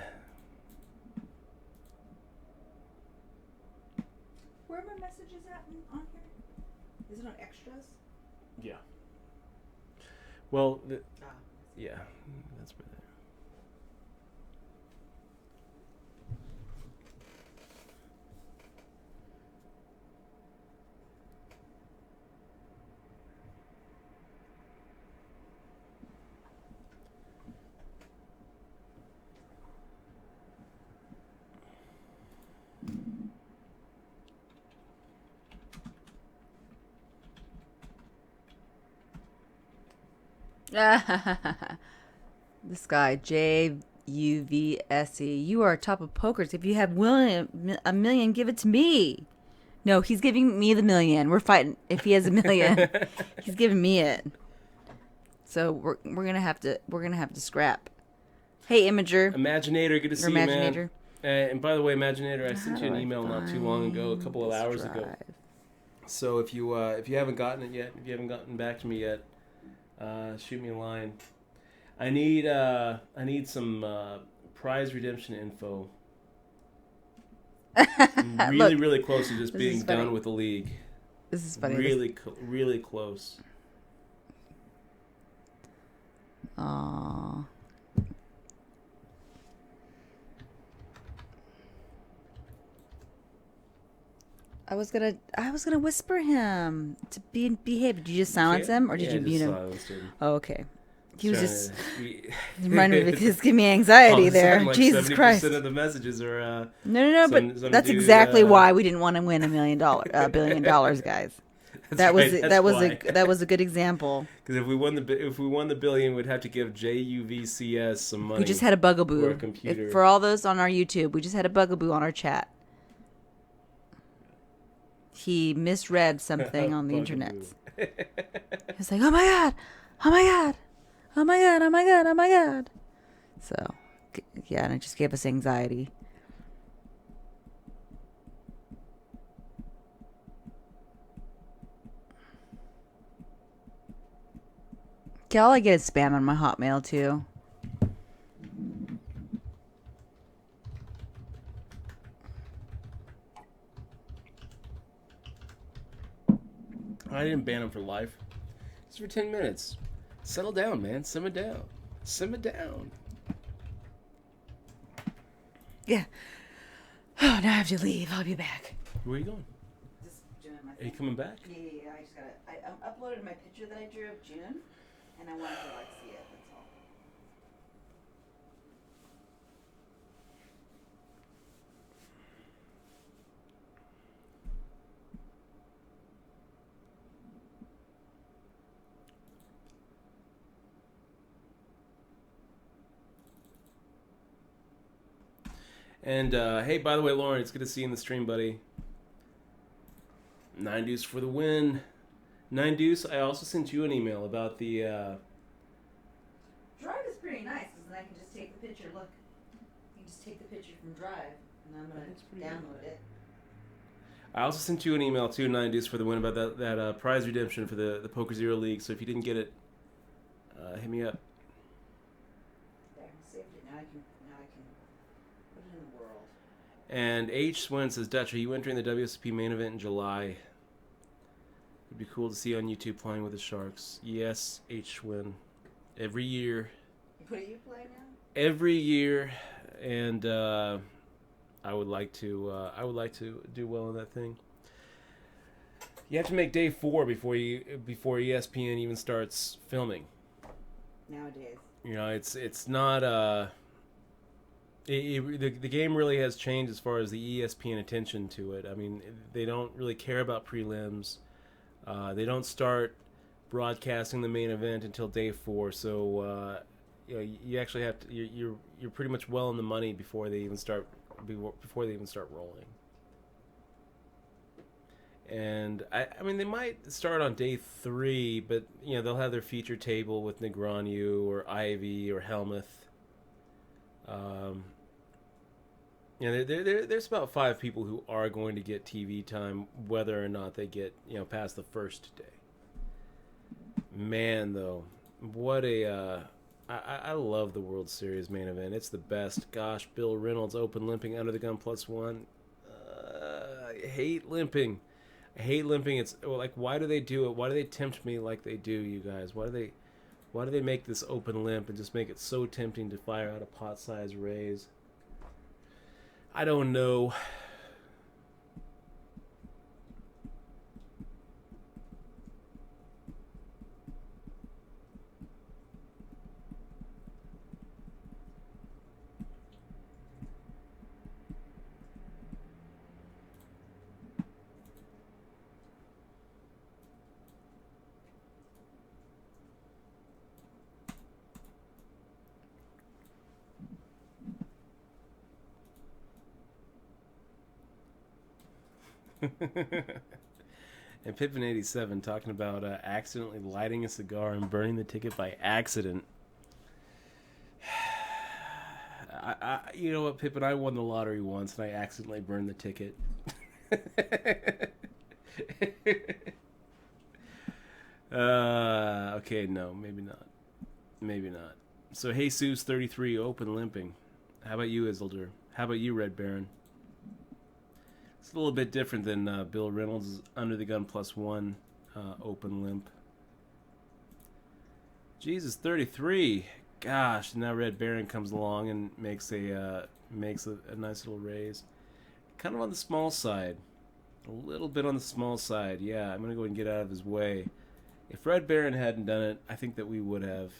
Where are my messages at on here? Is it on extras? Yeah. Well, yeah, that's right there. This guy, JUVSE. You are top of pokers. If you have $1 million, give it to me. No, he's giving me the $1 million. We're fighting. If he has $1 million, he's giving me it. So we're gonna have to scrap. Hey, Imager. Imaginator, good to see you, man. And by the way, Imaginator, I sent How you do an I email not too long ago, a find couple of this hours ago. drive? So if you haven't gotten it yet, if you haven't gotten back to me yet, shoot me a line. I need some prize redemption info. I'm really, Look, really close to just this being is funny. done with the league. This is funny. Really, really close. Aww. I was gonna whisper him to behave. Did you just silence him, or did you mute him? Silenced him. Oh, okay. He was just Be... reminded me because give me anxiety there. Like Jesus 70% Christ! of the messages are No. some But that's dude, exactly why we didn't want to win $1 billion, guys. That was a good example. Because if we won the billion, we'd have to give JUVCS some money. We just had a bugaboo. For a computer. For all those on our YouTube, we just had a bugaboo on our chat. He misread something on the internet. He's like, "Oh my god, oh my god, oh my god, oh my god, oh my god." So, yeah, and it just gave us anxiety. Okay, all I get is spam on my Hotmail too. I didn't ban him for life. It's for 10 minutes. Settle down, man. Simmer down. Simmer down. Yeah. Oh, now I have to leave. I'll be back. Where are you going? Just doing my Are you coming back? Yeah. I just gotta. I uploaded my picture that I drew of June, and I wanted to see it. That's all. And hey, by the way, Lauren, it's good to see you in the stream, buddy. 9 Deuce for the win. 9 Deuce, I also sent you an email about the... Drive is pretty nice, because then I can just take the picture. Look, you can just take the picture from Drive, and I'm going to download it. I also sent you an email too, 9 Deuce for the win, about that prize redemption for the Poker Zero League. So if you didn't get it, hit me up. There, I saved it. Now I can put it in the world. And H. Swin says, Dutch, are you entering the WSP main event in July? It'd be cool to see you on YouTube playing with the Sharks. Yes, H. Swin. Every year. What do you play now? Every year, and I would like to do well in that thing. You have to make day 4 before ESPN even starts filming. Nowadays. You know, it's not the game really has changed as far as the ESPN attention to it. I mean, they don't really care about prelims. They don't start broadcasting the main event until day 4. So you know, you actually have to. You're pretty much well in the money before they even start rolling. And I mean, they might start on day 3, but you know, they'll have their feature table with Negreanu or Ivy or Helmuth. You know, there's about 5 people who are going to get TV time, whether or not they get, you know, past the first day. Man, though, what a I love the World Series main event. It's the best. Gosh, Bill Reynolds open limping under the gun +1. I hate limping. It's like, why do they do it? Why do they tempt me like they do, you guys? Why do they make this open limp and just make it so tempting to fire out a pot-sized raise? I don't know. And Pippin87 talking about accidentally lighting a cigar and burning the ticket by accident. You know what, Pippin? I won the lottery once, and I accidentally burned the ticket. Okay, no, maybe not. Maybe not. So, Jesus 33, open limping. How about you, Isildur? How about you, Red Baron? It's a little bit different than Bill Reynolds' Under the Gun +1 open limp. Jesus 33. Gosh, now Red Baron comes along and makes a nice little raise. Kind of on the small side. A little bit on the small side. Yeah, I'm going to go ahead and get out of his way. If Red Baron hadn't done it, I think that we would have.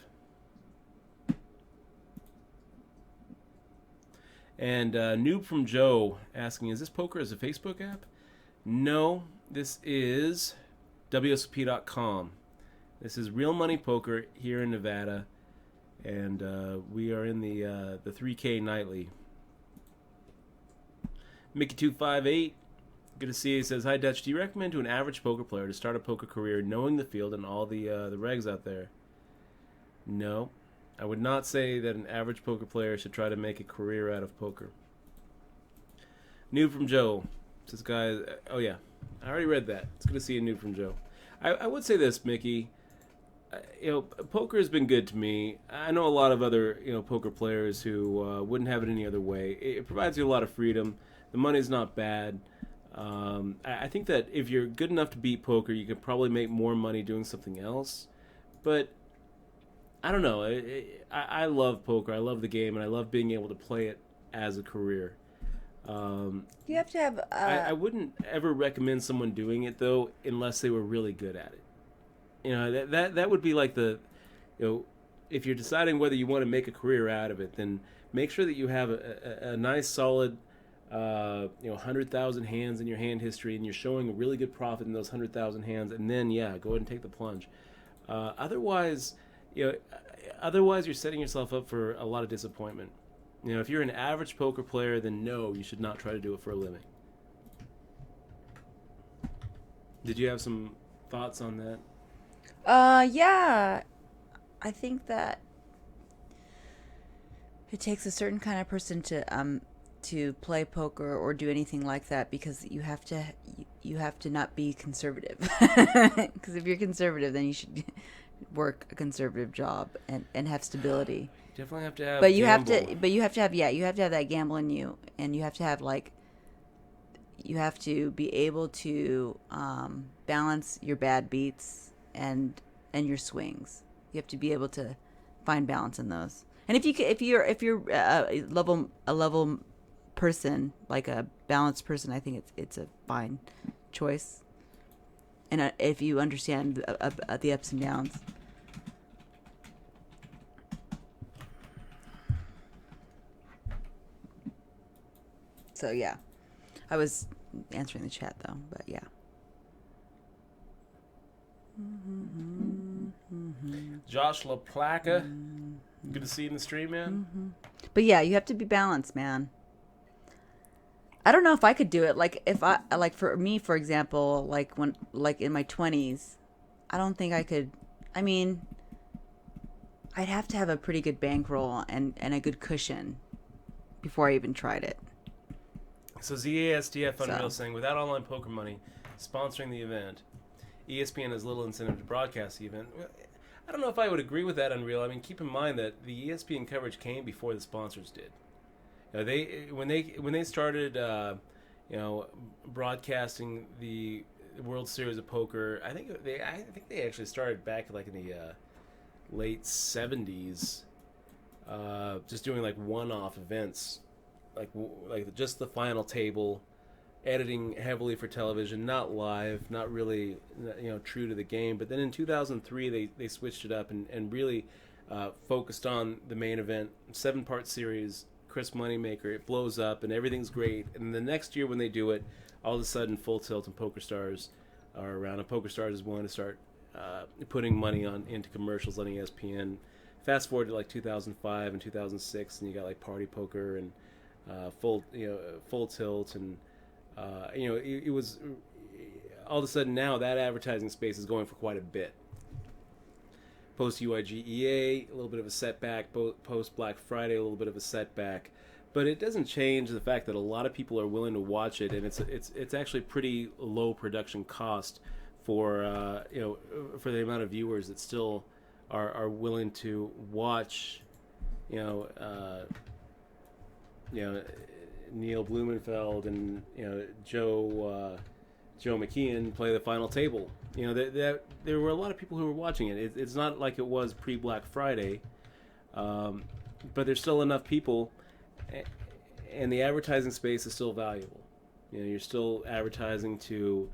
And Noob from Joe asking, is this poker as a Facebook app? No, this is wsop.com. This is real money poker here in Nevada. And we are in the 3K nightly. Mickey258, good to see you. He says, hi Dutch, do you recommend to an average poker player to start a poker career knowing the field and all the regs out there? No, I would not say that an average poker player should try to make a career out of poker. New from Joe says, guys, oh yeah, I already read that. It's good to see you, New from Joe. I would say this, Mickey. Poker has been good to me. I know a lot of other, poker players who wouldn't have it any other way. It provides you a lot of freedom. The money's not bad. I think that if you're good enough to beat poker, you could probably make more money doing something else. But I don't know. I love poker. I love the game, and I love being able to play it as a career. You have to have. I wouldn't ever recommend someone doing it though, unless they were really good at it. That would be like if you're deciding whether you want to make a career out of it, then make sure that you have a nice solid 100,000 hands in your hand history, and you're showing a really good profit in those 100,000 hands, and then go ahead and take the plunge. Otherwise you're setting yourself up for a lot of disappointment. If you're an average poker player, then no, you should not try to do it for a living. Did you have some thoughts on that? Yeah. I think that it takes a certain kind of person to play poker or do anything like that, because you have to not be conservative. Because if you're conservative, then you should work a conservative job and have stability. Definitely have to have. But you have to have that gamble in you, and you have to have you have to be able to balance your bad beats and your swings. You have to be able to find balance in those. And if you're a level person, like a balanced person, I think it's a fine choice. And if you understand the ups and downs. So yeah, I was answering the chat though, but yeah. Josh LaPlaca, good to see you in the stream, man. But yeah, you have to be balanced, man. I don't know if I could do it. For me, for example, in my 20s, I don't think I could. I mean, I'd have to have a pretty good bankroll and a good cushion before I even tried it. So ZASTF Unreal saying, without online poker money sponsoring the event, ESPN has little incentive to broadcast the event. I don't know if I would agree with that, Unreal. I mean, keep in mind that the ESPN coverage came before the sponsors did. When they started, broadcasting the World Series of Poker, I think they actually started back in the late 70s, just doing one-off events, like just the final table, editing heavily for television, not live, not really true to the game. But then in 2003 they switched it up and really focused on the main event, 7-part series, Chris Moneymaker. It blows up and everything's great. And the next year when they do it, all of a sudden Full Tilt and Poker Stars are around, and Poker Stars is willing to start putting money into commercials on ESPN. Fast forward to 2005 and 2006, and you got Party Poker and Full Tilt, and it was all of a sudden now that advertising space is going for quite a bit. Post UIGEA, a little bit of a setback. Post Black Friday, a little bit of a setback. But it doesn't change the fact that a lot of people are willing to watch it, and it's actually pretty low production cost for for the amount of viewers that still are willing to watch Neil Blumenfeld and Joe McKeon play the final table. There were a lot of people who were watching it. It's not like it was pre-Black Friday, but there's still enough people, and the advertising space is still valuable. You're still advertising to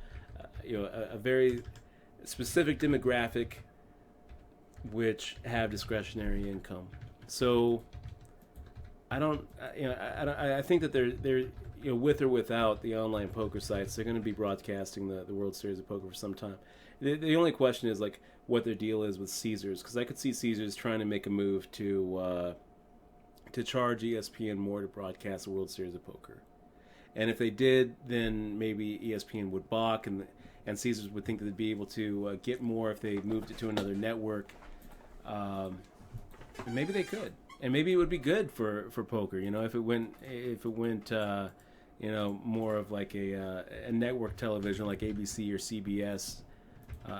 a very specific demographic which have discretionary income. So I think that they're with or without the online poker sites, they're going to be broadcasting the World Series of Poker for some time. The only question is like what their deal is with Caesars, because I could see Caesars trying to make a move to charge ESPN more to broadcast the World Series of Poker. And if they did, then maybe ESPN would balk, and Caesars would think that they'd be able to get more if they moved it to another network. Maybe they could, and maybe it would be good for poker. If it went more of like a network television like ABC or CBS,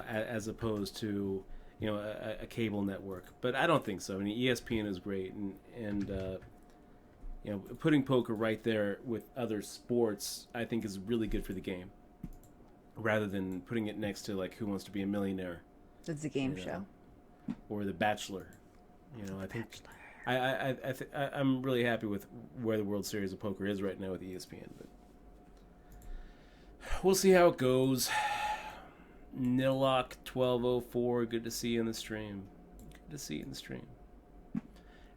as opposed to a cable network. But I don't think so. I mean, ESPN is great, and putting poker right there with other sports, I think, is really good for the game, rather than putting it next to like Who Wants to Be a Millionaire. It's a game show. Or The Bachelor. I think I'm really happy with where the World Series of Poker is right now with ESPN, but we'll see how it goes. Nillock 1204, good to see you in the stream.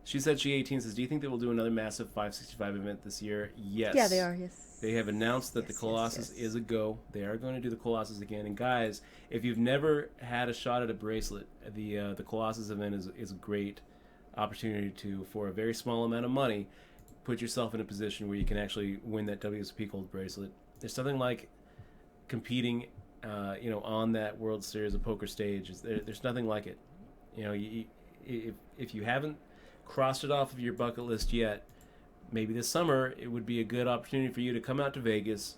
She said she 18 says, do you think they will do another massive 565 event this year? Yes. Yeah, they are, yes. They have announced that the Colossus is a go. They are going to do the Colossus again. And guys, if you've never had a shot at a bracelet, the Colossus event is a great opportunity to, for a very small amount of money, put yourself in a position where you can actually win that WSOP Gold bracelet. There's something like competing, on that World Series of Poker stage. There's nothing like it. If you haven't crossed it off of your bucket list yet, maybe this summer it would be a good opportunity for you to come out to Vegas,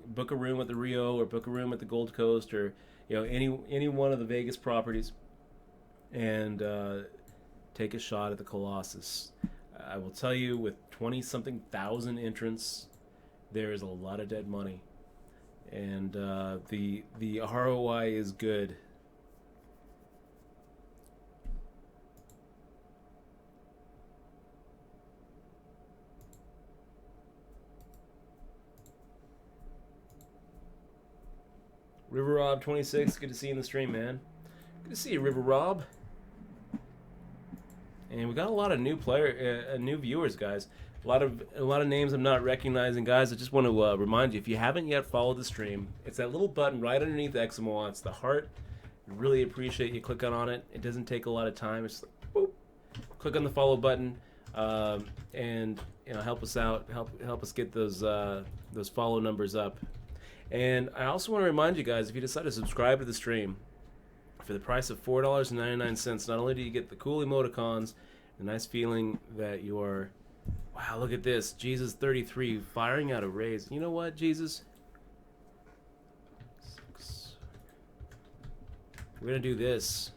book a room at the Rio or book a room at the Gold Coast or any one of the Vegas properties, and take a shot at the Colossus. I will tell you, with 20-something thousand entrants, there is a lot of dead money, and the ROI is good. River Rob 26, good to see you in the stream, man. Good to see you, River Rob. And we got a lot of new new viewers, guys. A lot of names I'm not recognizing, guys. I just want to remind you, if you haven't yet followed the stream, it's that little button right underneath Eximo. It's the heart. I really appreciate you clicking on it. It doesn't take a lot of time. It's like, boop, click on the follow button, and help us out. Help us get those follow numbers up. And I also want to remind you guys, if you decide to subscribe to the stream, for the price of $4.99, not only do you get the cool emoticons, the nice feeling that you are, wow, look at this, Jesus 33 firing out a raise. You know what, Jesus? We're going to do this.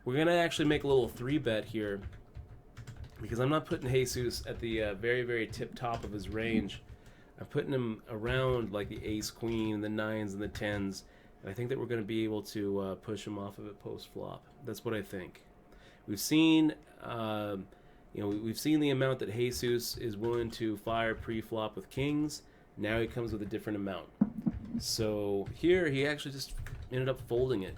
We're going to actually make a little 3-bet here, because I'm not putting Jesus at the very, very tip top of his range. I'm putting him around like the ace, queen, and the 9s and the 10s. And I think that we're going to be able to push him off of it post-flop. That's what I think. We've seen, we've seen the amount that Jesus is willing to fire pre-flop with kings. Now he comes with a different amount. So here he actually just ended up folding it.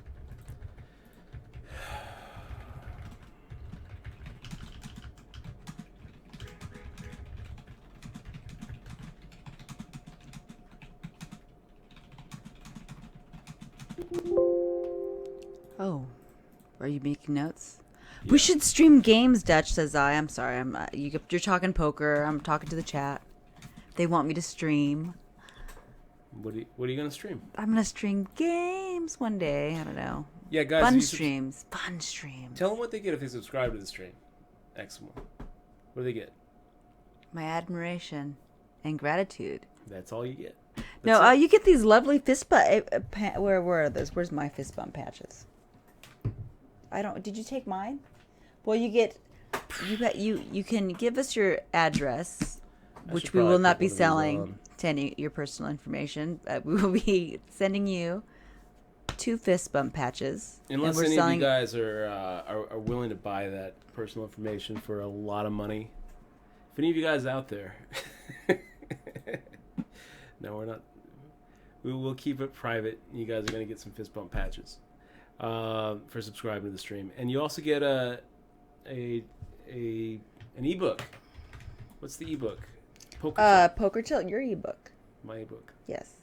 Oh, are you making notes? Yeah. We should stream games, Dutch, says I. I'm sorry. You're talking poker. I'm talking to the chat. They want me to stream. What are you going to stream? I'm going to stream games one day. I don't know. Yeah, guys. Fun streams. Fun streams. Tell them what they get if they subscribe to the stream. Excellent. What do they get? My admiration and gratitude. That's all you get. You get these lovely fist bump. Where are those? Where's my fist bump patches? Did you take mine? Well, you get. You can give us your address, which we will not be selling to your personal information. We will be sending you 2 fist bump patches. Unless any of you guys are willing to buy that personal information for a lot of money. If any of you guys out there, no, we're not. We will keep it private. You guys are going to get some fist bump patches for subscribing to the stream, and you also get an ebook. What's the ebook? Poker Tilt, your ebook. My ebook. Yes.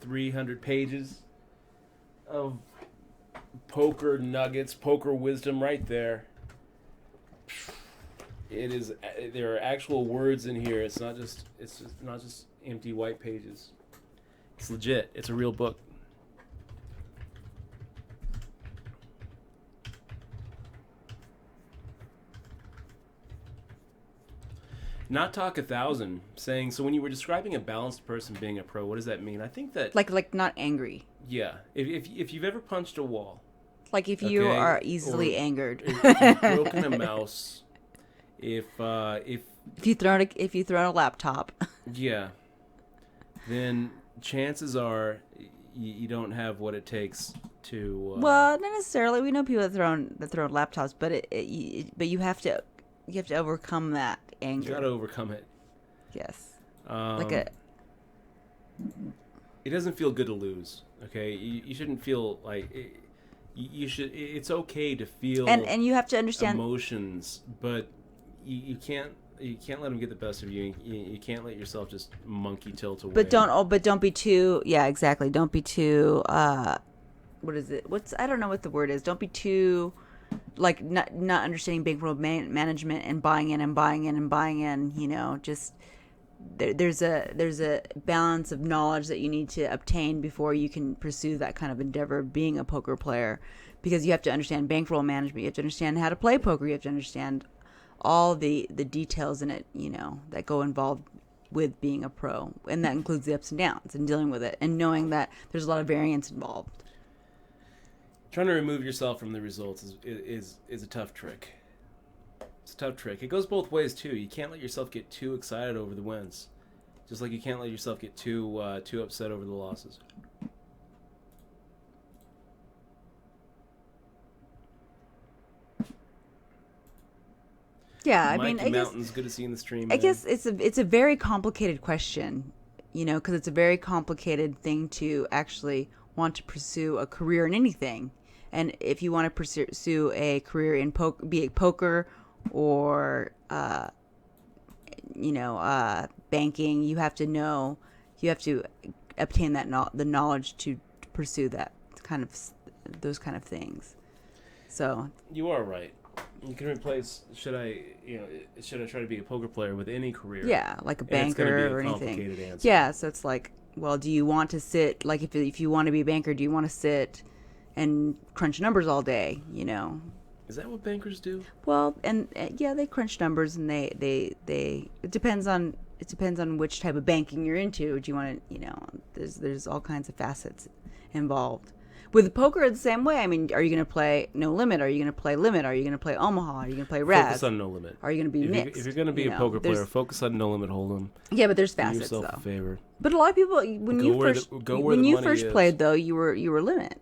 300 pages of poker nuggets, poker wisdom, right there. It is. There are actual words in here. It's not just empty white pages. It's legit. It's a real book. Not Talk 1000 saying, so when you were describing a balanced person being a pro, what does that mean? I think that like not angry. Yeah, if you've ever punched a wall, like if you are easily angered, if you've broken a mouse, if you thrown a laptop, yeah, then chances are you don't have what it takes to. Well, not necessarily. We know people that throw laptops, but but you have to overcome that anger. You got to overcome it. Yes. It doesn't feel good to lose. Okay, you shouldn't feel like it, you should. It's okay to feel and you have to understand emotions, but you can't let them get the best of you. You can't let yourself just monkey tilt away. But don't be too. Yeah, exactly. Don't be too. What is it? I don't know what the word is. Don't be too. Like not understanding bankroll management and buying in. You know, just there's a balance of knowledge that you need to obtain before you can pursue that kind of endeavor of being a poker player, because you have to understand bankroll management. You have to understand how to play poker. You have to understand all the details in it, you know, that go involved with being a pro, and that includes the ups and downs and dealing with it and knowing that there's a lot of variance involved. Trying to remove yourself from the results is a tough trick. It's a tough trick. It goes both ways too. You can't let yourself get too excited over the wins, just like you can't let yourself get too upset over the losses. Yeah, I Mikey mean, Mountain's good to see you in the stream. I guess it's a very complicated question, you know, because it's a very complicated thing to actually want to pursue a career in anything. And if you want to pursue a career in poker, be it poker or banking, you have to obtain the knowledge to pursue those kind of things. So you are right. You can replace should I try to be a poker player with any career? Yeah, like a banker or anything. Answer. Yeah, so it's like, well, do you want to sit, like if you want to be a banker, do you want to sit and crunch numbers all day, you know? Is that what bankers do? Well, and yeah, they crunch numbers, and they it depends on which type of banking you're into. Do you want to, you know, there's all kinds of facets involved. With poker, it's the same way. I mean, are you going to play No Limit? Are you going to play Limit? Are you going to play Omaha? Are you going to play Raz? Focus on No Limit. Are you going to be mixed? If you're going to be a poker player, focus on No Limit Hold'em. Yeah, but there's facets, do yourself though. a favor. But a lot of people, when you first played, though, you were Limit.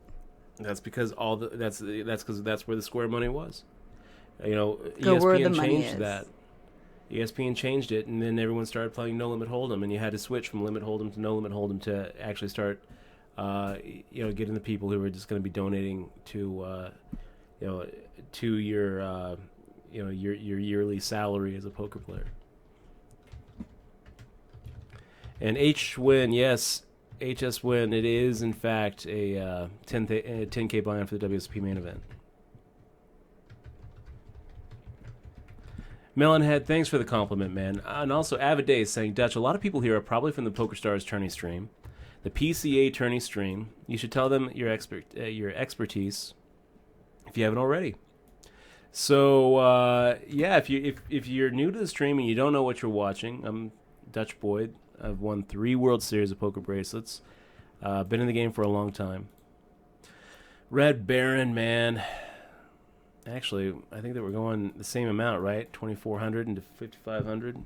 That's because that's because that's where the square money was. You know, Go where the ESPN money changed is. that. ESPN changed it, and then everyone started playing No Limit Hold'em, and you had to switch from Limit Hold'em to No Limit Hold'em to actually start, getting the people who were just going to be donating to your yearly salary as a poker player. And H-Win, yes, HS-Win, it is in fact a 10K buy-in for the WSP main event. Melonhead, thanks for the compliment, man. And also, Avid Day is saying, Dutch, a lot of people here are probably from the PokerStars tourney stream, the PCA tourney stream. You should tell them your expertise. if you haven't already. So yeah, if you're new to the stream and you don't know what you're watching, I'm Dutch Boyd. I've won 3 World Series of poker bracelets. Been in the game for a long time. Red Baron, man. Actually, I think that we're going the same amount, right? 2,400 into 5,500.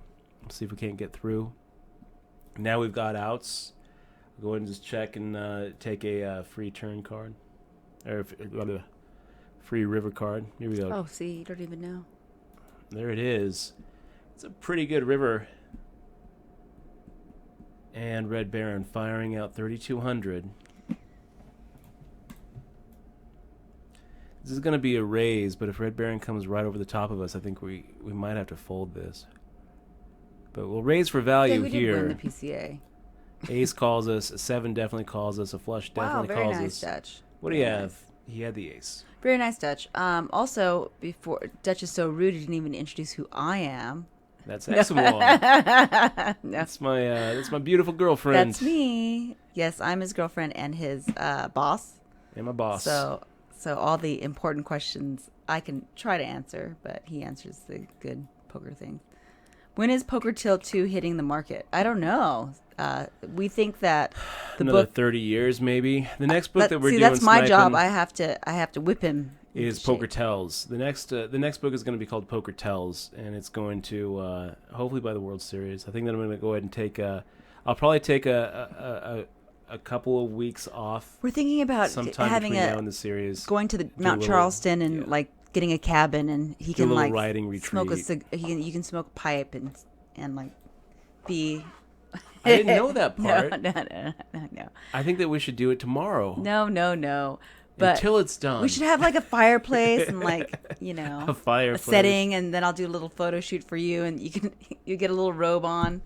Let's see if we can't get through. Now we've got outs. I'll go ahead and just check and take a free turn card. Or free river card. Here we go. Oh, see, you don't even know. There it is. It's a pretty good river. And Red Baron firing out 3,200. This is going to be a raise, but if Red Baron comes right over the top of us, I think we might have to fold this. But we'll raise for value we here. Did win the PCA. Ace calls us. A 7 definitely calls us. A flush definitely very calls nice, us. Dutch. What do you have? He had the ace. Very nice, Dutch. Also, before Dutch is so rude, he didn't even introduce who I am. That's excellent. No. That's my beautiful girlfriend. That's me. Yes, I'm his girlfriend and his boss. And my boss. So all the important questions I can try to answer, but he answers the good poker things. When is Poker Tilt 2 hitting the market? I don't know. We think that the another book 30 years maybe. The next book that we're doing, that's my job. sniping, I have to whip him. is Poker Tells. The next book is going to be called Poker Tells, and it's going to hopefully by the World Series. I think that I'm going to go ahead and take I'll probably take a couple of weeks off. We're thinking about sometime having between now and the series. going to the Mount little- Charleston and like getting a cabin, and he Do a can little like riding smoke retreat. you can smoke a pipe and like be. I didn't know that part. No. I think that we should do it tomorrow. No. But until it's done. we should have like a fireplace and like a fireplace. setting, and then I'll do a little photo shoot for you, and you get a little robe on.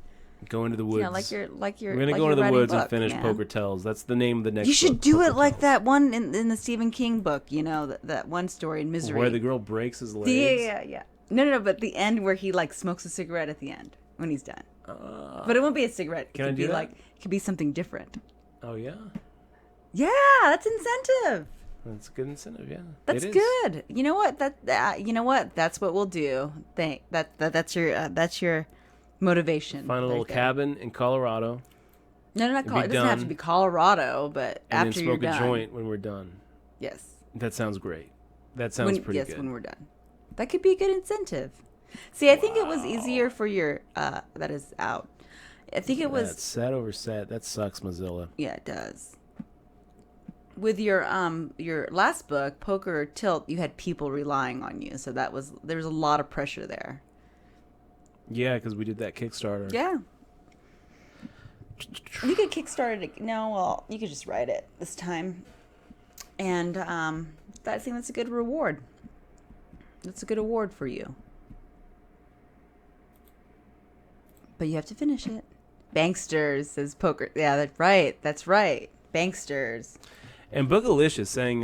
Go into the woods. Yeah, like you're. We're gonna go into the woods and finish Poker Tells. That's the name of the next. You should book, do Poker it like Tells. that one in the Stephen King book. You know that one story in Misery, where the girl breaks his legs. Yeah. No. But the end where he like smokes a cigarette at the end when he's done. But it won't be a cigarette. It Can I could do be that? like it could be something different. Oh yeah, Yeah, that's incentive. that's a good incentive. Yeah, That's it is. good. You know what? You know what? That's what we'll do. That's your motivation. Find a little right there. cabin in Colorado, No, not be Colorado. It doesn't have to done. be Colorado, but and after then you're smoke a done. joint when we're done. Yes. That sounds great. That sounds pretty yes, good. when we're done. That could be a good incentive. See, I think it was easier for your that is out. I think it was That set over set. That sucks, Mozilla. yeah, it does. With your last book, Poker Tilt, you had people relying on you, so there was a lot of pressure there. Yeah, because we did that Kickstarter. Yeah. You could kickstart it. No, well, you could just write it this time. And I think that's a good reward. That's a good award for you. But you have to finish it. Banksters says poker. Yeah, that's right. That's right. Banksters. And Boogalicious saying,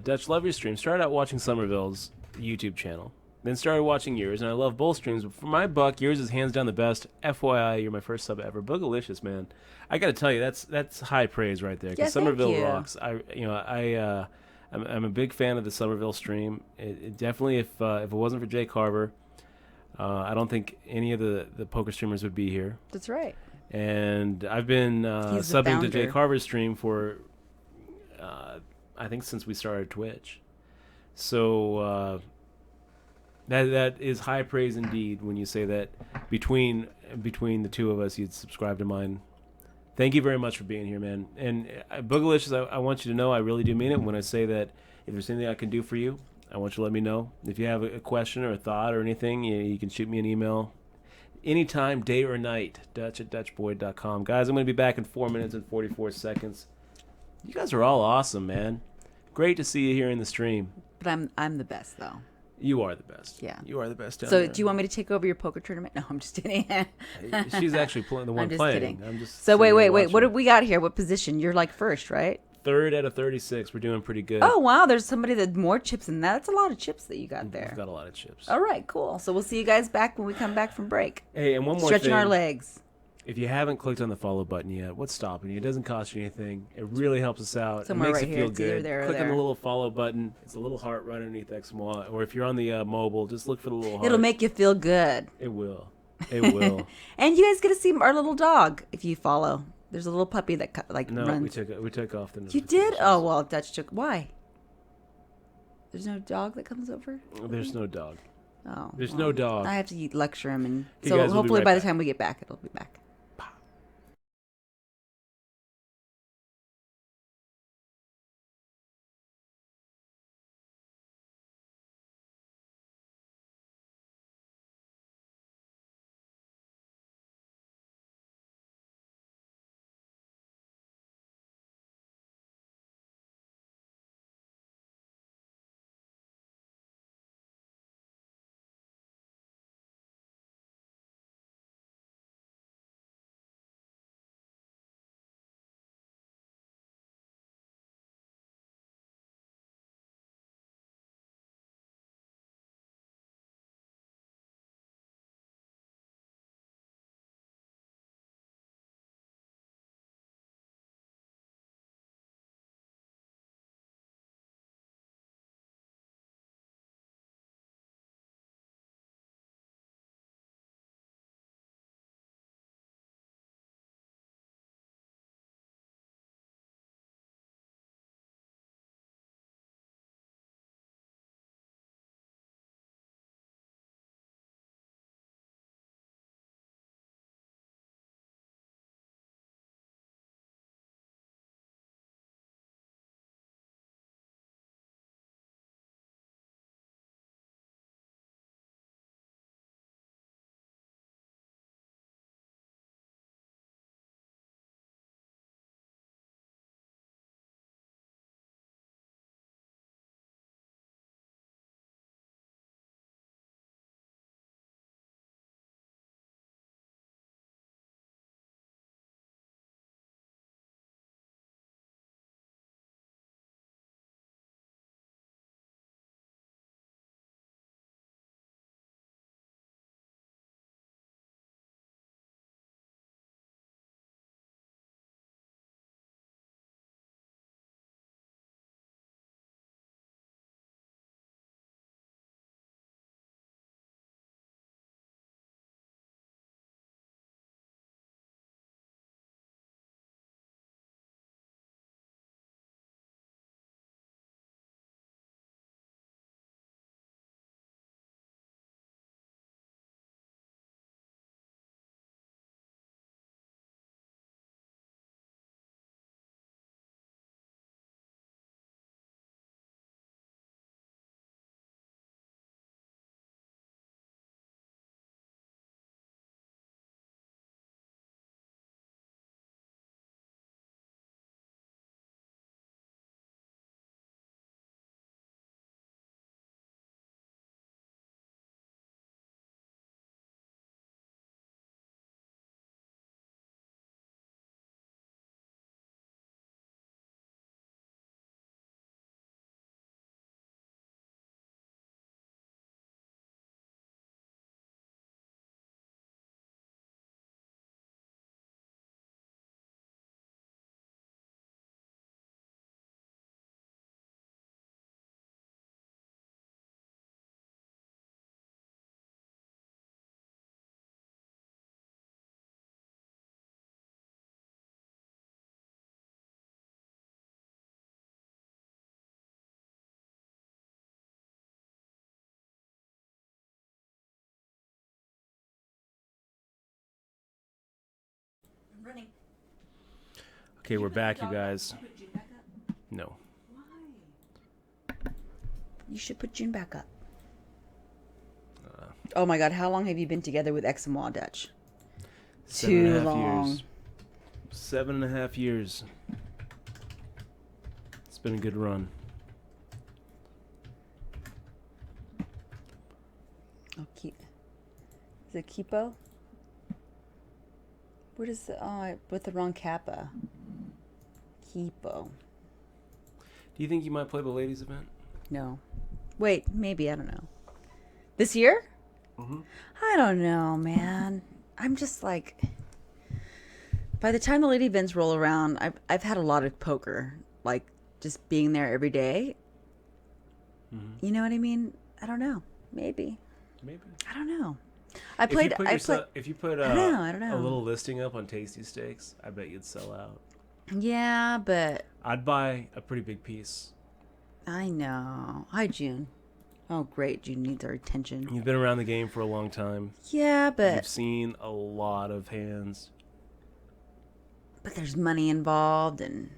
Dutch, love your stream. Started out watching Somerville's YouTube channel. Then started watching yours, and I love both streams. But for my buck, yours is hands down the best. FYI, you're my first sub ever. Boogalicious, man. I got to tell you, that's high praise right there. Because Yeah, thank Somerville you. rocks. I'm a big fan of the Somerville stream. It definitely, if it wasn't for Jay Carver, I don't think any of the poker streamers would be here. That's right. And I've been He's the subbing to Jay founder. Carver's stream for, I think, since we started Twitch. So that is high praise indeed when you say that between the two of us, you'd subscribe to mine. Thank you very much for being here, man. And Boogalicious, I want you to know I really do mean it when I say that if there's anything I can do for you, I want you to let me know. If you have a question or a thought or anything, you can shoot me an email anytime, day or night, dutch@dutchboyd.com. Guys, I'm going to be back in 4 minutes and 44 seconds. You guys are all awesome, man. Great to see you here in the stream. But I'm the best, though. You are the best. Yeah. You are the best down So there. do you want me to take over your poker tournament? No, I'm just kidding. She's actually the one I'm just playing. kidding. I'm just So sitting wait. here What watching. have we got here? What position? You're like first, right? 3rd out of 36. We're doing pretty good. Oh, wow. There's somebody that more chips than that. That's a lot of chips that you got there. We've got a lot of chips. All right, cool. So we'll see you guys back when we come back from break. Hey, and one more Stretching thing. our legs. If you haven't clicked on the follow button yet, what's stopping you? It doesn't cost you anything. It really helps us out. Somewhere it makes right you here. feel It's either good. there or Click on the there. little follow button. It's a little heart right underneath XMY. Or if you're on the mobile, just look for the little heart. It'll make you feel good. It will. It will. And you guys get to see our little dog if you follow. There's a little puppy that No, runs. we took off the You did? Oh, well, Dutch took... Why? There's no dog that comes over? There's no dog. Oh. There's no dog. I have to lecture him. And You so guys will be hopefully right by the back. time we get back, it'll be back. I'm running. Okay, we're back, you guys. No. Why? You should put June back up. Oh my God, how long have you been together with X and Y, Dutch? Too long. Years. 7.5 years. It's been a good run. Oh, keep. Is it Kipo? What is the? Oh, I put the wrong kappa. Kipo. Do you think you might play the ladies' event? No. Wait, maybe, I don't know. This year? Mm-hmm. I don't know, man. I'm just like, By the time the lady events roll around, I've had a lot of poker, like just being there every day. Mm-hmm. You know what I mean? I don't know. Maybe. I don't know. I If you played. put, if you put I don't know. a little listing up on Tasty Steaks, I bet you'd sell out. Yeah, but I'd buy a pretty big piece. I know. Hi, June. Oh, great. June needs our attention. You've been around the game for a long time. Yeah, but You've seen a lot of hands. But there's money involved, and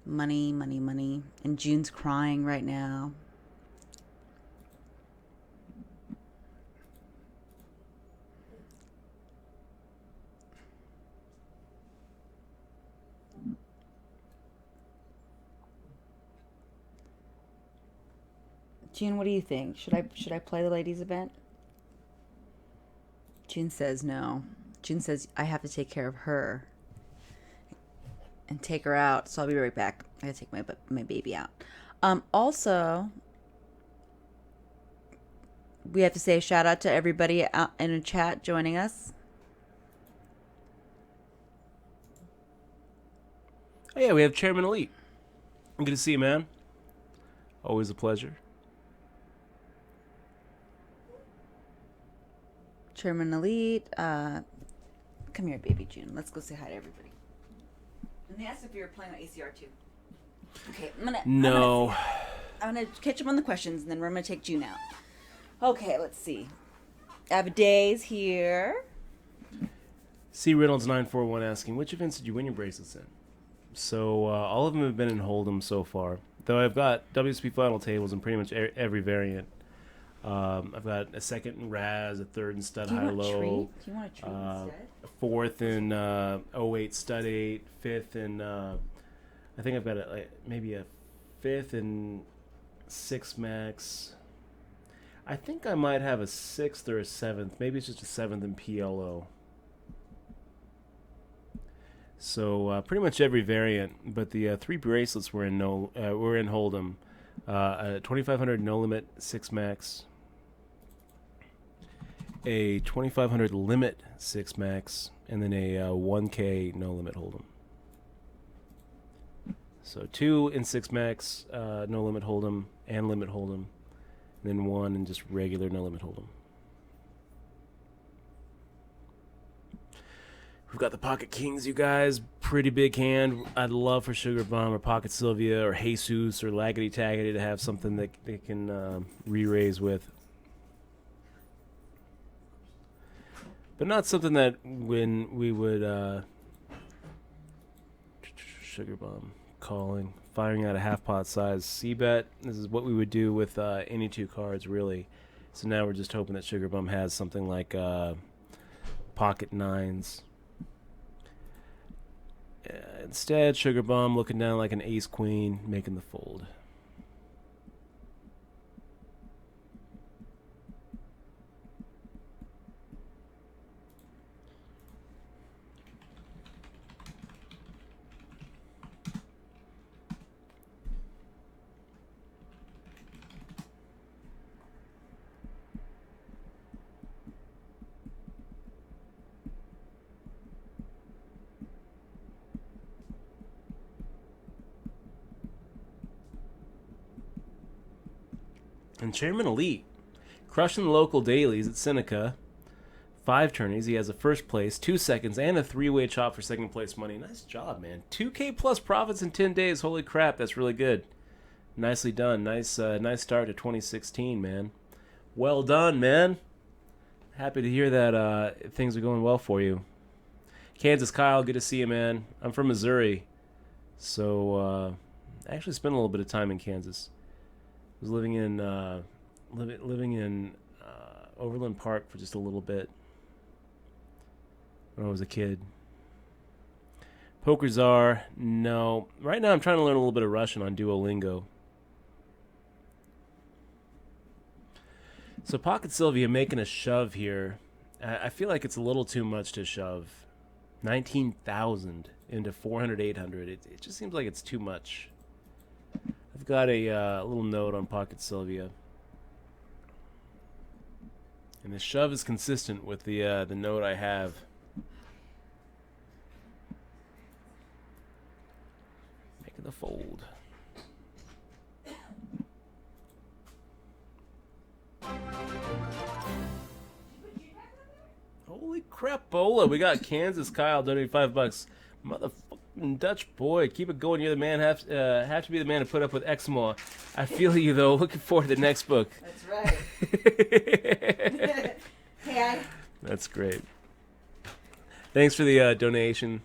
money. And June's crying right now. June, what do you think? Should I play the ladies' event? June says no. June says I have to take care of her and take her out. So I'll be right back. I gotta take my baby out. Also, we have to say a shout out to everybody out in the chat joining us. Oh yeah, we have Chairman Elite. Good to see you, man. Always a pleasure. Chairman Elite. Come here, baby June. Let's go say hi to everybody. And they asked if you were playing on ACR too. Okay, I'm gonna catch up on the questions, and then we're gonna take June out. Okay, let's see. Abaday's here. C Reynolds 941 asking, which events did you win your bracelets in? So all of them have been in Hold'em so far. Though I've got WSP final tables in pretty much every variant. I've got a second in Raz, a third in Stud High Low. Do you want a treat instead? A fourth in 08 Stud 8, fifth in I think I've got maybe a fifth in 6 Max. I think I might have a sixth or a seventh. Maybe it's just a seventh in PLO. So pretty much every variant, but the 3 bracelets were in Hold'em. A 2500 no limit 6 Max, a 2500 limit 6 Max, and then a 1K no limit Hold'em. So 2 in 6 Max, no limit Hold'em and limit Hold'em, and then 1 in just regular no limit Hold'em. We've got the Pocket Kings, you guys. Pretty big hand. I'd love for Sugar Bomb or Pocket Sylvia or Jesus or Laggity Taggity to have something that they can re-raise with. But not something that when we would... Sugar Bomb calling. Firing out a half pot size C-bet. This is what we would do with any 2 cards, really. So now we're just hoping that Sugar Bomb has something like Pocket 9s. Instead, Sugar Bomb looking down like an ace queen, making the fold. And Chairman Elite, crushing the local dailies at Seneca. 5 tourneys. He has a first place, 2 seconds, and a 3-way chop for second place money. Nice job, man. 2K plus profits in 10 days. Holy crap, that's really good. Nicely done. Nice start to 2016, man. Well done, man. Happy to hear that things are going well for you. Kansas Kyle, good to see you, man. I'm from Missouri, so I actually spent a little bit of time in Kansas. I was living in Overland Park for just a little bit when I was a kid. Poker Czar, no. Right now I'm trying to learn a little bit of Russian on Duolingo. So Pocket Sylvia making a shove here. I feel like it's a little too much to shove. 19,000 into 400, 800. It just seems like it's too much. I've got a little note on Pocket Sylvia. And the shove is consistent with the note I have. fold. Holy crapola! We got Kansas Kyle donating $5. Motherfucking Dutch boy, keep it going. You're the man. Have to be the man to put up with eczema. I feel you though. Looking forward to the next book. That's right. Hey, That's great. Thanks for the donation,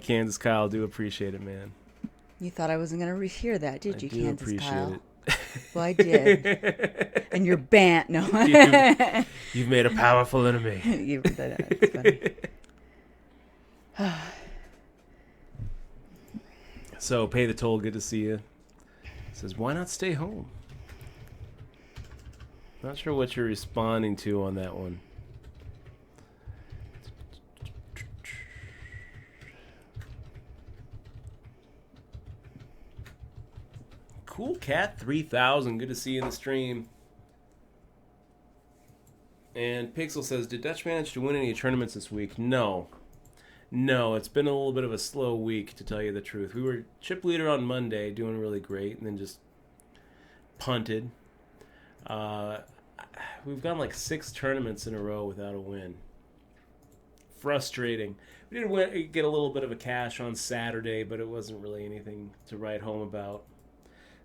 Kansas Kyle. Do appreciate it, man. you thought I wasn't going to hear that, did you, Kansas appreciate Kyle? it. Well, I did. And you're banned. No. You've made a powerful enemy. That's funny. So, pay the toll. Good to see you. Says, why not stay home? Not sure what you're responding to on that one. Cool Cat 3000, good to see you in the stream. And Pixel says, did Dutch manage to win any tournaments this week? No, it's been a little bit of a slow week, to tell you the truth. We were chip leader on Monday, doing really great, and then just punted. We've gone like 6 tournaments in a row without a win. Frustrating. We did get a little bit of a cash on Saturday, but it wasn't really anything to write home about.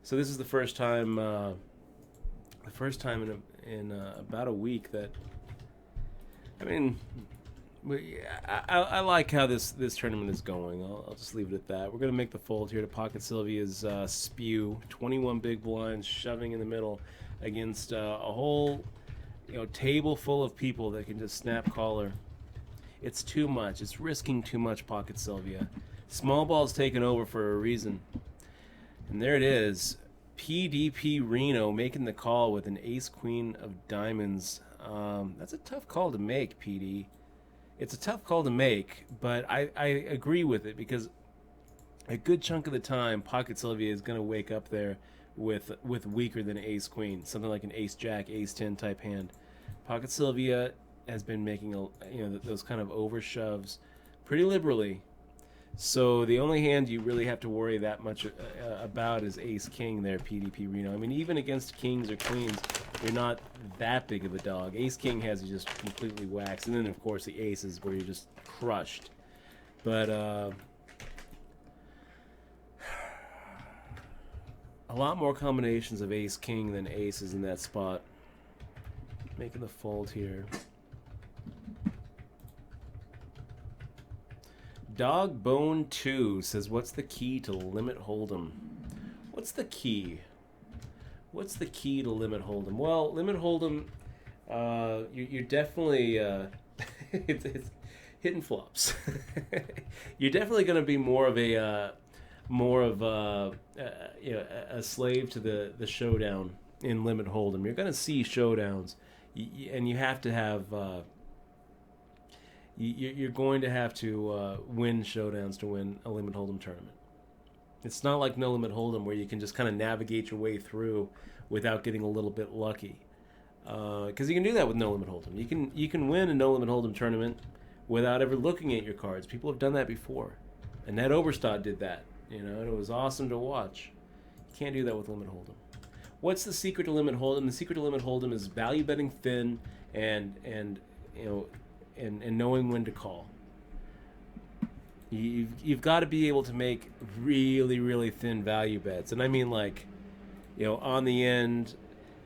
So this is the first time in about a week that, I mean, I like how this tournament is going. I'll just leave it at that. We're going to make the fold here to Pocket Sylvia's spew. 21 big blinds shoving in the middle against a whole table full of people that can just snap caller. It's too much. It's risking too much, Pocket Sylvia. Small ball's taken over for a reason. And there it is. PDP Reno making the call with an ace-queen of diamonds. That's a tough call to make, PD. It's a tough call to make, but I agree with it because a good chunk of the time, Pocket Sylvia is going to wake up there with weaker than ace-queen, something like an ace-jack, ace-10 type hand. Pocket Sylvia has been making those kind of overshoves pretty liberally. So the only hand you really have to worry that much about is ace-king there, PDP Reno. I mean, even against kings or queens, you're not that big of a dog. Ace-king has you just completely waxed. And then, of course, the aces where you're just crushed. But a lot more combinations of ace-king than aces in that spot. Making the fold here. Dogbone2 says, what's the key to limit hold'em? What's the key? What's the key to limit hold'em? Well, limit hold'em, you're definitely it's hitting flops. You're definitely going to be more of a slave to the showdown in limit hold'em. You're going to see showdowns, and you have to have. You're going to have to win showdowns to win a limit hold'em tournament. It's not like no limit hold'em where you can just kind of navigate your way through without getting a little bit lucky. Because you can do that with no limit hold'em. You can win a no limit hold'em tournament without ever looking at your cards. People have done that before, and Ned Oberstadt did that. And it was awesome to watch. You can't do that with limit hold'em. What's the secret to limit hold'em? The secret to limit hold'em is value betting thin and knowing when to call. You've got to be able to make really, really thin value bets. And I mean on the end,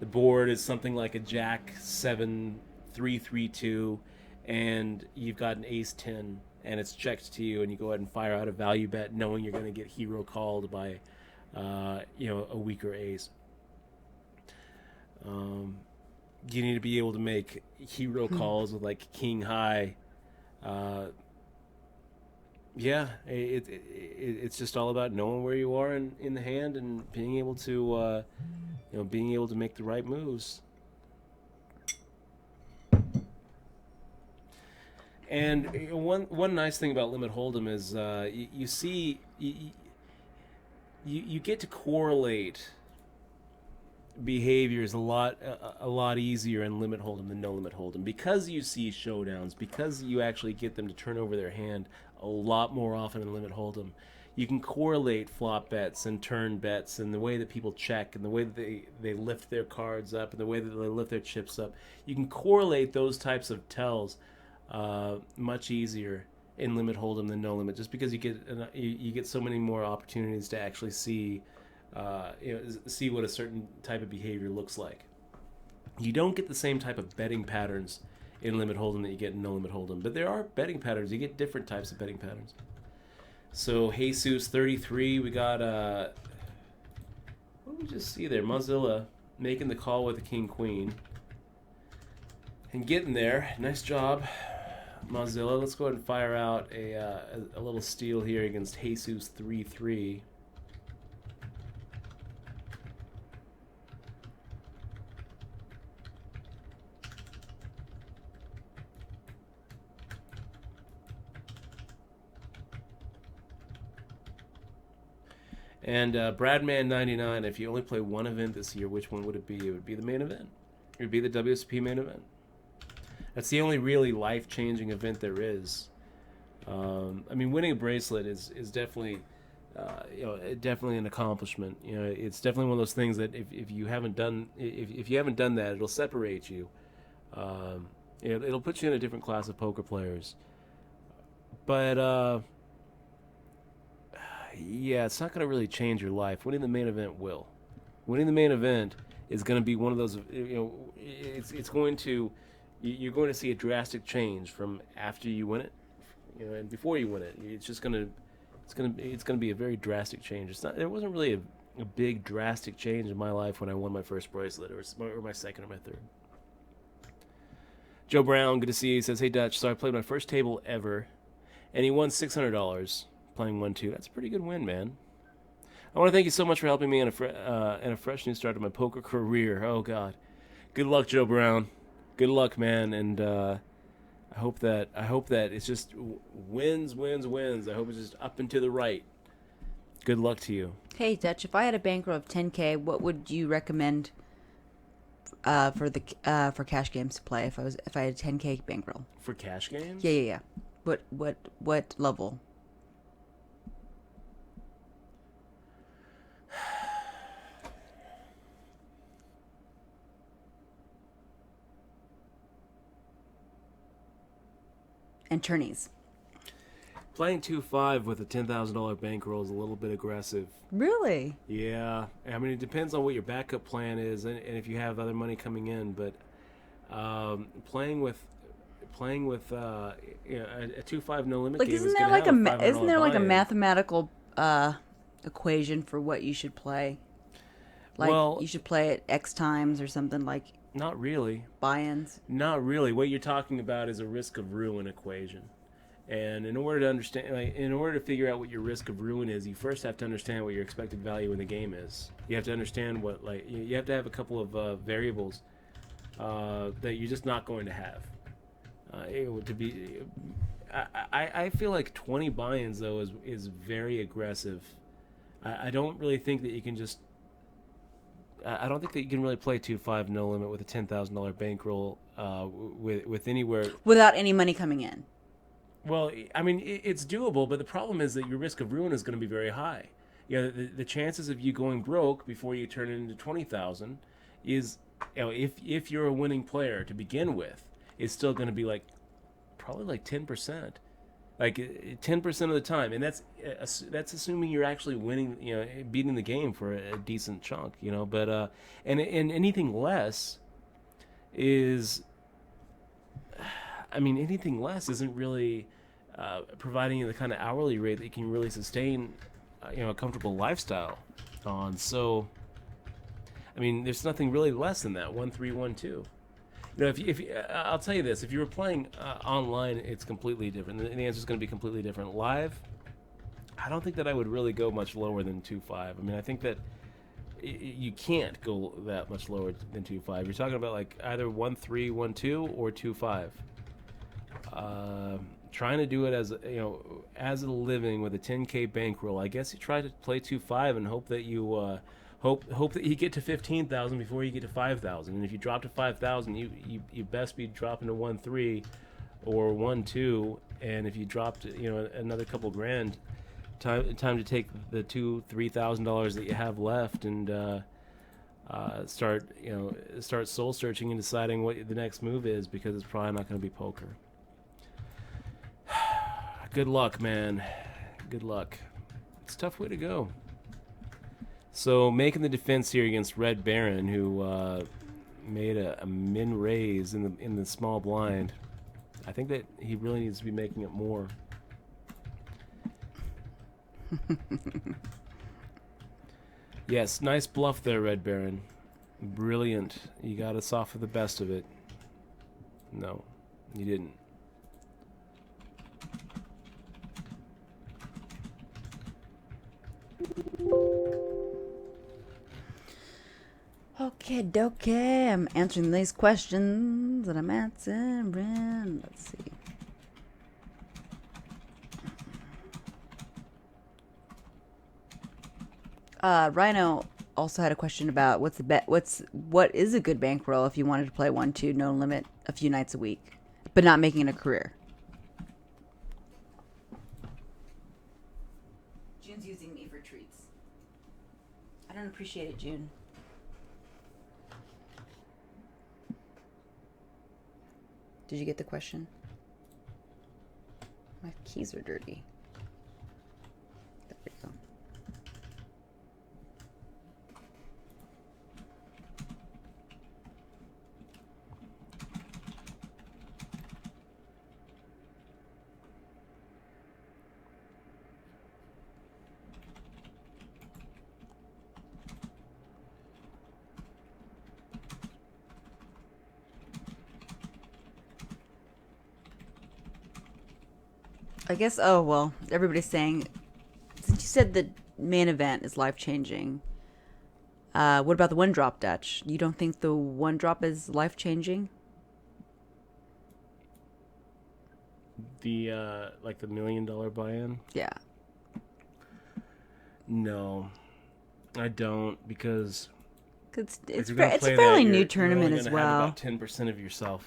the board is something like a Jack 7, 3, 3, 2, and you've got an Ace 10, and it's checked to you, and you go ahead and fire out a value bet knowing you're going to get hero called by a weaker ace. You need to be able to make hero calls with like king high. It's just all about knowing where you are in the hand and being able to make the right moves. And one nice thing about limit hold'em is you get to correlate behavior is a lot easier in limit hold'em than no limit hold'em because you see showdowns, because you actually get them to turn over their hand a lot more often in limit hold'em. you can correlate flop bets and turn bets and the way that people check and the way that they lift their cards up and the way that they lift their chips up. You can correlate those types of tells much easier in limit hold'em than no limit, just because you get so many more opportunities to actually see see what a certain type of behavior looks like. You don't get the same type of betting patterns in limit hold'em that you get in no limit hold'em, but there are betting patterns. You get different types of betting patterns. So Jesus 33, we got what did we just see there? Mozilla making the call with the king queen and getting there. Nice job, Mozilla. Let's go ahead and fire out a little steal here against Jesus 33. And Bradman99, if you only play one event this year, which one would it be? It would be the main event. It would be the WSOP main event. That's the only really life-changing event there is. I mean, winning a bracelet is definitely, definitely an accomplishment. You know, it's definitely one of those things that if you haven't done that, it'll separate you. It'll put you in a different class of poker players. But yeah, it's not going to really change your life. Winning the main event will. Winning the main event is going to be one of those. It's going to. You're going to see a drastic change from after you win it, and before you win it. It's just going to. It's going to be a very drastic change. It's not. There wasn't really a big drastic change in my life when I won my first bracelet, or my second, or my third. Joe Brown, good to see you. He says, "Hey Dutch, so I played my first table ever, and he won $600." Playing 1-2. That's a pretty good win, man. I want to thank you so much for helping me in a fresh new start to my poker career. Oh, God. Good luck, Joe Brown. Good luck, man. And I hope that it's just wins. I hope it's just up and to the right. Good luck to you. Hey, Dutch, if I had a bankroll of $10K, what would you recommend for cash games to play if I had a $10K bankroll? For cash games? Yeah. What level? And tourneys. Playing 2-5 with a $10,000 bankroll is a little bit aggressive. Really? Yeah. I mean, it depends on what your backup plan is and if you have other money coming in. But playing with a 2-5 no limit game isn't is there going to have isn't there like a buy-in. mathematical equation for what you should play? Like you should play it X times or something like. Not really. Buy-ins? Not really. What you're talking about is a risk of ruin equation. And in order to understand, in order to figure out what your risk of ruin is, you first have to understand what your expected value in the game is. You have to understand what, you have to have a couple of variables that you're just not going to have. I feel like 20 buy-ins though is very aggressive. I don't really think that you can just. I don't think that you can really play 2-5 no limit with a $10,000 bankroll with anywhere without any money coming in. Well, I mean, it's doable, but the problem is that your risk of ruin is going to be very high. The chances of you going broke before you turn it into 20,000 is, if you're a winning player to begin with, is still going to be probably 10%. Like 10% of the time, and that's assuming you're actually winning, beating the game for a decent chunk, But and anything less is, anything less isn't really providing you the kind of hourly rate that you can really sustain, a comfortable lifestyle on. So, there's nothing really less than that 1-3, 1-2. If I'll tell you this, if you were playing online, it's completely different. The answer is going to be completely different. Live, I don't think that I would really go much lower than 2-5. I think that you can't go that much lower than 2-5. You're talking about either 1-3, 1-2, or 2-5. Trying to do it as a living with a 10K bankroll. I guess you try to play 2-5 and hope that you. Hope that you get to 15,000 before you get to 5,000, and if you drop to 5,000, you best be dropping to 1-3 or 1-2, and if you drop to another couple grand, Time to take the $2,000-$3,000 that you have left and start soul searching and deciding what the next move is, because it's probably not going to be poker. Good luck, man. Good luck. It's a tough way to go. So making the defense here against Red Baron, who made a min raise in the small blind. I think that he really needs to be making it more. Yes, nice bluff there, Red Baron. Brilliant. You got us off of the best of it. No, you didn't. Okay, dokey. I'm answering these questions that I'm answering. Let's see. Rhino also had a question about what is a good bankroll if you wanted to play 1-2 no limit a few nights a week, but not making it a career. June's using me for treats. I don't appreciate it, June. Did you get the question? My keys are dirty. There we go. I guess, everybody's saying, since you said the main event is life-changing, what about the one drop, Dutch? You don't think the one drop is life-changing? The, like the $1 million buy-in? Yeah. No, I don't, because It's a fairly new tournament you're as have well. about 10% of yourself.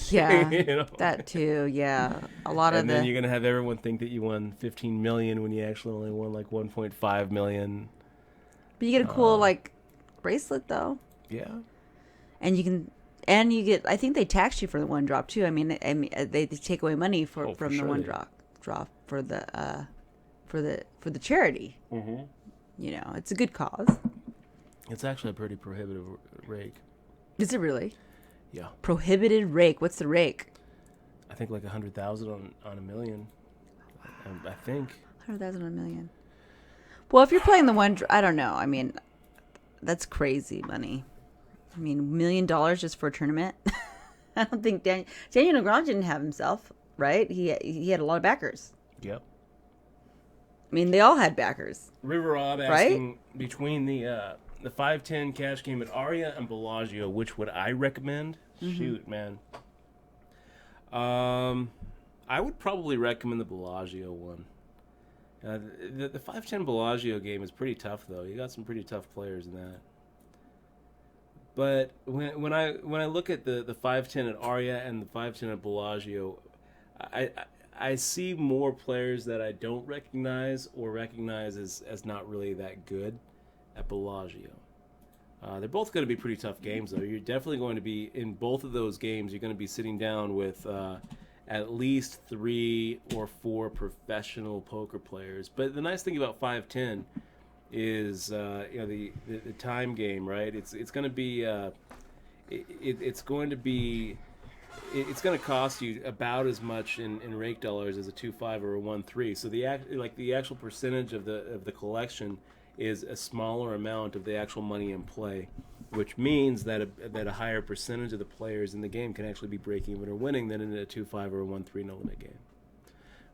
Yeah, you know? that too. Yeah, a lot of and then you're gonna have everyone think that you won 15 million when you actually only won like 1.5 million. But you get a cool bracelet though. Yeah. And you get. I think they tax you for the one drop too. I mean, they take away money from the one drop for the charity. Mm-hmm. You know, it's a good cause. It's actually a pretty prohibitive rake. Is it really? Yeah. Prohibited rake. What's the rake? I think like 100,000 on $1 million. I think 100,000 on $1 million. Well, if you're playing the one, I don't know. I mean, that's crazy money. I mean, $1 million just for a tournament. I don't think Daniel Legrand didn't have himself, right? He had a lot of backers. Yep. I mean, they all had backers. River Rob asking between the 510 cash game at Aria and Bellagio, which would I recommend? Mm-hmm. Shoot, man. I would probably recommend the Bellagio one. The 510 Bellagio game is pretty tough, though. You got some pretty tough players in that. But when I look at the 510 at Aria and the 510 at Bellagio, I see more players that I don't recognize or recognize as not really that good at Bellagio. They're both going to be pretty tough games, though. You're definitely going to be, in both of those games, you're going to be sitting down with at least 3 or 4 professional poker players. But the nice thing about 510 is the time game, right? It's going to be it's going to cost you about as much in rake dollars as a 2-5 or a 1-3. So the actual percentage of the collection is a smaller amount of the actual money in play, which means that a higher percentage of the players in the game can actually be breaking even or winning than in a 2-5 or a 1-3 no limit game.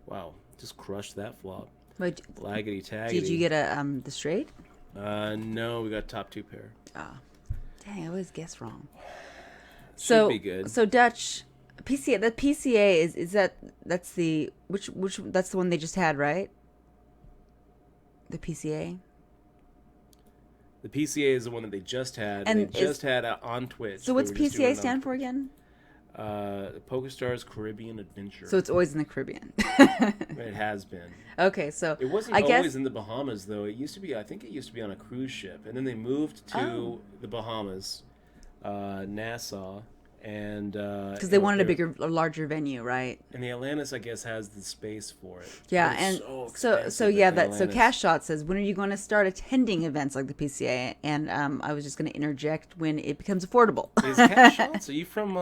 Wow, just crushed that flop. Wait, Laggity taggity. did you get the straight? No, we got top 2 pair. Ah, dang, I always guess wrong. Should be good. So Dutch PCA, the PCA that's the that's the one they just had, right? The PCA. The PCA is the one that they just had. And they just had on Twitch. So what's PCA stand for again? PokerStars Caribbean Adventure. So it's always in the Caribbean. It has been. Okay, so It wasn't I always guess in the Bahamas, though. It used to be, I think it used to be on a cruise ship. And then they moved to the Bahamas, Nassau, and... because they wanted a larger venue, right? And the Atlantis, I guess, has the space for it. Yeah, But and it's so expensive yeah, at the that so Atlantis. Cash Shot says, when are you going to start attending events like the PCA? And I was just going to interject, when it becomes affordable. Is Cash Shots? Are you from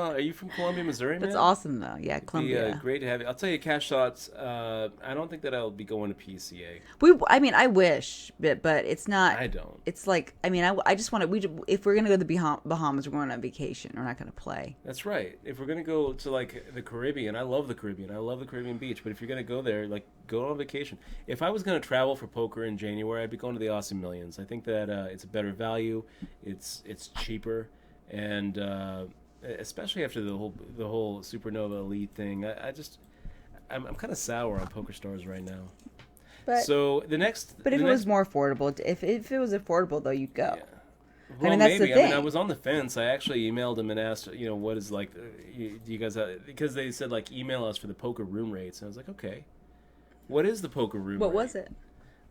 Columbia, Missouri, man? That's awesome, though. Yeah, It'd be, Columbia. great to have you. I'll tell you, Cash Shots. I don't think that I'll be going to PCA. I mean, I wish, but it's not. I don't. It's like, I mean, I just want to. If we're gonna go to the Bahamas, we're going on vacation. We're not gonna play. That's right. If we're gonna go to like the Caribbean, I love the Caribbean. I love the Caribbean beach. But if you're gonna go there, like go on vacation. If I was gonna travel for poker in January, I'd be going to the Austin Millions. I think that it's a better value. It's cheaper, and especially after the whole Supernova Elite thing, I'm kind of sour on PokerStars right now. But So the next, but if the it was next- more affordable, if it was affordable though, you'd go. Yeah. I mean, Well, that's the maybe. I mean, I thing. was on the fence. I actually emailed them and asked, what is like, do you guys have, because they said like email us for the poker room rates, and I was like, okay, what is the poker room? What rate? was it?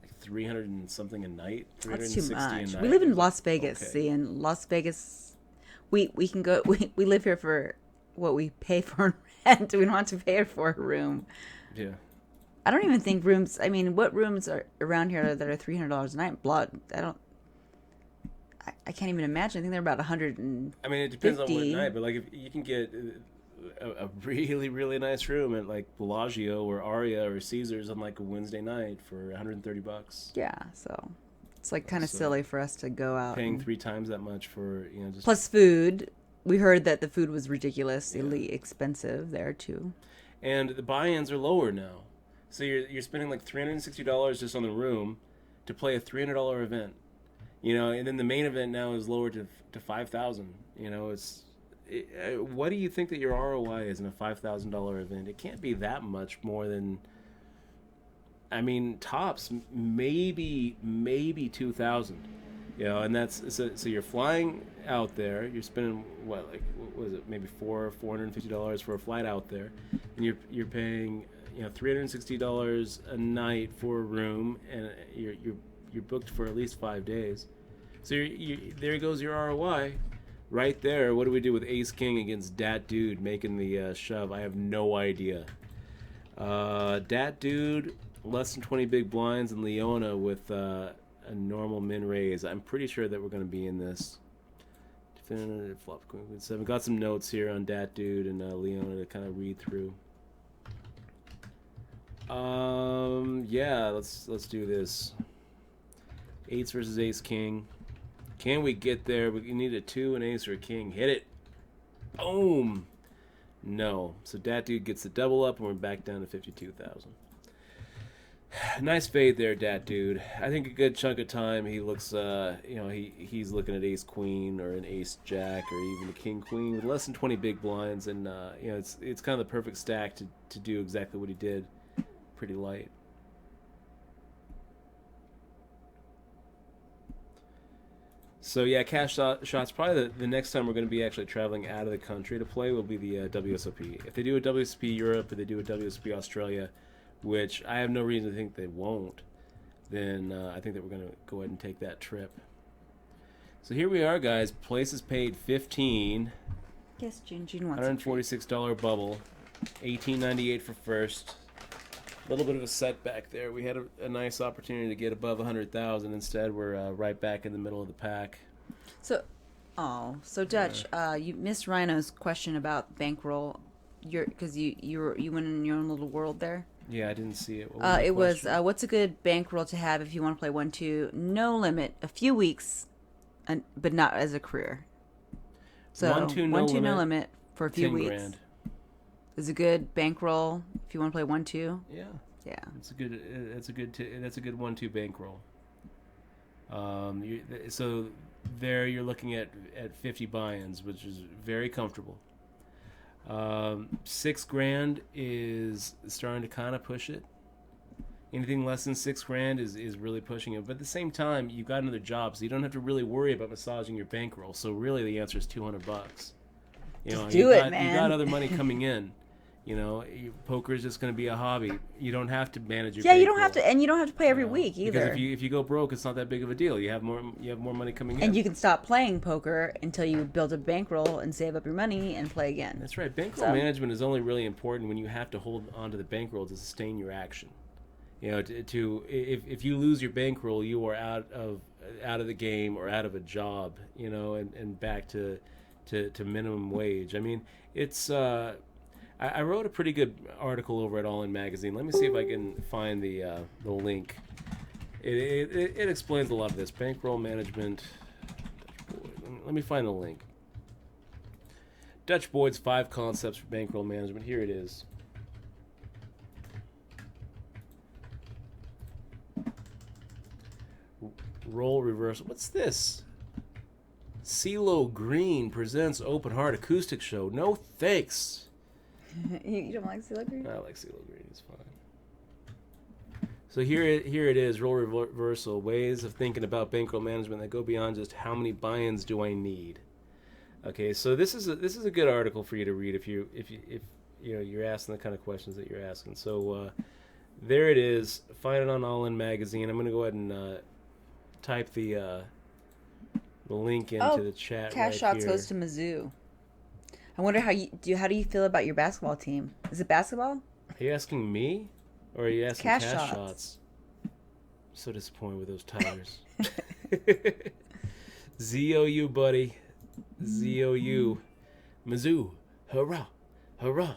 Like 300 and something a night. That's too 360 a much. night? We live I in was Las like, Vegas. okay. See, in Las Vegas, we can go. We live here for what we pay for rent. We don't have to pay for a room. Yeah. I don't even think rooms. I mean, what rooms are around here that are $300 a night? Blood. I can't even imagine. I think they're about 100 and. I mean, it depends on what 50. night, but like if you can get a really really nice room at like Bellagio or Aria or Caesars on like a Wednesday night for $130, Yeah, so it's like kind of So, silly for us to go out. paying and- 3 times that much for just Plus food. We heard that the food was ridiculously expensive there too. and the buy-ins are lower now. So you're spending like $360 just on the room to play a $300 event, and then the main event now is lowered to $5,000. What do you think that your ROI is in a $5,000 event? It can't be that much more than, I mean, tops maybe 2,000. And that's so you're flying out there. You're spending what was it? Maybe $450 for a flight out there, and you're paying $360 a night for a room, and you're booked for at least 5 days. So there goes your ROI, right there. What do we do with Ace King against Dat Dude making the shove? I have no idea. Dat Dude less than 20 big blinds, and Leona with a normal min raise. I'm pretty sure that we're going to be in this. Definitive flop queen 7. Got some notes here on Dat Dude and Leona to kind of read through. Yeah, let's do this. Eights versus Ace King. Can we get there? We need a 2, an ace, or a king. Hit it. Boom. No. So Dat Dude gets the double up, and we're back down to 52,000. Nice fade there, Dat Dude. I think a good chunk of time he looks, he's looking at ace queen or an ace jack or even a king queen with less than 20 big blinds, and it's kind of the perfect stack to do exactly what he did. Pretty light. So yeah, Cash Shots. Probably the next time we're going to be actually traveling out of the country to play will be the WSOP. If they do a WSOP Europe or they do a WSOP Australia, which I have no reason to think they won't, then I think that we're going to go ahead and take that trip. So here we are, guys. Places paid 15. Yes, June wants a treat. $146 bubble. $18.98 for first. A little bit of a setback there. We had a nice opportunity to get above 100,000. Instead, we're right back in the middle of the pack. So Dutch, you missed Rhino's question about bankroll. Because you went in your own little world there. Yeah, I didn't see it. It was what's a good bankroll to have if you want to play 1-2, no limit, a few weeks, but not as a career. So 1-2 no limit for a few 10 weeks. grand. Is a good bankroll if you want to play 1-2. Yeah. Yeah. That's a good 1-2 bankroll. So there you're looking at 50 buy-ins, which is very comfortable. $6,000 is starting to kind of push it. Anything less than $6,000 is really pushing it. But at the same time, you've got another job, so you don't have to really worry about massaging your bankroll. So really, the answer is $200. Just do it, man. You got other money coming in. Poker is just going to be a hobby. You don't have to manage your you don't have to, and you don't have to play every week either. Because if you go broke, it's not that big of a deal. You have more money coming in. And you can stop playing poker until you build a bankroll and save up your money and play again. That's right. Bankroll management is only really important when you have to hold onto the bankroll to sustain your action. If you lose your bankroll, you are out of the game or out of a job. And back to minimum wage. I mean, it's. I wrote a pretty good article over at All In Magazine. Let me see if I can find the link. It explains a lot of this. Bankroll management. Let me find the link. Dutch Boyd's 5 concepts for bankroll management. Here it is. Role reversal. What's this? CeeLo Green presents Open Heart Acoustic Show. No thanks. You don't like CeeLo Green? I like CeeLo Green. It's fine. So here it is. Role reversal. Ways of thinking about bankroll management that go beyond just how many buy-ins do I need. Okay, so this is a good article for you to read if you're asking the kind of questions that you're asking. So there it is. Find it on All In Magazine. I'm going to go ahead and type the link into the chat. Cash right Shots here. goes to Mizzou. I wonder how do you feel about your basketball team? Is it basketball? Are you asking me, or are you asking Cash Shots? Shots? I'm so disappointed with those Tigers. ZOU, buddy. ZOU. Mizzou. Hurrah. Hurrah.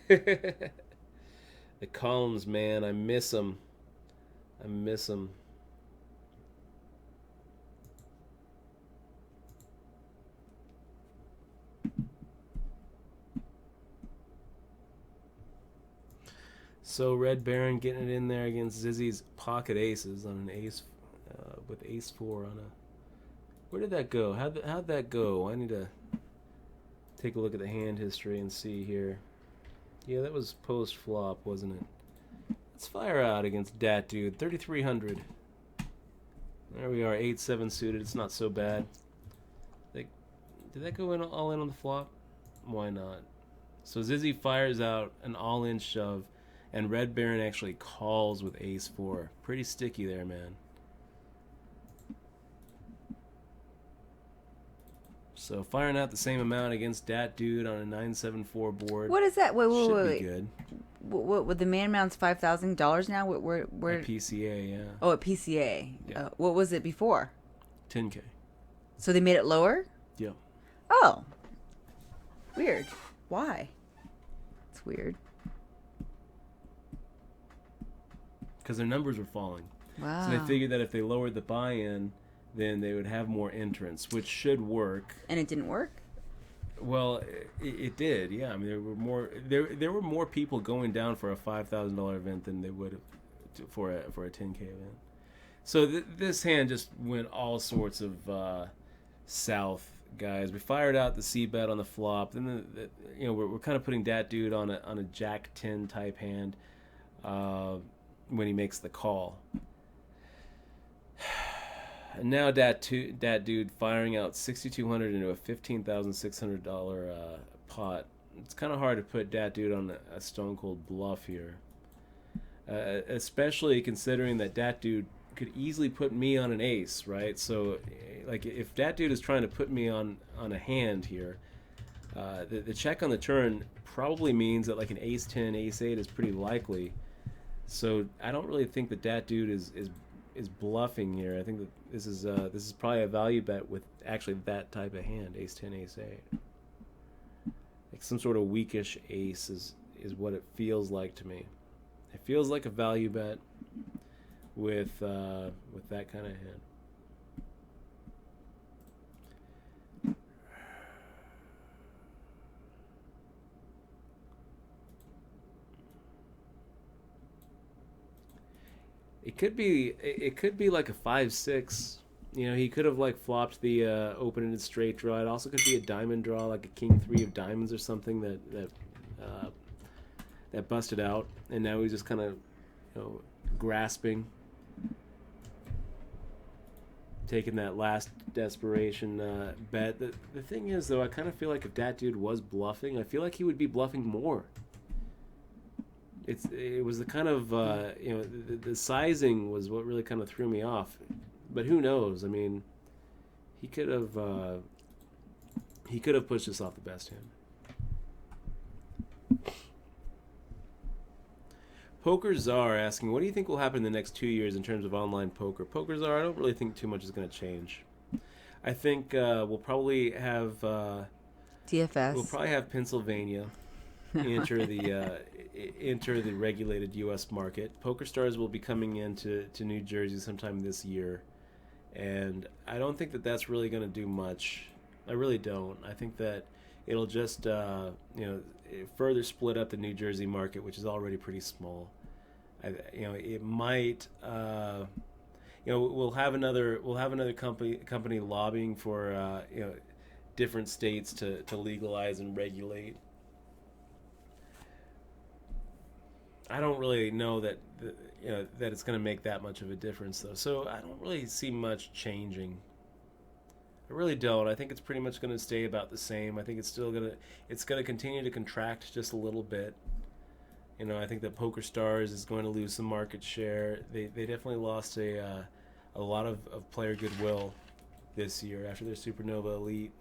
The columns, man. I miss them. So Red Baron getting it in there against Zizzy's pocket aces on an ace with ace 4 on a. Where did that go? How'd that go? I need to take a look at the hand history and see here. Yeah, that was post flop, wasn't it? Let's fire out against Dat Dude. 3,300. There we are. 8-7 suited. It's not so bad. Did that go in all in on the flop? Why not? So Zizzy fires out an all in shove. And Red Baron actually calls with ace 4. Pretty sticky there, man. So firing out the same amount against Dat Dude on a 9-7-4 board. What is that? Wait. Should be good. What the man amount's $5,000 now? Where? At PCA, yeah. Oh, at PCA. Yeah. What was it before? 10K. So they made it lower? Yeah. Oh. Weird. Why? It's weird. Because their numbers were falling. Wow. So they figured that if they lowered the buy-in, then they would have more entrants, which should work. And it didn't work? Well, it did, yeah. I mean, there were more people going down for a $5,000 event than they would have for a 10K event. So this hand just went all sorts of south, guys. We fired out the C-bet on the flop. Then we're kind of putting Dat Dude on a Jack 10 type hand. When he makes the call. And now Dat Dude firing out $6,200 into a $15,600 pot. It's kind of hard to put Dat Dude on a stone cold bluff here. Especially considering that Dat Dude could easily put me on an ace, right? So like if Dat Dude is trying to put me on a hand here, the check on the turn probably means that like an ace 10, ace 8 is pretty likely. So I don't really think that Dat Dude is bluffing here. I think that this is probably a value bet with actually that type of hand, ace 10, ace 8. Like some sort of weakish ace is what it feels like to me. It feels like a value bet with that kind of hand. It could be like a 5-6. He could have like flopped the open-ended straight draw. It also could be a diamond draw, like a king 3 of diamonds or something that busted out, and now he's just kind of grasping. taking that last desperation bet. The thing is, though, I kind of feel like if that dude was bluffing, I feel like he would be bluffing more. It was the kind of the sizing was what really kind of threw me off. But who knows? I mean, he could have pushed us off the best hand. Poker Czar asking, what do you think will happen in the next 2 years in terms of online poker? Poker Czar, I don't really think too much is going to change. I think we'll probably have DFS. We'll probably have Pennsylvania enter the regulated U.S. market. Poker Stars will be coming into New Jersey sometime this year, and I don't think that that's really going to do much. I really don't. I think that it'll just further split up the New Jersey market, which is already pretty small. It might. We'll have another company lobbying for different states to legalize and regulate. I don't really know that that it's going to make that much of a difference, though. So I don't really see much changing. I really don't. I think it's pretty much going to stay about the same. I think it's going to continue to contract just a little bit. I think that Poker Stars is going to lose some market share. They definitely lost a lot of player goodwill this year after their Supernova Elite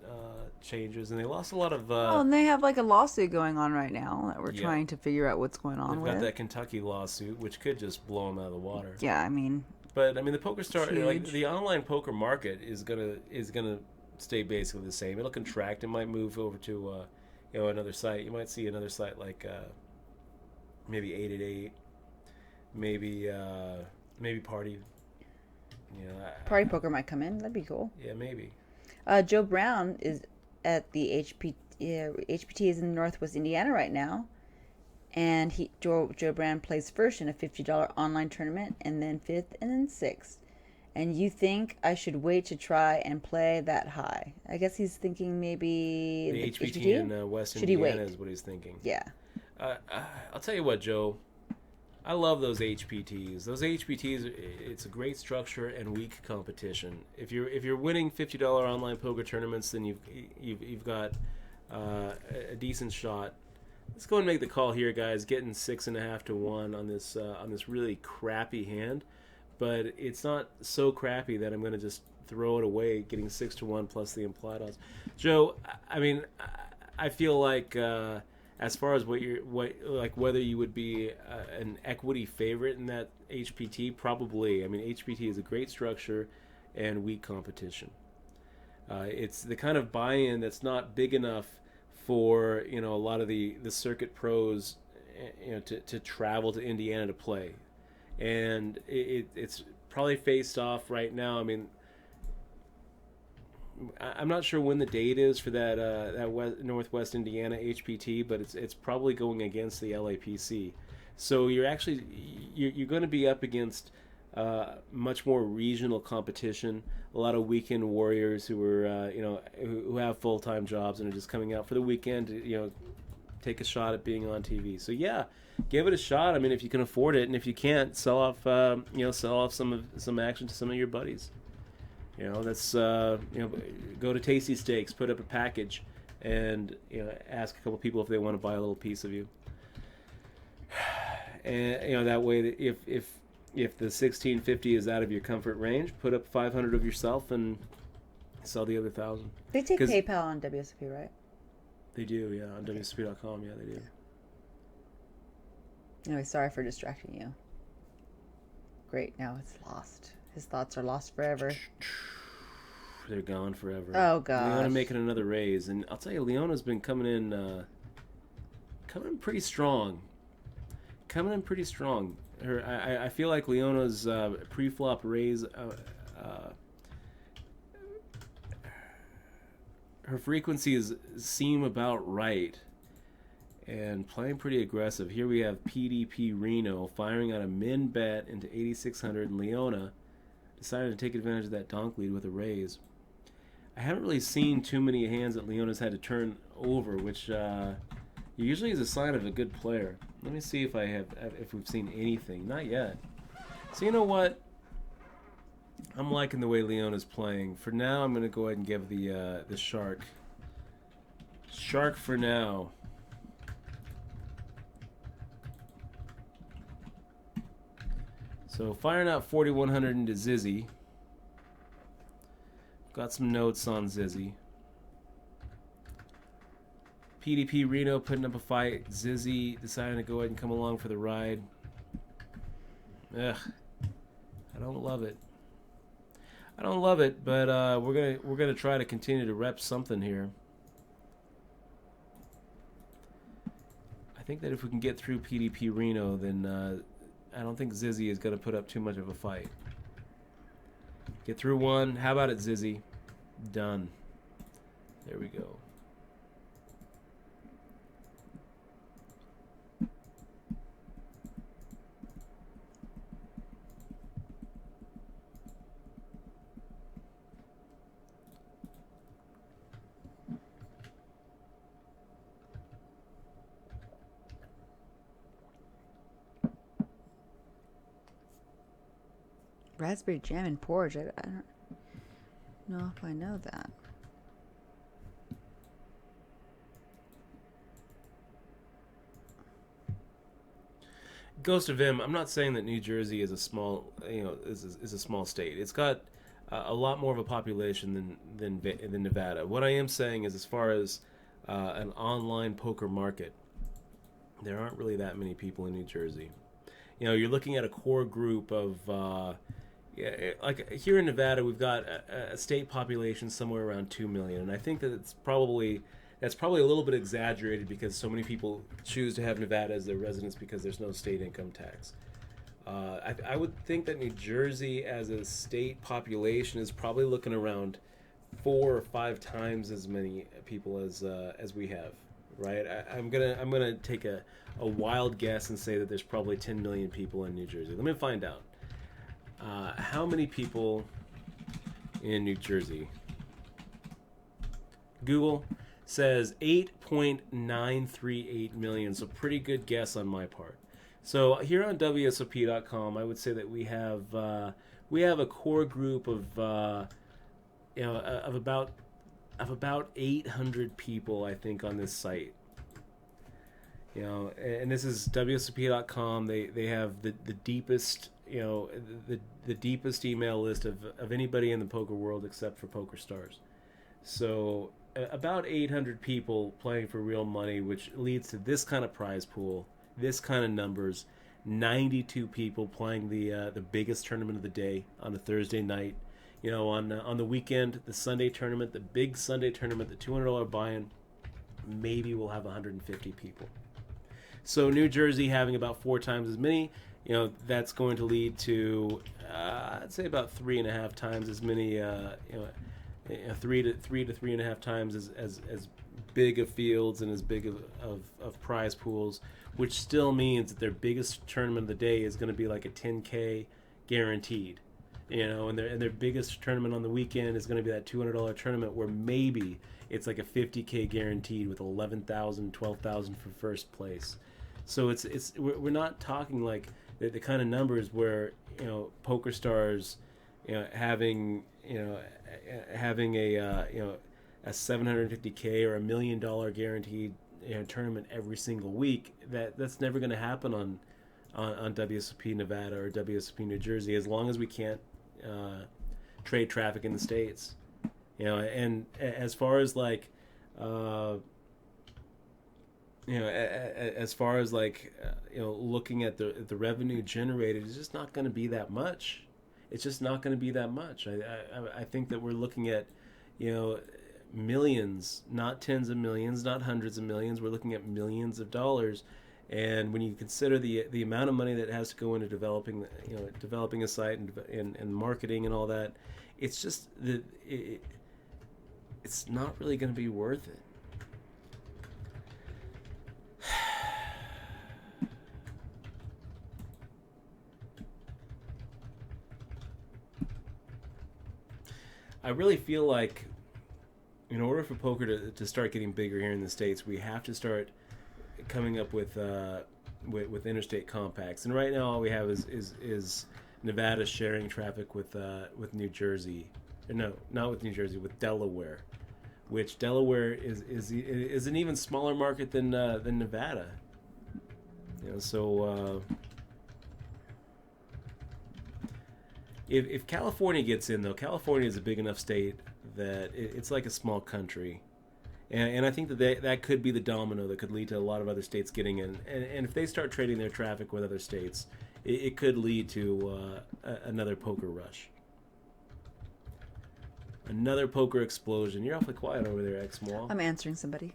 changes, and they lost a lot of. And they have like a lawsuit going on right now that we're trying to figure out what's going on with. They've got that Kentucky lawsuit, which could just blow them out of the water. Yeah, I mean. But the Poker Star, like the online poker market, is gonna stay basically the same. It'll contract. It might move over to another site. You might see another site like maybe 888, maybe Party. Party Poker might come in. That'd be cool. Yeah, maybe. Joe Brown is at the HPT is in Northwest Indiana right now. And Joe Brown plays first in a $50 online tournament, and then fifth, and then sixth. And you think I should wait to try and play that high? I guess he's thinking maybe the HPT in West Indiana is what he's thinking. Yeah. I'll tell you what, Joe. I love those HPTs. Those HPTs, it's a great structure and weak competition. If you're winning $50 online poker tournaments, then you've got a decent shot. Let's go and make the call here, guys. Getting 6.5 to 1 on this really crappy hand, but it's not so crappy that I'm going to just throw it away. Getting 6 to 1 plus the implied odds. Joe, I mean, I feel like as far as whether you would be an equity favorite in that HPT, probably. I mean, HPT is a great structure and weak competition. It's the kind of buy-in that's not big enough for a lot of the circuit pros to travel to Indiana to play, and it's probably faced off right now. I mean, I'm not sure when the date is for that Northwest Indiana HPT, but it's probably going against the LAPC. So you're going to be up against much more regional competition. A lot of weekend warriors who are who have full-time jobs and are just coming out for the weekend to take a shot at being on TV. So yeah, give it a shot. I mean, if you can afford it, and if you can't, sell off some action to some of your buddies. That's go to Tasty Steaks, put up a package, and ask a couple people if they want to buy a little piece of you. And that way, if the 1650 is out of your comfort range, put up 500 of yourself and sell the other 1,000. They take PayPal on WSOP, right? They do, yeah, on WSOP.com. Yeah, they do. Anyway, sorry for distracting you. Great, now it's lost. His thoughts are lost forever. They're gone forever. Oh, God. Leona making another raise. And I'll tell you, Leona's been coming in pretty strong. I feel like Leona's pre-flop raise, her frequencies seem about right. And playing pretty aggressive. Here we have PDP Reno firing on a min bet into 8,600, and Leona decided to take advantage of that donk lead with a raise. I haven't really seen too many hands that Leona's had to turn over, which usually is a sign of a good player. Let me see if we've seen anything. Not yet. So you know what? I'm liking the way Leona's playing. For now, I'm going to go ahead and give the shark. Shark for now. So firing out 4100 into Zizzy. Got some notes on Zizzy. PDP Reno putting up a fight. Zizzy deciding to go ahead and come along for the ride. Ugh, I don't love it. I don't love it, but we're gonna try to continue to rep something here. I think that if we can get through PDP Reno, then I don't think Zizzy is gonna put up too much of a fight. Get through one. How about it, Zizzy? Done. There we go. Raspberry jam and porridge. I don't know if I know that. Ghost of M. I'm not saying that New Jersey is a small, is a small state. It's got a lot more of a population than Nevada. What I am saying is, as far as an online poker market, there aren't really that many people in New Jersey. You're looking at a core group of, like here in Nevada, we've got a state population somewhere around 2 million, and I think that that's probably a little bit exaggerated because so many people choose to have Nevada as their residence because there's no state income tax. I would think that New Jersey as a state population is probably looking around 4 or 5 times as many people as we have, right? I'm gonna take a wild guess and say that there's probably 10 million people in New Jersey. Let me find out. How many people in New Jersey? Google says 8.938 million, so pretty good guess on my part. So here on wsop.com, I would say that we have a core group of about 800 people, I think, on this site. And this is wsop.com. They have the deepest the deepest email list of anybody in the poker world except for PokerStars. So about 800 people playing for real money, which leads to this kind of prize pool, this kind of numbers. 92 people playing the biggest tournament of the day on a Thursday night. On the weekend, the Sunday tournament, the big Sunday tournament, the $200 buy-in, maybe we'll have 150 people. So New Jersey having about 4 times as many, that's going to lead to, I'd say about 3.5 times as many, 3 to 3.5 times as big of fields and as big of prize pools, which still means that their biggest tournament of the day is going to be like a 10K guaranteed, and their biggest tournament on the weekend is going to be that $200 tournament where maybe it's like a 50K guaranteed with 11,000, 12,000 for first place. So we're not talking like the kind of numbers where PokerStars having a $750K or $1 million guaranteed tournament every single week. That's never going to happen on WSOP Nevada or WSOP New Jersey, as long as we can't trade traffic in the states. And as far as like looking at the revenue generated, it's just not going to be that much. It's just not going to be that much. I think that we're looking at millions, not tens of millions, not hundreds of millions. We're looking at millions of dollars. And when you consider the amount of money that has to go into developing a site and marketing and all that, it's just it's not really going to be worth it. I really feel like in order for poker to start getting bigger here in the States, we have to start coming up with interstate compacts. And right now all we have is Nevada sharing traffic with New Jersey. No, not with New Jersey, with Delaware, which Delaware is an even smaller market than Nevada. So if California gets in, though, California is a big enough state that it's like a small country. And I think that could be the domino that could lead to a lot of other states getting in. And if they start trading their traffic with other states, it could lead to another poker rush. Another poker explosion. You're awfully quiet over there, X-Moal. I'm answering somebody.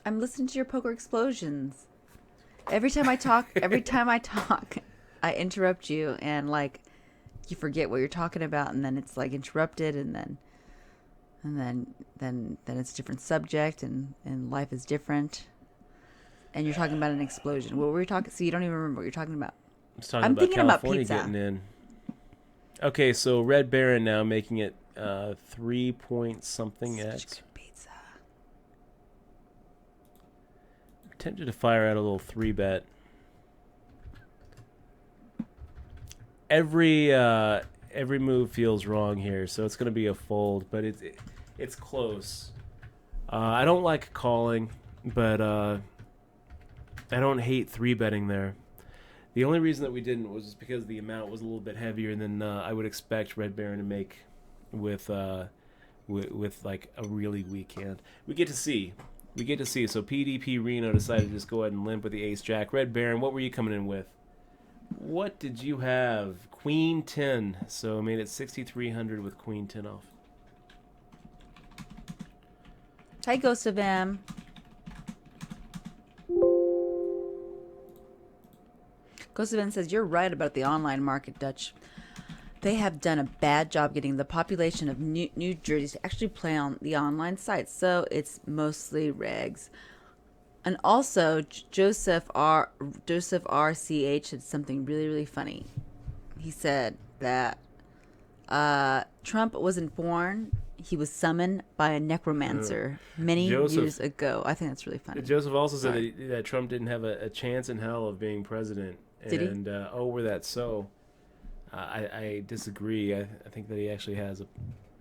I'm listening to your poker explosions. Every time I talk, I interrupt you, and like you forget what you're talking about, and then it's like interrupted, and then it's a different subject, and life is different. And you're talking about an explosion. What were you talking? So you don't even remember what you're talking about. I'm thinking California about pizza. Getting in. Okay, so Red Baron now making it 3 point something X. Pizza. I'm tempted to fire out a little 3-bet. Every move feels wrong here, so it's going to be a fold, but it's close. I don't like calling, but I don't hate 3-betting there. The only reason that we didn't was just because the amount was a little bit heavier than I would expect Red Baron to make with like a really weak hand. We get to see. So PDP Reno decided to just go ahead and limp with the Ace Jack. Red Baron, what were you coming in with? What did you have? Queen 10. So made it 6,300 with Queen 10 off. Hi, Ghost of M. Ghost of M says, you're right about the online market, Dutch. They have done a bad job getting the population of New Jersey to actually play on the online sites, so it's mostly regs. And also, Joseph RCH said something really, really funny. He said that Trump wasn't born. He was summoned by a necromancer many years ago. I think that's really funny. Joseph also said that Trump didn't have a chance in hell of being president. Did he? And, were that so? I disagree. I think that he actually has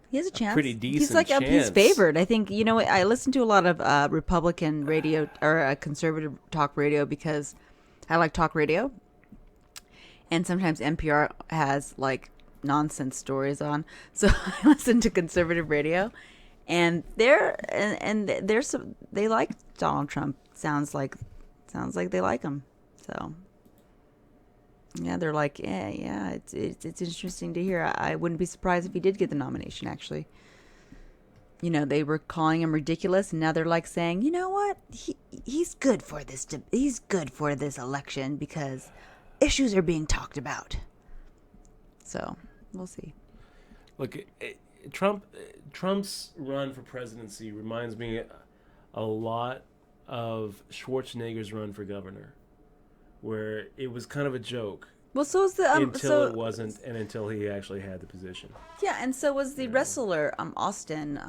he has a chance. Pretty decent chance. He's favored. I think, I listen to a lot of Republican radio or conservative talk radio because I like talk radio. And sometimes NPR has like nonsense stories on. So I listen to conservative radio, and they like Donald Trump. Sounds like they like him. So yeah, they're like, yeah, it's interesting to hear. I wouldn't be surprised if he did get the nomination, actually. They were calling him ridiculous, and now they're like saying, you know what? He's good for this. He's good for this election because issues are being talked about. So we'll see. Look, Trump's run for presidency reminds me a lot of Schwarzenegger's run for governor, where it was kind of a joke. Well, so was the until it wasn't, and until he actually had the position. Yeah, and so was the wrestler Austin.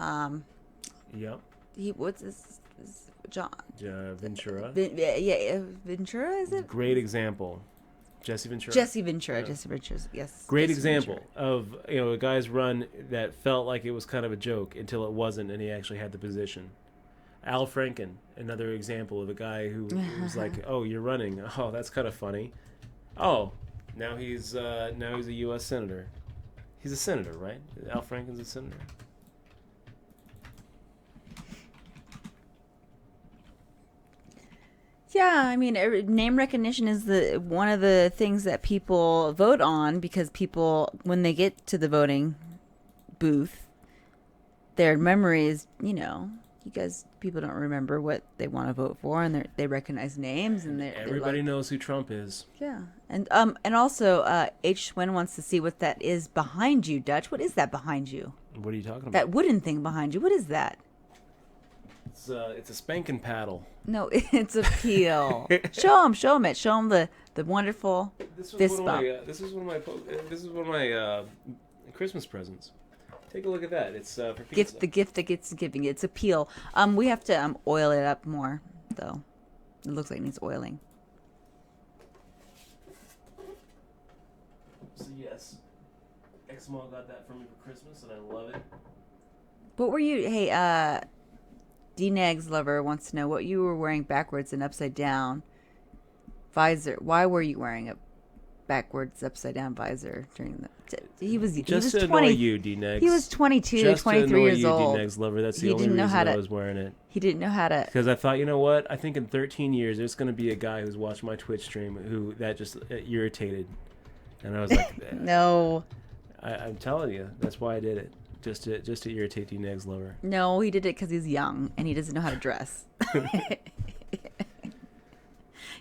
Yep. What's his John? Ventura. Ventura, is it? Great example. Jesse Ventura. Yeah. Jesse Ventura, yes. Great Jesse example Ventura. of a guy's run that felt like it was kind of a joke until it wasn't, and he actually had the position. Al Franken, another example of a guy who was like, "Oh, you're running. Oh, that's kind of funny. Oh, now he's a U.S. senator. He's a senator, right? Al Franken's a senator." Yeah, I mean, name recognition is one of the things that people vote on, because people, when they get to the voting booth, their memories, people don't remember what they want to vote for, and they recognize names, and everybody knows who Trump is. Yeah, and also H. Schwinn wants to see what that is behind you, Dutch. What is that behind you? What are you talking about? That wooden thing behind you. What is that? It's a spanking paddle. No, it's a peel. Show him it. Show him the wonderful fist bump. This is one of my Christmas presents. Take a look at that. It's for pizza. The gift that gets giving. It's a peel. We have to oil it up more, though. It looks like it needs oiling. So yes, X-Mall got that for me for Christmas, and I love it. What were you? Hey, D-Negs lover wants to know what you were wearing backwards and upside down visor. Why were you wearing a backwards upside down visor during the? He was Just he was to 20. annoy you, D-Negs. He was 22, Just 23 to annoy years you, old. D-Negs lover. That's He the only didn't know reason how to- I was wearing it. He didn't know how to. Because I thought, you know what? I think in 13 years, there's going to be a guy who's watched my Twitch stream who that just irritated. And I was like, No, I'm telling you, that's why I did it. Just to irritate D-Negs lover. no, he did it because he's young and he doesn't know how to dress.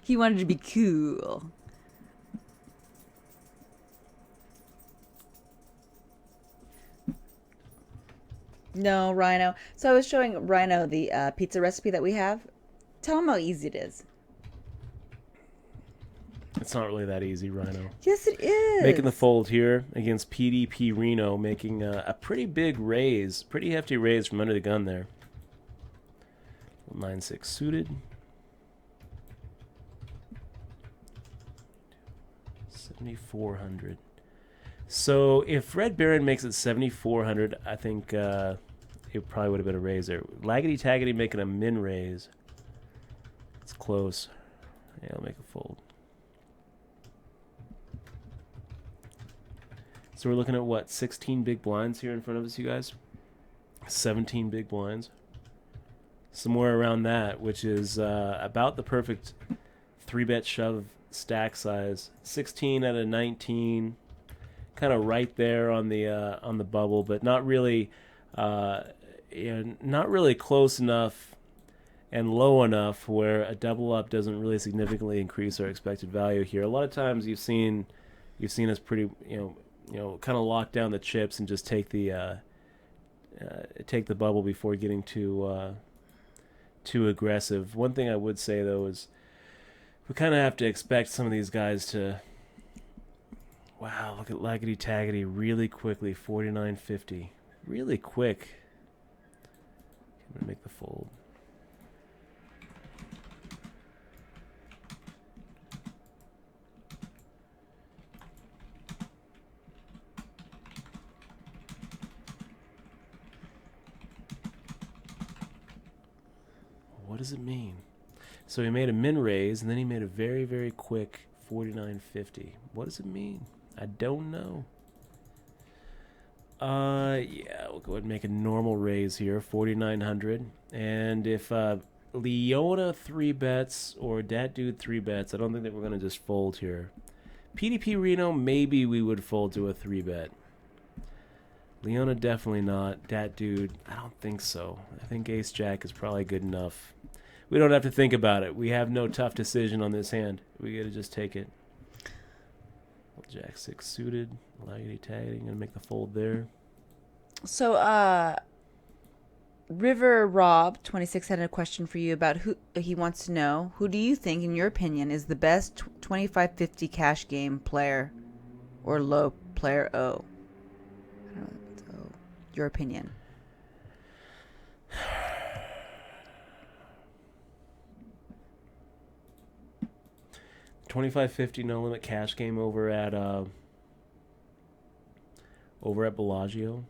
He wanted to be cool. No, Rhino. So I was showing Rhino the pizza recipe that we have. Tell him how easy it is. It's not really that easy, Rhino. Yes, it is. Making the fold here against PDP Reno, making a pretty big raise, pretty hefty raise from under the gun there. 9-6 suited. 7,400. So if Red Baron makes it 7,400, I think it probably would have been a raise there. Laggity Taggity making a min raise. It's close. Yeah, I'll make a fold. So we're looking at what, 16 big blinds here in front of us, you guys? 17 big blinds. Somewhere around that, which is about the perfect 3-bet shove stack size. 16 out of 19, kind of right there on the bubble, but not really, not really close enough and low enough where a double up doesn't really significantly increase our expected value here. A lot of times you've seen us pretty, kind of lock down the chips and just take the bubble before getting too aggressive. One thing I would say though is we kind of have to expect some of these guys to. Wow, look at Laggity Taggity really quickly, 49.50, really quick. I'm gonna make the fold. What does it mean? So he made a min raise, and then he made a very, very quick 49.50. What does it mean? I don't know. Yeah, we'll go ahead and make a normal raise here, 4,900. And if Leona 3-bets or Dat Dude 3-bets, I don't think that we're going to just fold here. PDP Reno, maybe we would fold to a 3-bet. Leona, definitely not. Dat Dude, I don't think so. I think Ace Jack is probably good enough. We don't have to think about it. We have no tough decision on this hand. We got to just take it. Jack 6 suited. Laggity Taggity. Gonna make the fold there. So, River Rob 26 had a question for you about who he wants to know. Who do you think, in your opinion, is the best 25-50 cash game player or low player O? I don't know what's O. Your opinion. $25.50 no limit cash game over at Bellagio.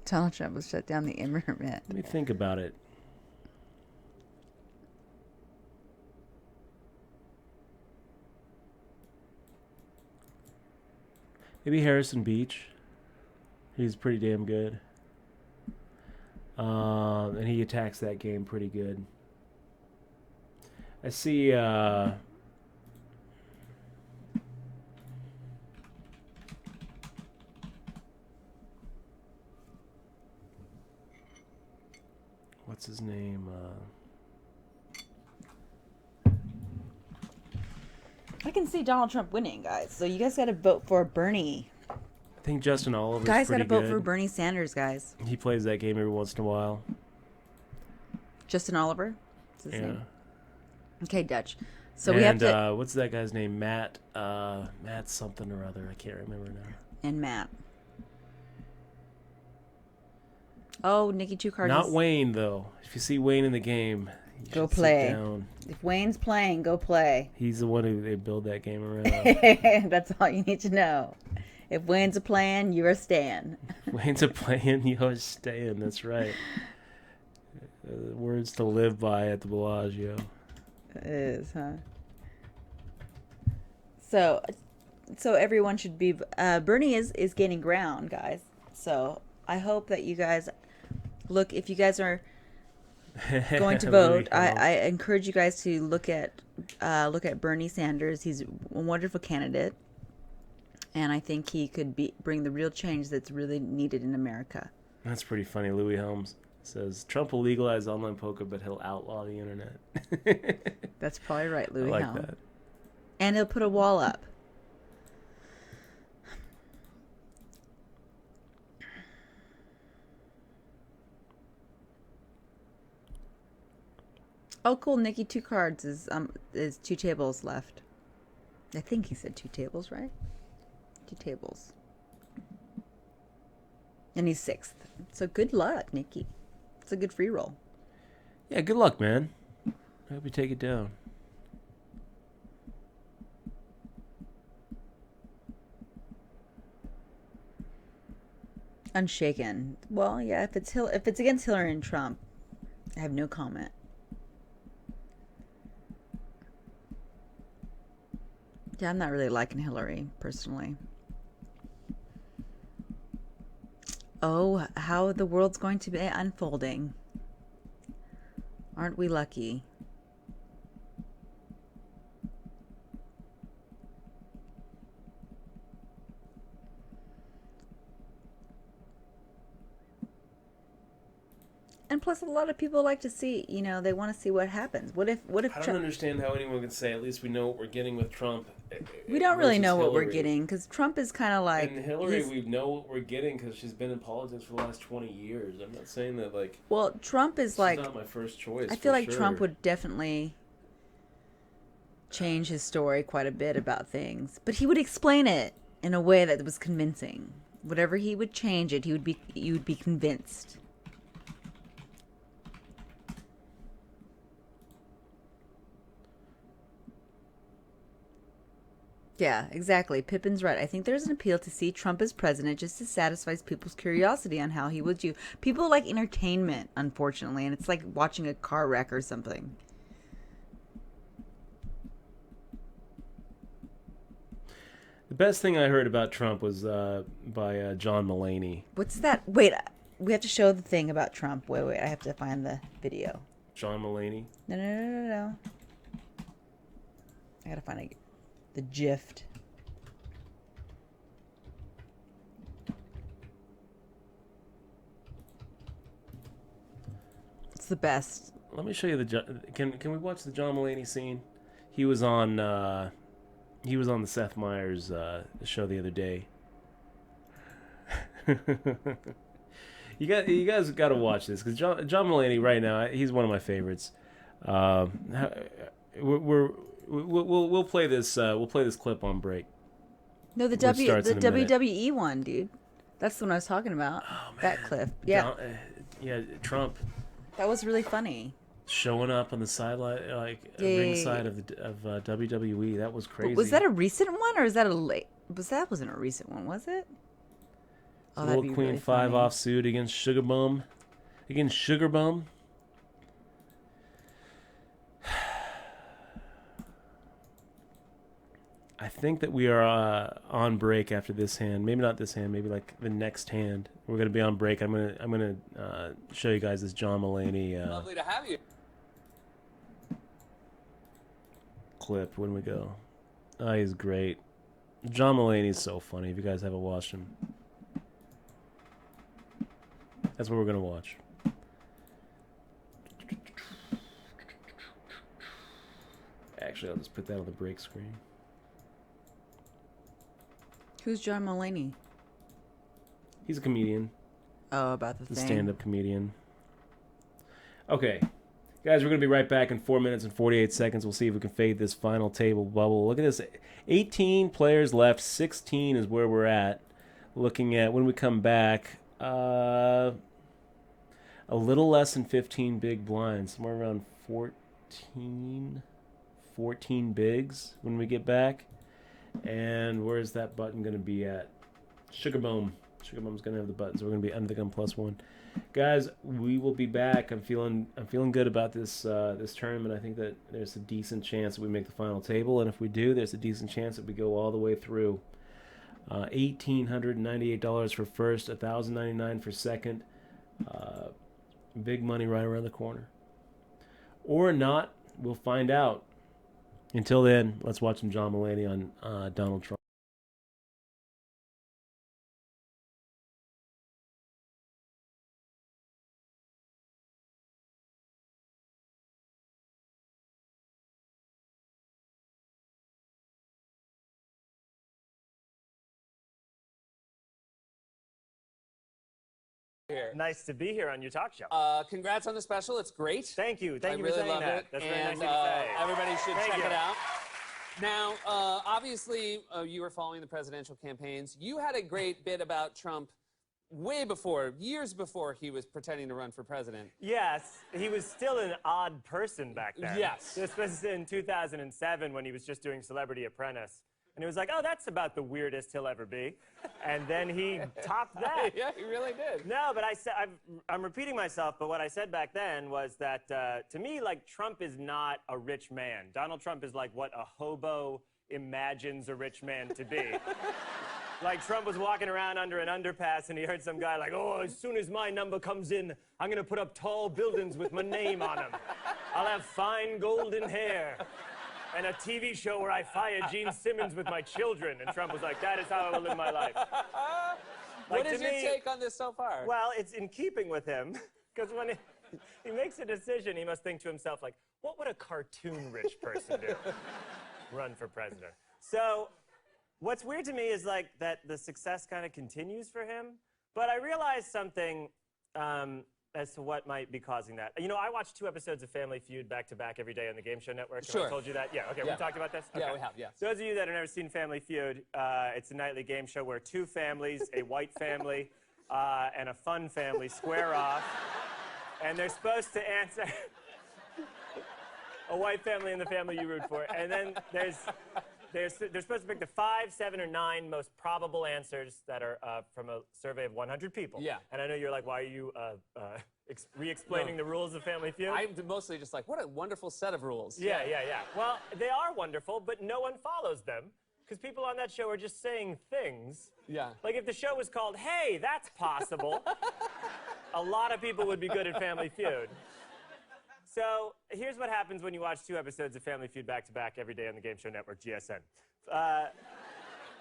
Donald Trump will shut down the internet. Let me think about it. Maybe Harrison Beach. He's pretty damn good. And he attacks that game pretty good. I see what's his name? I can see Donald Trump winning, guys. So you guys got to vote for Bernie. I think Justin Oliver's Guys got pretty to vote good. for Bernie Sanders, guys. He plays that game every once in a while. Justin Oliver? That's his Yeah. name. Okay, Dutch. So we have to... what's that guy's name? Matt something or other. I can't remember now. And Matt. Oh, Nikki Two Cards. Not Wayne, though. If you see Wayne in the game, You Go should sit play. down. If Wayne's playing, go play. He's the one who they build that game around. That's all you need to know. If Wayne's a playing, you're staying. Wayne's a playing, you're staying. That's right. Words to live by at the Bellagio. It is, huh? So everyone should be. Bernie is gaining ground, guys. So I hope that you guys look. If you guys are going to vote, I encourage you guys to look at Bernie Sanders. He's a wonderful candidate, and I think he could bring the real change that's really needed in America. That's pretty funny. Louis Helms says Trump will legalize online poker, but he'll outlaw the internet. That's probably right, Louis I like Helms. that. And he'll put a wall up. Oh, cool, Nikki. 2 cards is 2 tables left. I think he said 2 tables, right? 2 tables. And he's 6th. So good luck, Nikki. It's a good free roll. Yeah, good luck, man. I hope you take it down. Unshaken. Well, yeah. If it's against Hillary and Trump, I have no comment. Yeah, I'm not really liking Hillary personally. Oh, how the world's going to be unfolding. Aren't we lucky? And plus, a lot of people like to see, they want to see what happens. What if I don't understand how anyone can say, at least we know what we're getting with Trump. We don't really know what we're Hillary. getting, because Trump is kind of like... And Hillary, we know what we're getting because she's been in politics for the last 20 years. I'm not saying that, like... Well, Trump is she's like... not my first choice, I feel like sure. Trump would definitely change his story quite a bit about things. But he would explain it in a way that was convincing. Whatever he would change it, you would be convinced. Yeah, exactly. Pippin's right. I think there's an appeal to see Trump as president just to satisfy people's curiosity on how he would do. People like entertainment, unfortunately, and it's like watching a car wreck or something. The best thing I heard about Trump was by John Mulaney. What's that? Wait, we have to show the thing about Trump. Wait, I have to find the video. John Mulaney? No. I gotta find the gift. It's the best. Let me show you can we watch the John Mulaney scene? He was on the Seth Meyers show the other day. You guys got to watch this because John Mulaney right now, he's one of my favorites. We'll play this clip on break. No, the WWE one, dude. That's the one I was talking about. Oh, man. That clip. Yeah. Trump. That was really funny. Showing up on the sideline, ringside of WWE. That was crazy. Was that a recent one or is that a late? That wasn't a recent one, was it? Oh, Little Queen really 5 off suit against Sugar Bum. I think that we are on break after this hand. Maybe not this hand. Maybe like the next hand. We're gonna be on break. I'm gonna show you guys this John Mulaney. Lovely to have you. Clip when we go. Oh, he's great. John Mulaney's so funny. If you guys haven't watched him, that's what we're gonna watch. Actually, I'll just put that on the break screen. Who's John Mulaney? He's a comedian. Oh, about the thing. Stand-up comedian. Okay. Guys, we're going to be right back in 4 minutes and 48 seconds. We'll see if we can fade this final table bubble. Look at this. 18 players left. 16 is where we're at. Looking at when we come back. I'm a little less than 15 big blinds, somewhere around 14 bigs when we get back. And where's that button going to be at? Sugar Boom. Sugar Boom's going to have the button, so we're going to be under the gun +1. Guys, we will be back. I'm feeling good about this this tournament. I think that there's a decent chance that we make the final table, and if we do, there's a decent chance that we go all the way through. $1,898 for first, $1,099 for second. Big money right around the corner. Or not, we'll find out. Until then, let's watch some John Mulaney on Donald Trump. Here. Nice to be here on your talk show. Congrats on the special. It's great. Thank you. Thank you really for saying love that. it. That's and, very nice of you to say. Everybody should Thank check you. it out. Now, obviously, you were following the presidential campaigns. You had a great bit about Trump way before, years before he was pretending to run for president. Yes, he was still an odd person back then. Yes. This was in 2007 when he was just doing Celebrity Apprentice. And it was like, oh, that's about the weirdest he'll ever be. And then he topped that. Yeah, he really did. No, but I'm repeating myself, but what I said back then was that, to me, like, Trump is not a rich man. Donald Trump is like what a hobo imagines a rich man to be. Like, Trump was walking around under an underpass, and he heard some guy like, oh, as soon as my number comes in, I'm going to put up tall buildings with my name on them. I'll have fine golden hair. And a TV show where I fire Gene Simmons with my children. And Trump was like, that is how I will live my life. What is your take on this so far? Well, it's in keeping with him. Because when he makes a decision, he must think to himself, like, what would a cartoon rich person do? Run for president. So what's weird to me is, like, that the success kind of continues for him. But I realized something as to what might be causing that. You know, I watched 2 episodes of Family Feud back-to-back every day on the Game Show Network. Sure. Have I told you that? Yeah, okay, Yeah. we talked about this? Okay. Yeah, we have, yeah. Those of you that have never seen Family Feud, it's a nightly game show where 2 families, a white family and a fun family, square off. And they're supposed to answer... a white family and the family you root for. And then they're supposed to pick the 5, 7, or 9 most probable answers that are from a survey of 100 people. Yeah. And I know you're like, why are you re-explaining the rules of Family Feud? I'm mostly just like, what a wonderful set of rules. Yeah. Well, they are wonderful, but no one follows them because people on that show are just saying things. Yeah. Like if the show was called, hey, that's possible, a lot of people would be good at Family Feud. So here's what happens when you watch 2 episodes of Family Feud back-to-back every day on the Game Show Network, GSN.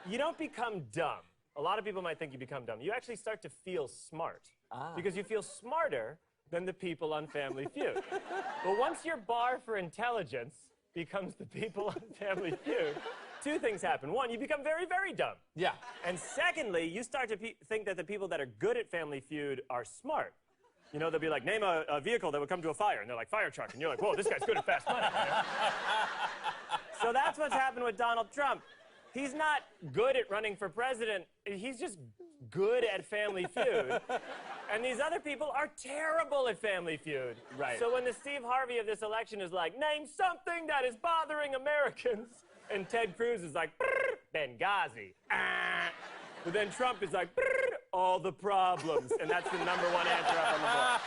You don't become dumb. A lot of people might think you become dumb. You actually start to feel smart because you feel smarter than the people on Family Feud. But once your bar for intelligence becomes the people on Family Feud, 2 things happen. 1, you become very, very dumb. Yeah. And secondly, you start to think that the people that are good at Family Feud are smart. You know, they'll be like, name a vehicle that would come to a fire. And they're like, fire truck. And you're like, whoa, this guy's good at fast money. So that's what's happened with Donald Trump. He's not good at running for president. He's just good at Family Feud. And these other people are terrible at Family Feud. Right. So when the Steve Harvey of this election is like, name something that is bothering Americans. And Ted Cruz is like, Benghazi. But then Trump is like, all the problems. And that's the #1 answer up on the board.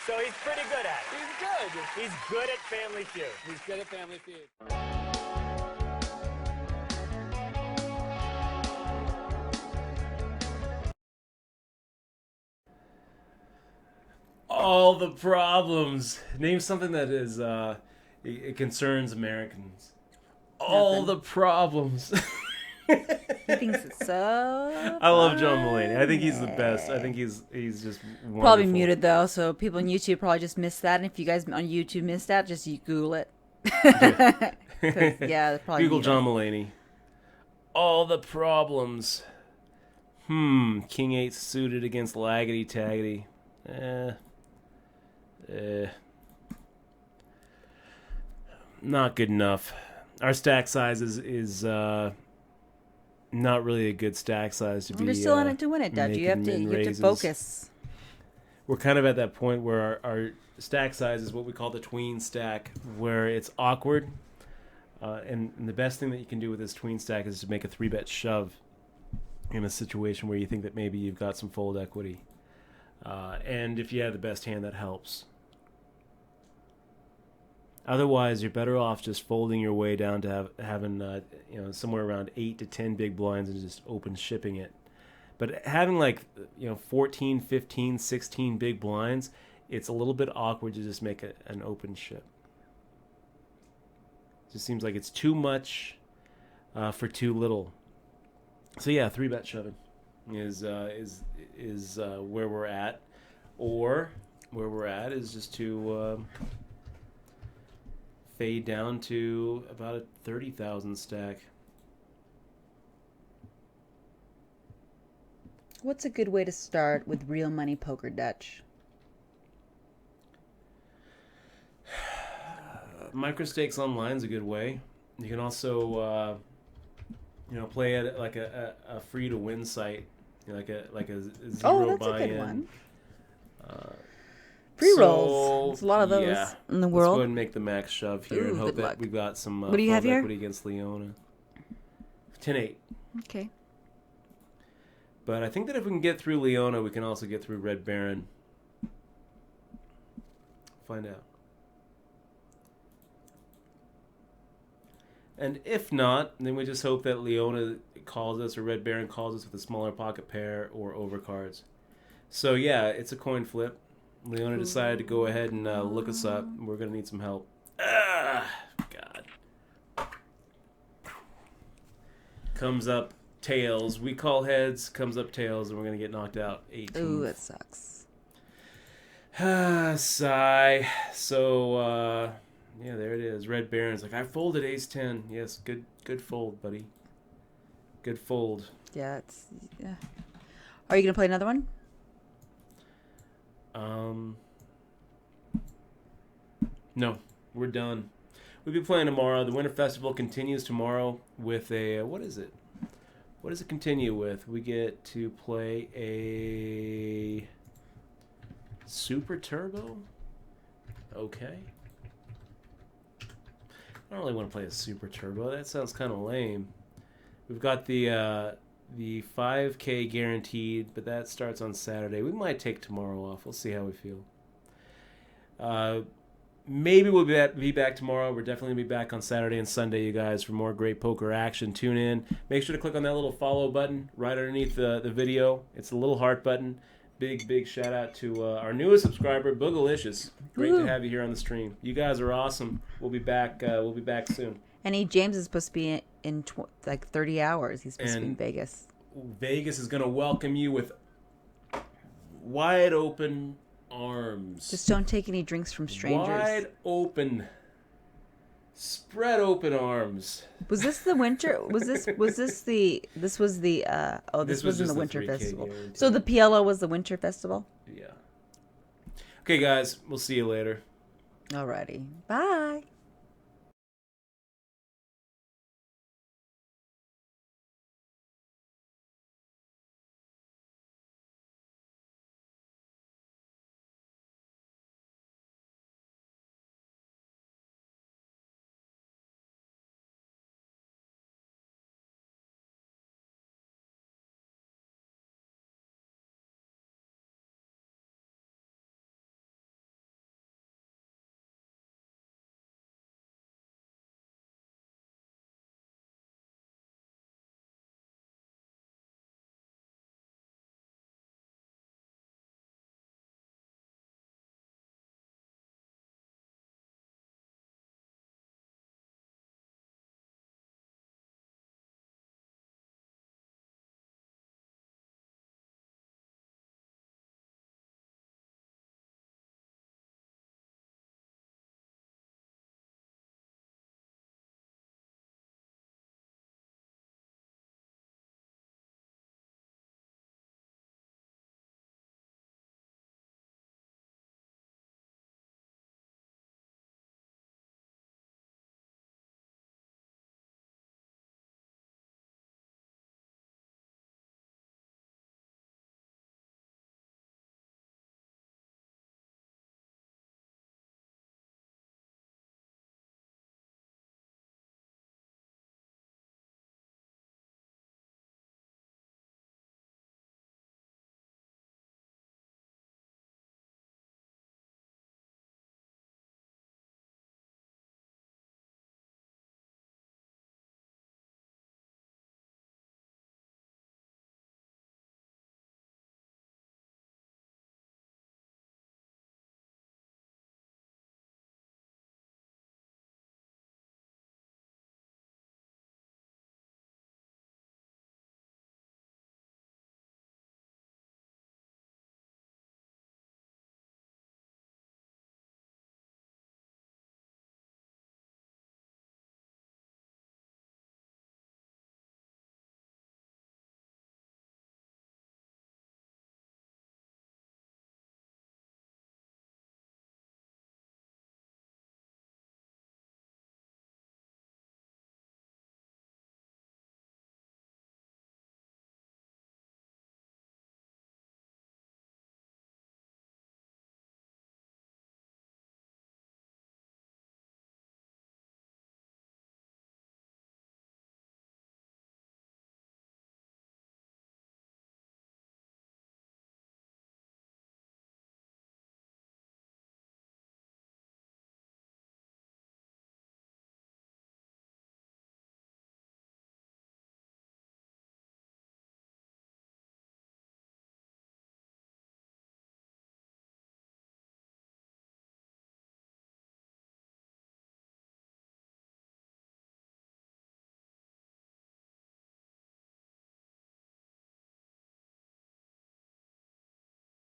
So he's pretty good at it. He's good. He's good at Family Feud. He's good at Family Feud. All the problems. Name something that is it concerns Americans. All the problems. He thinks it's so. I love John Mulaney. I think he's the best. I think he's just wonderful. Probably muted though, so people on YouTube probably just missed that. And if you guys on YouTube missed that, just you Google it. 'Cause, yeah, probably Google muted. John Mulaney. All the problems. King 8 suited against Laggity Taggity. Not good enough. Our stack size is not really a good stack size to be. You're still in it to win it, Dad. You have to raises. focus. we're kind of at that point where our stack size is what we call the tween stack, where it's awkward. And the best thing that you can do with this tween stack is to make a 3-bet shove in a situation where you think that maybe you've got some fold equity. And if you have the best hand, that helps. Otherwise, you're better off just folding your way down to having somewhere around 8 to 10 big blinds and just open shipping it. But having 14, 15, 16 big blinds, it's a little bit awkward to just make an open ship. It just seems like it's too much for too little. So yeah, 3-bet shoving is where we're at, or where we're at is just to fade down to about a 30,000 stack. What's a good way to start with real money poker Dutch? Micro stakes online is a good way. You can also, play at like a free to win site, like a zero buy-in. That's a good one. Pre-rolls. There's a lot of those in the world. Let's go ahead and make the max shove here and hope that we've got some what do you have here? equity against Leona. 10-8. Okay. But I think that if we can get through Leona, we can also get through Red Baron. Find out. And if not, then we just hope that Leona calls us or Red Baron calls us with a smaller pocket pair or overcards. So yeah, it's a coin flip. Leona decided to go ahead and look us up. We're going to need some help. God. Comes up tails. We call heads. Comes up tails, and we're going to get knocked out 18. Ooh, that sucks. Sigh. So, yeah, there it is. Red Baron's like, I folded ace-10. Yes, good fold, buddy. Good fold. Yeah, Are you going to play another one? No, we're done. We'll be playing tomorrow. The Winter Festival continues tomorrow with a, what is it? What does it continue with? We get to play a Super Turbo? Okay. I don't really want to play a Super Turbo. That sounds kind of lame. We've got the 5K guaranteed, but that starts on Saturday. We might take tomorrow off. We'll see how we feel. Maybe we'll be back tomorrow. We're definitely going to be back on Saturday and Sunday, you guys, for more great poker action. Tune in. Make sure to click on that little follow button right underneath the video. It's a little heart button. Big shout out to our newest subscriber, Boogalicious. Great to have you here on the stream. You guys are awesome. We'll be back. We'll be back soon. And James is supposed to be in 30 hours. He's supposed to be in Vegas. Vegas is going to welcome you with wide open arms. Just don't take any drinks from strangers. Wide open, spread open arms. Was this the winter? This was the this wasn't the winter festival. Guarantee. So the PLO was the winter festival? Yeah. Okay, guys. We'll see you later. Alrighty. Bye.